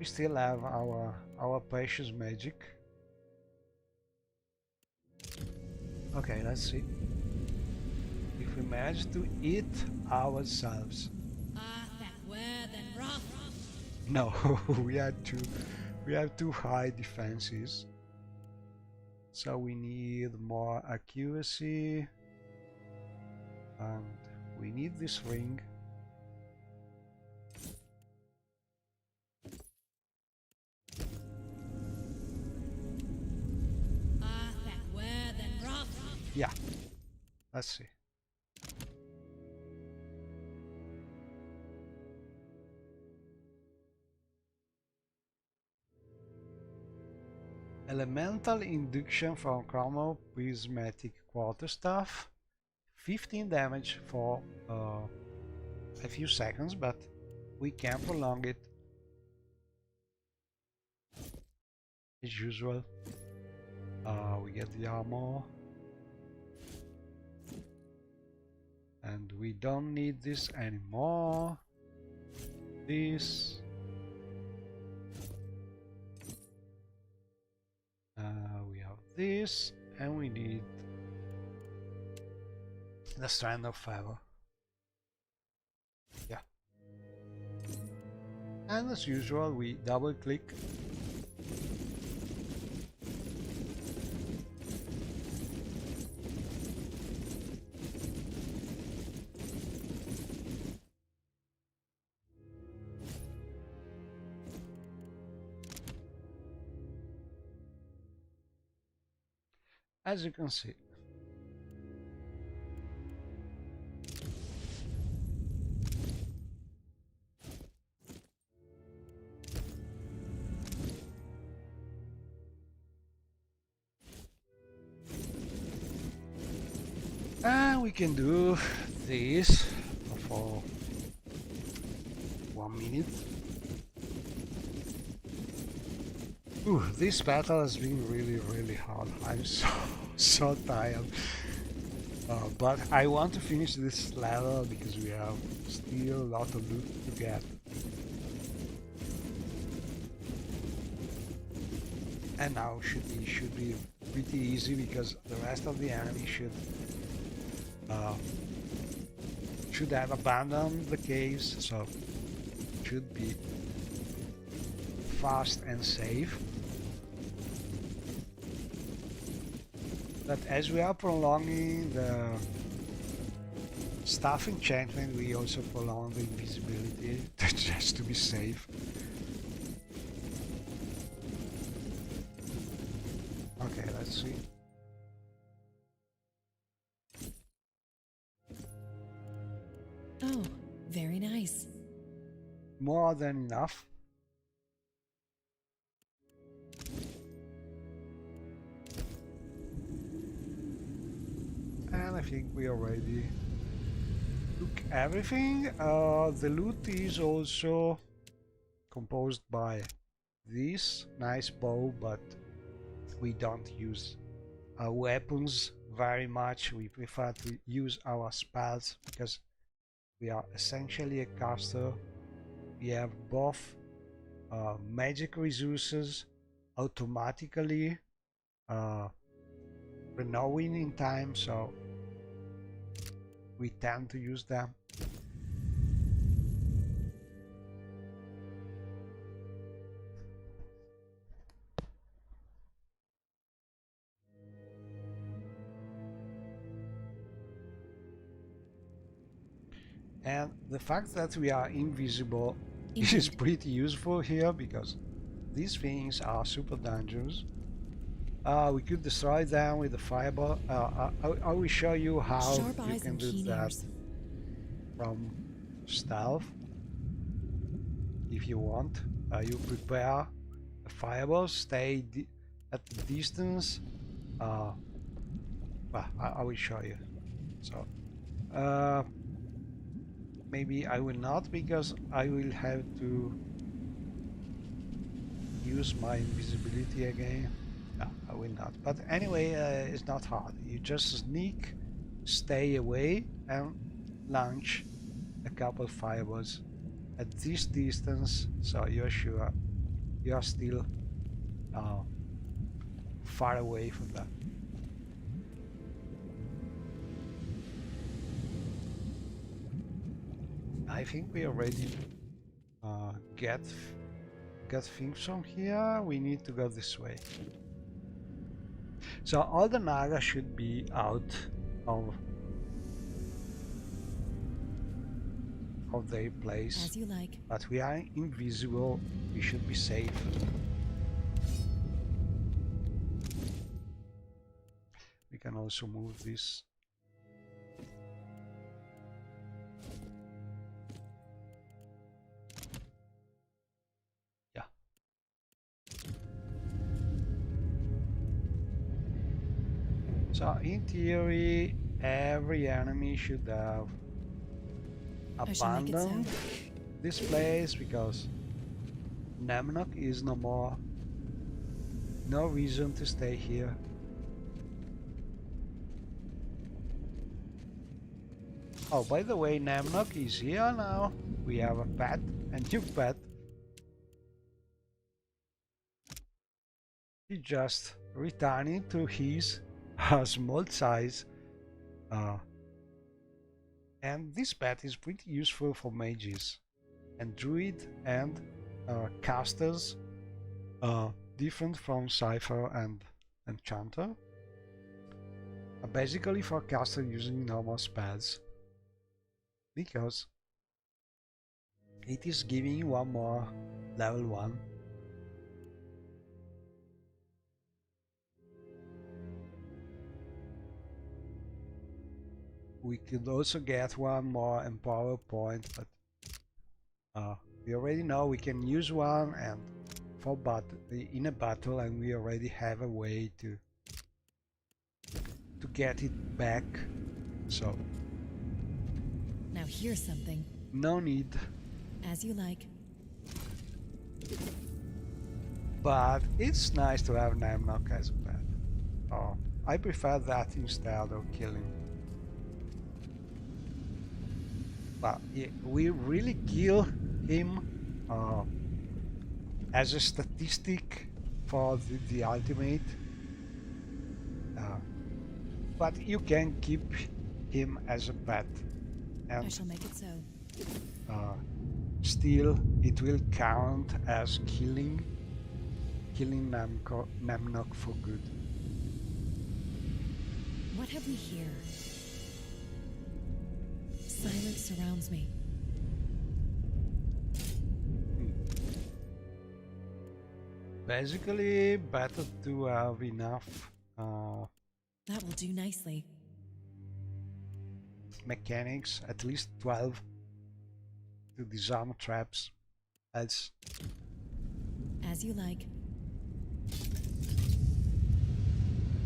We still have our precious magic. Okay, let's see if we manage to eat ourselves. Ah, that were then rough. No, we have too high defenses. So we need more accuracy, and we need this ring. Ah, that were then rough. Yeah, let's see. Elemental induction from Chromo Prismatic Quarterstaff. 15 damage for a few seconds, but we can prolong it as usual. We get the armor, and we don't need this anymore. This. We have this, And we need the Strand of Favor. Yeah. And as usual, we double click. As you can see. And we can do this for 1 minute. Ooh, this battle has been really hard. I'm so tired. But I want to finish this level because we have still a lot of loot to get. And now should be pretty easy because the rest of the enemy should have abandoned the caves, so should be fast and safe. But as we are prolonging the staff enchantment, we also prolong the invisibility just to be safe. Okay, let's see. Oh, very nice. More than enough. And I think we already took everything. The loot is also composed by this nice bow, but we don't use weapons very much. We prefer to use our spells because we are essentially a caster. We have both magic resources automatically renewing in time, so we tend to use them. And the fact that we are invisible is pretty useful here because these things are super dangerous. We could destroy them with the fireball. I will show you how you can do that from stealth. If you want, you prepare a fireball, stay at the distance. Well, I will show you. So maybe I will not, because I will have to use my invisibility again. No, I will not. But anyway, it's not hard. You just sneak, stay away, and launch a couple fireballs at this distance, so you're sure you are still far away from that. I think we already get things from here. We need to go this way. So all the Naga should be out of their place. As you like. But we are invisible. We should be safe. We can also move this. So in theory, every enemy should have abandoned this place because Nemnok is no more. No reason to stay here. Oh, by the way, Nemnok is here now. We have a pet, a new pet. He just returning to his a small size, and this pet is pretty useful for mages and druid and casters, different from Cypher and Enchanter. Basically for caster using normal spells, because it is giving you one more level 1. We could also get one more empower point, but we already know we can use one and for in a battle, and we already have a way to get it back, so Now here's something. no need. As you like. But it's nice to have Nemnok as a pet. Oh, I prefer that instead of killing. But we really kill him as a statistic for the ultimate. But you can keep him as a pet, and I shall make it so. still it will count as killing Nemnok for good. What have we here? Silence surrounds me. Basically, better to have enough That will do nicely. mechanics, at least 12, to disarm traps, else As you like.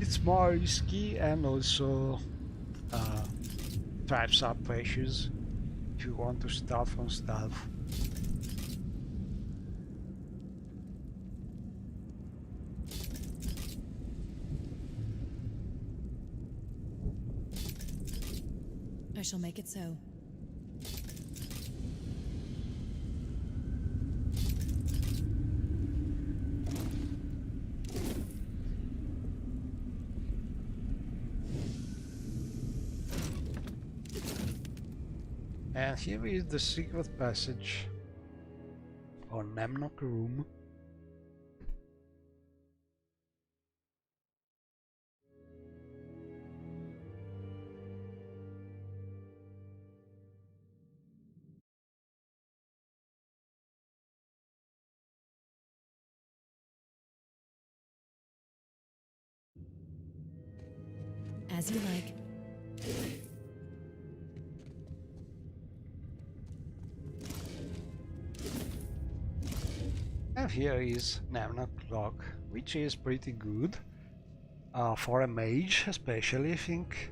it's more risky, and also traps are precious if you want to start from stealth. I shall make it so. And here is the secret passage, or Nemnok room. As you like. And here is Nemnok clock, which is pretty good for a mage, especially. I think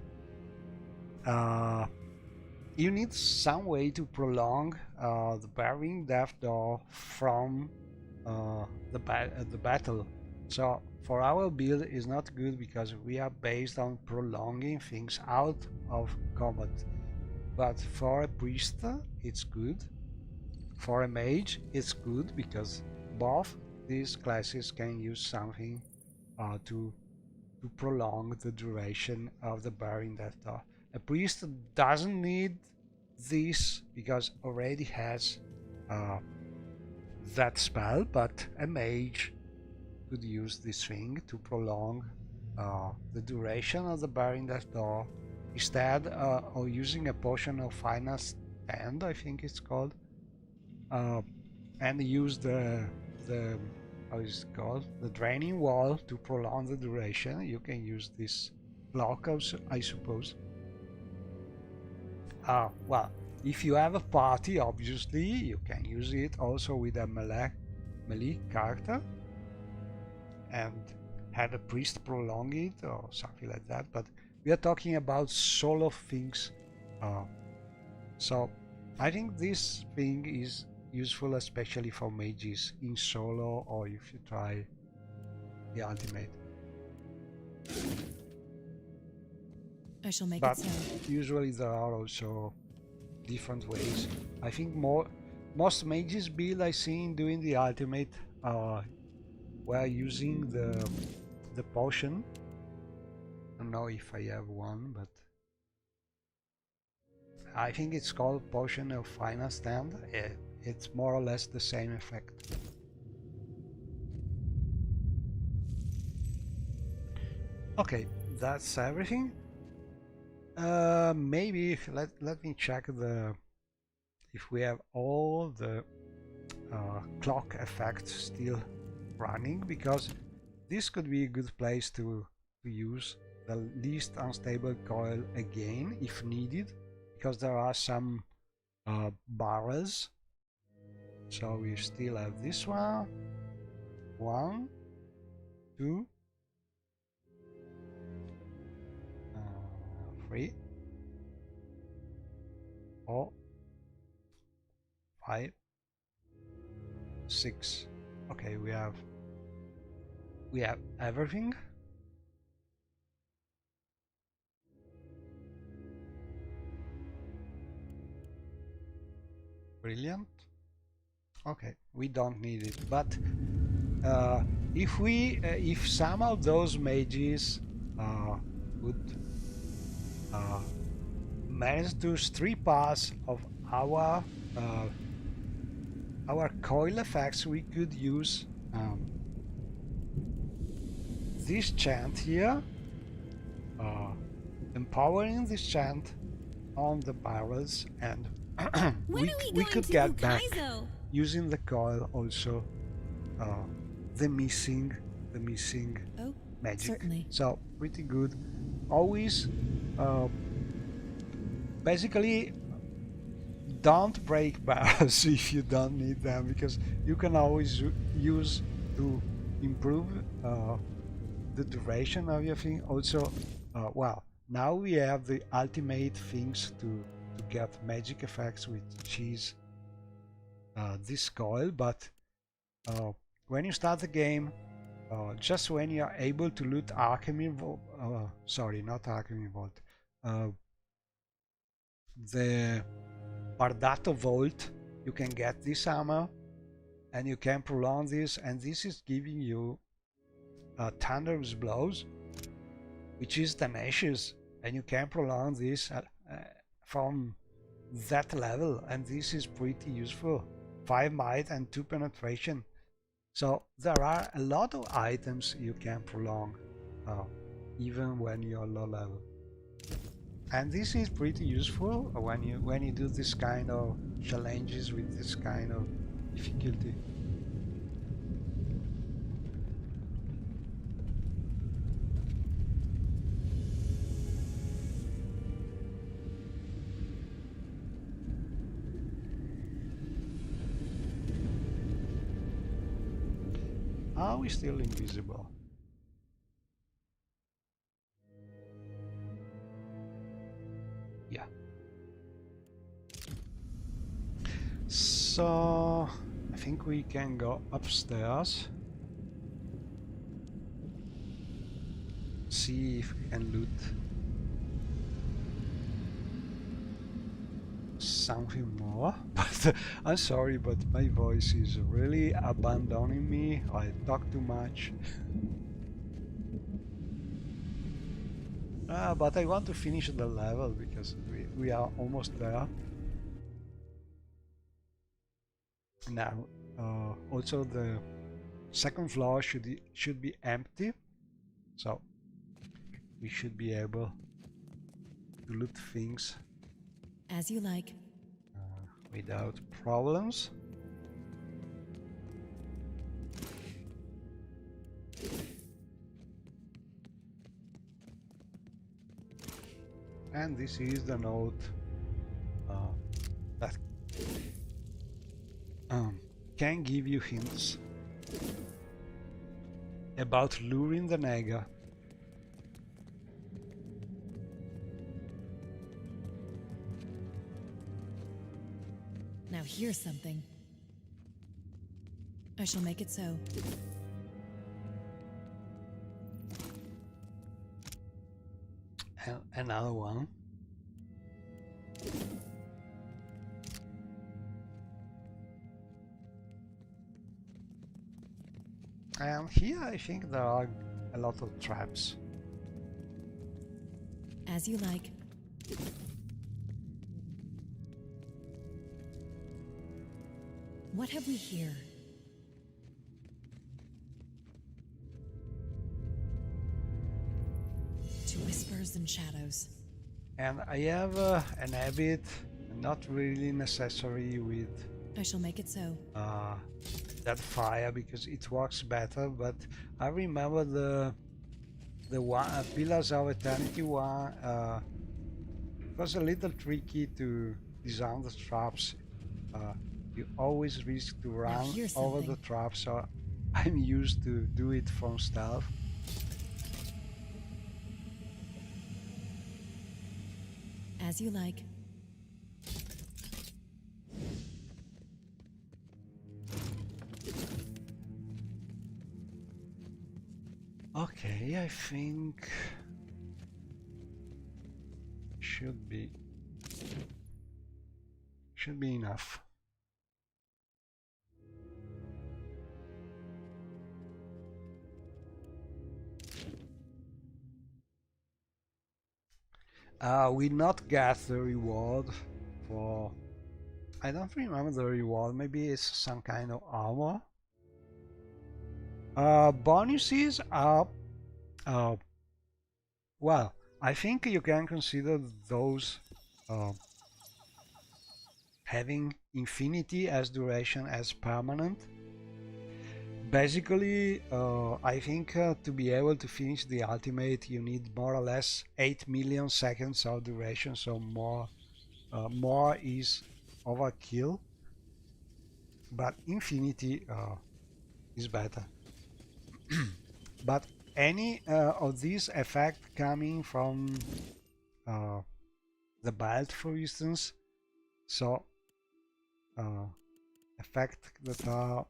you need some way to prolong the Burying Death Door from the battle. So for our build is not good because we are based on prolonging things out of combat. But for a priest it's good. For a mage it's good because both these classes can use something to prolong the duration of the Burying Death Door. A priest doesn't need this because already has that spell, but a mage could use this thing to prolong the duration of the Burying Death Door instead of using a potion of final stand, I think it's called, and use the how is it called, the draining wall to prolong the duration. You can use this block also, I suppose. Well, if you have a party, obviously you can use it also with a melee character and have a priest prolong it or something like that, but we are talking about solo things, so I think this thing is useful especially for mages in solo, or if you try the ultimate. I shall make But it so. usually there are also different ways. I think most mages build I seen doing the ultimate were using the potion don't know if I have one, but I think it's called Potion of Final Stand. It's more or less the same effect. Okay, that's everything. Maybe let me check if we have all the clock effects still running, because this could be a good place to use the least unstable coil again if needed, because there are some barrels. So we still have this one, 1, 2, 3, 4, 5, 6. Okay, we have everything. Brilliant. Okay, we don't need it, but if some of those mages would manage to strip us of our coil effects, we could use this chant here, empowering this chant on the barrels, and we could get back using the coil also the missing magic. Certainly. So pretty good. Always basically don't break barrels if you don't need them, because you can always use to improve the duration of your thing. Also, well, now we have the ultimate things to get magic effects, which is this coil. But when you start the game, just when you are able to loot Alchemy Vault, sorry, not Alchemy Vault, the Bardato Vault, you can get this armor and you can prolong this, and this is giving you Thunderous Blows, which is tenacious, and you can prolong this from that level, and this is pretty useful. 5 might and 2 penetration. So there are a lot of items you can prolong even when you're low level, and this is pretty useful when you do this kind of challenges with this kind of difficulty. Are we still invisible? Yeah. So I think we can go upstairs. See if we can loot something more. But I'm sorry, but my voice is really abandoning me. I talk too much. But I want to finish the level because we are almost there. Now, also the second floor should be empty, so we should be able to loot things As you like. without problems. And this is the note that can give you hints about luring the Naga. Now here's something. I shall make it so. And another one. And here I think there are a lot of traps. As you like. What have we here? To whispers and shadows. And I have an habit, not really necessary with I shall make it so. Deadfire because it works better, but I remember the one Pillars of Eternity one. It was a little tricky to disarm the traps. You always risk to run here's over the something. traps, so I'm used to do it from stealth. As you like. Okay, I think should be enough. We not get the reward for. I don't remember the reward. Maybe it's some kind of armor. Bonuses are. Well, I think you can consider those having infinity as duration as permanent. Basically, I think to be able to finish the ultimate, you need more or less 8 million seconds of duration, so more is overkill. But infinity is better. But any of these effects coming from the belt, for instance, so effects that are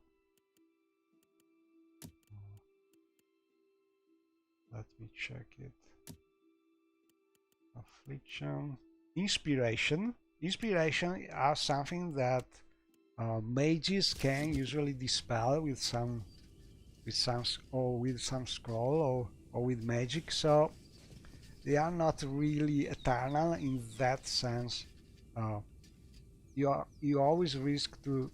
let me check it. Affliction, Inspiration. Inspiration are something that mages can usually dispel with some scroll or with magic. So they are not really eternal in that sense. You always risk to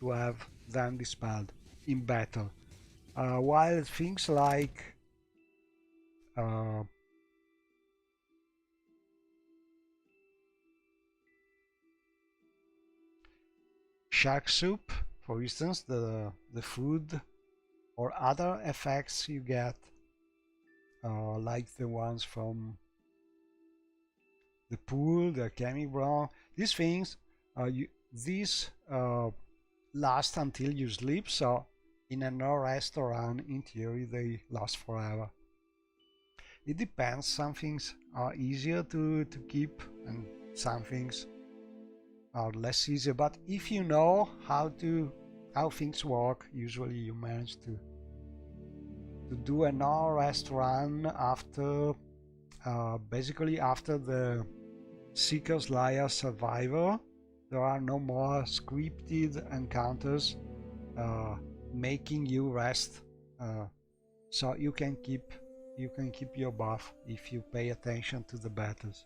have them dispelled in battle. While things like shark soup, for instance, the food or other effects you get, like the ones from the pool, the chemic brown, these things, these last until you sleep. So in a no rest run, in theory, they last forever. It depends. Some things are easier to keep, and some things are less easy. But if you know how things work, usually you manage to do a no rest run after basically after the Seeker's Lair Survivor. There are no more scripted encounters making you rest, so you can keep your buff if you pay attention to the battles.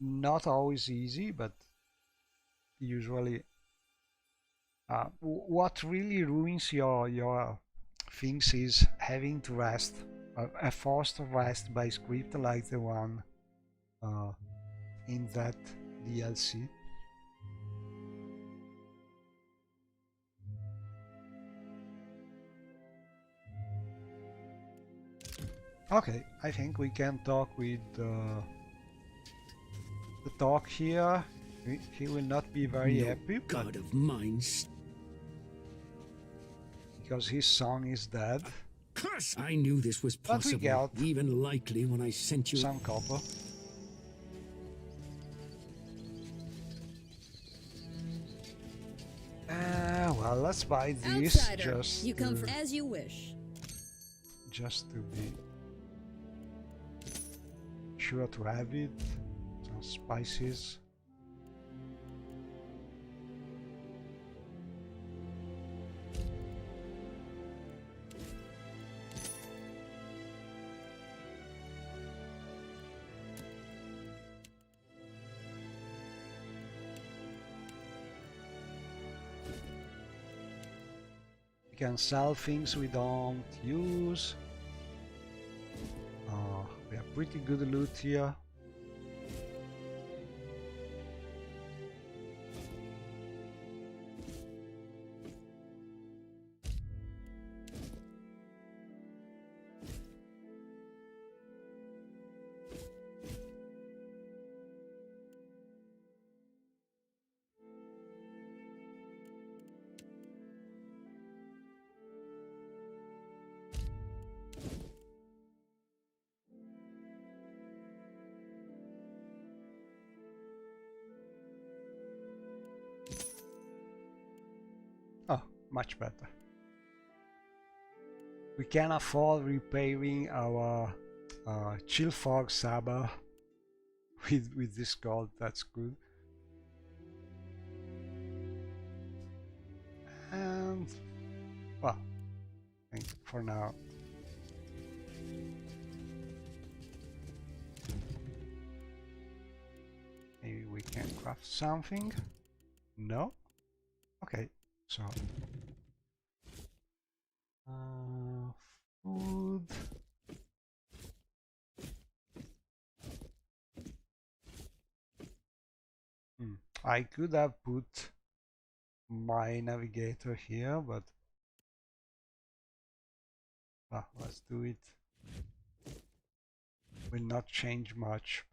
Not always easy, but usually what really ruins your things is having to rest, a forced rest by script like the one in that DLC. Okay, I think we can talk with the talk here. He will not be very happy, God of mine, because his son is dead. curse! I knew this was But we possible, got even likely when I sent you some copper. Well, let's buy this Outsider, just you come to, for as you wish. just to be sure to have it. Some spices. can sell things we don't use. We have pretty good loot here. Oh, much better. We can afford repairing our chill fog saber with this gold. That's good. And well, I think for now. Maybe we can craft something. No? Okay, so food. I could have put my navigator here, but let's do it. Will not change much.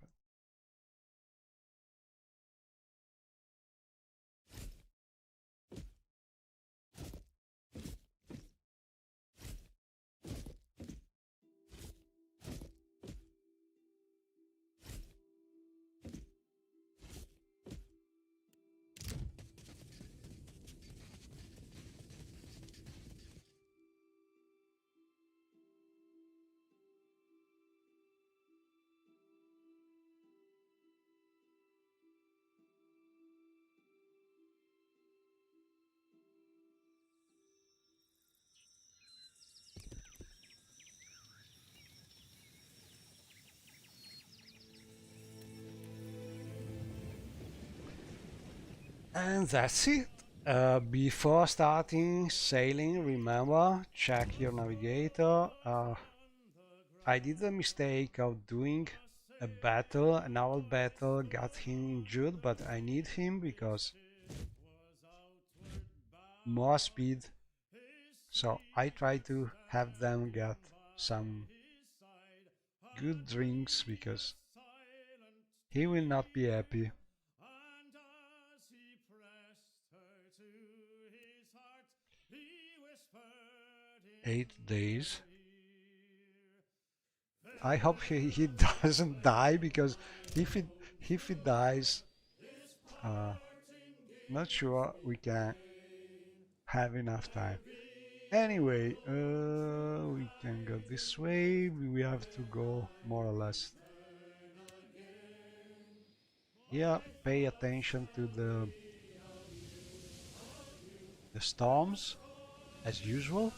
And that's it. Before starting sailing, remember, check your navigator. I did the mistake of doing a battle, a naval battle, got him injured, but I need him because more speed. So I try to have them get some good drinks because he will not be happy. 8 days. I hope he doesn't die, because if he dies, not sure we can have enough time. Anyway, we can go this way. We have to go more or less. Yeah, pay attention to the storms as usual.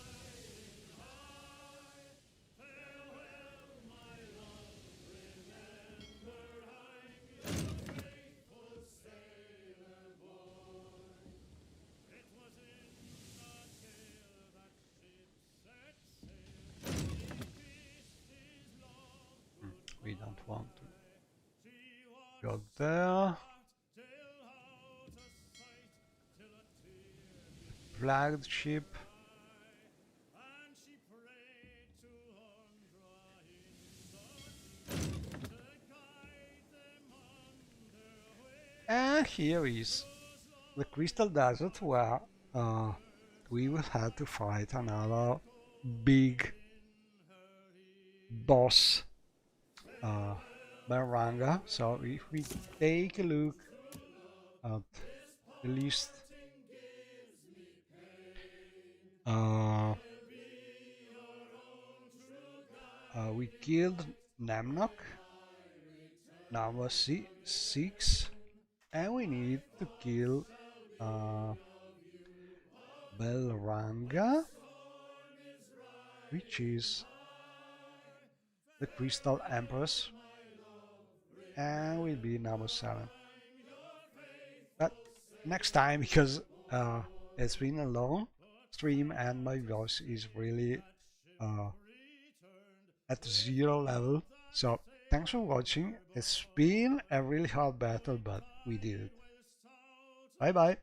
We don't want to go there. Flagship. And here is the Crystal Desert, where we will have to fight another big boss, Baranga. So if we take a look at the list, we killed Nemnok, number 6, and we need to kill Belranga, which is the Crystal Empress, and will be number 7. But next time, because it's been a long stream and my voice is really at 0 level. So thanks for watching. It's been a really hard battle, but we did it. Bye bye.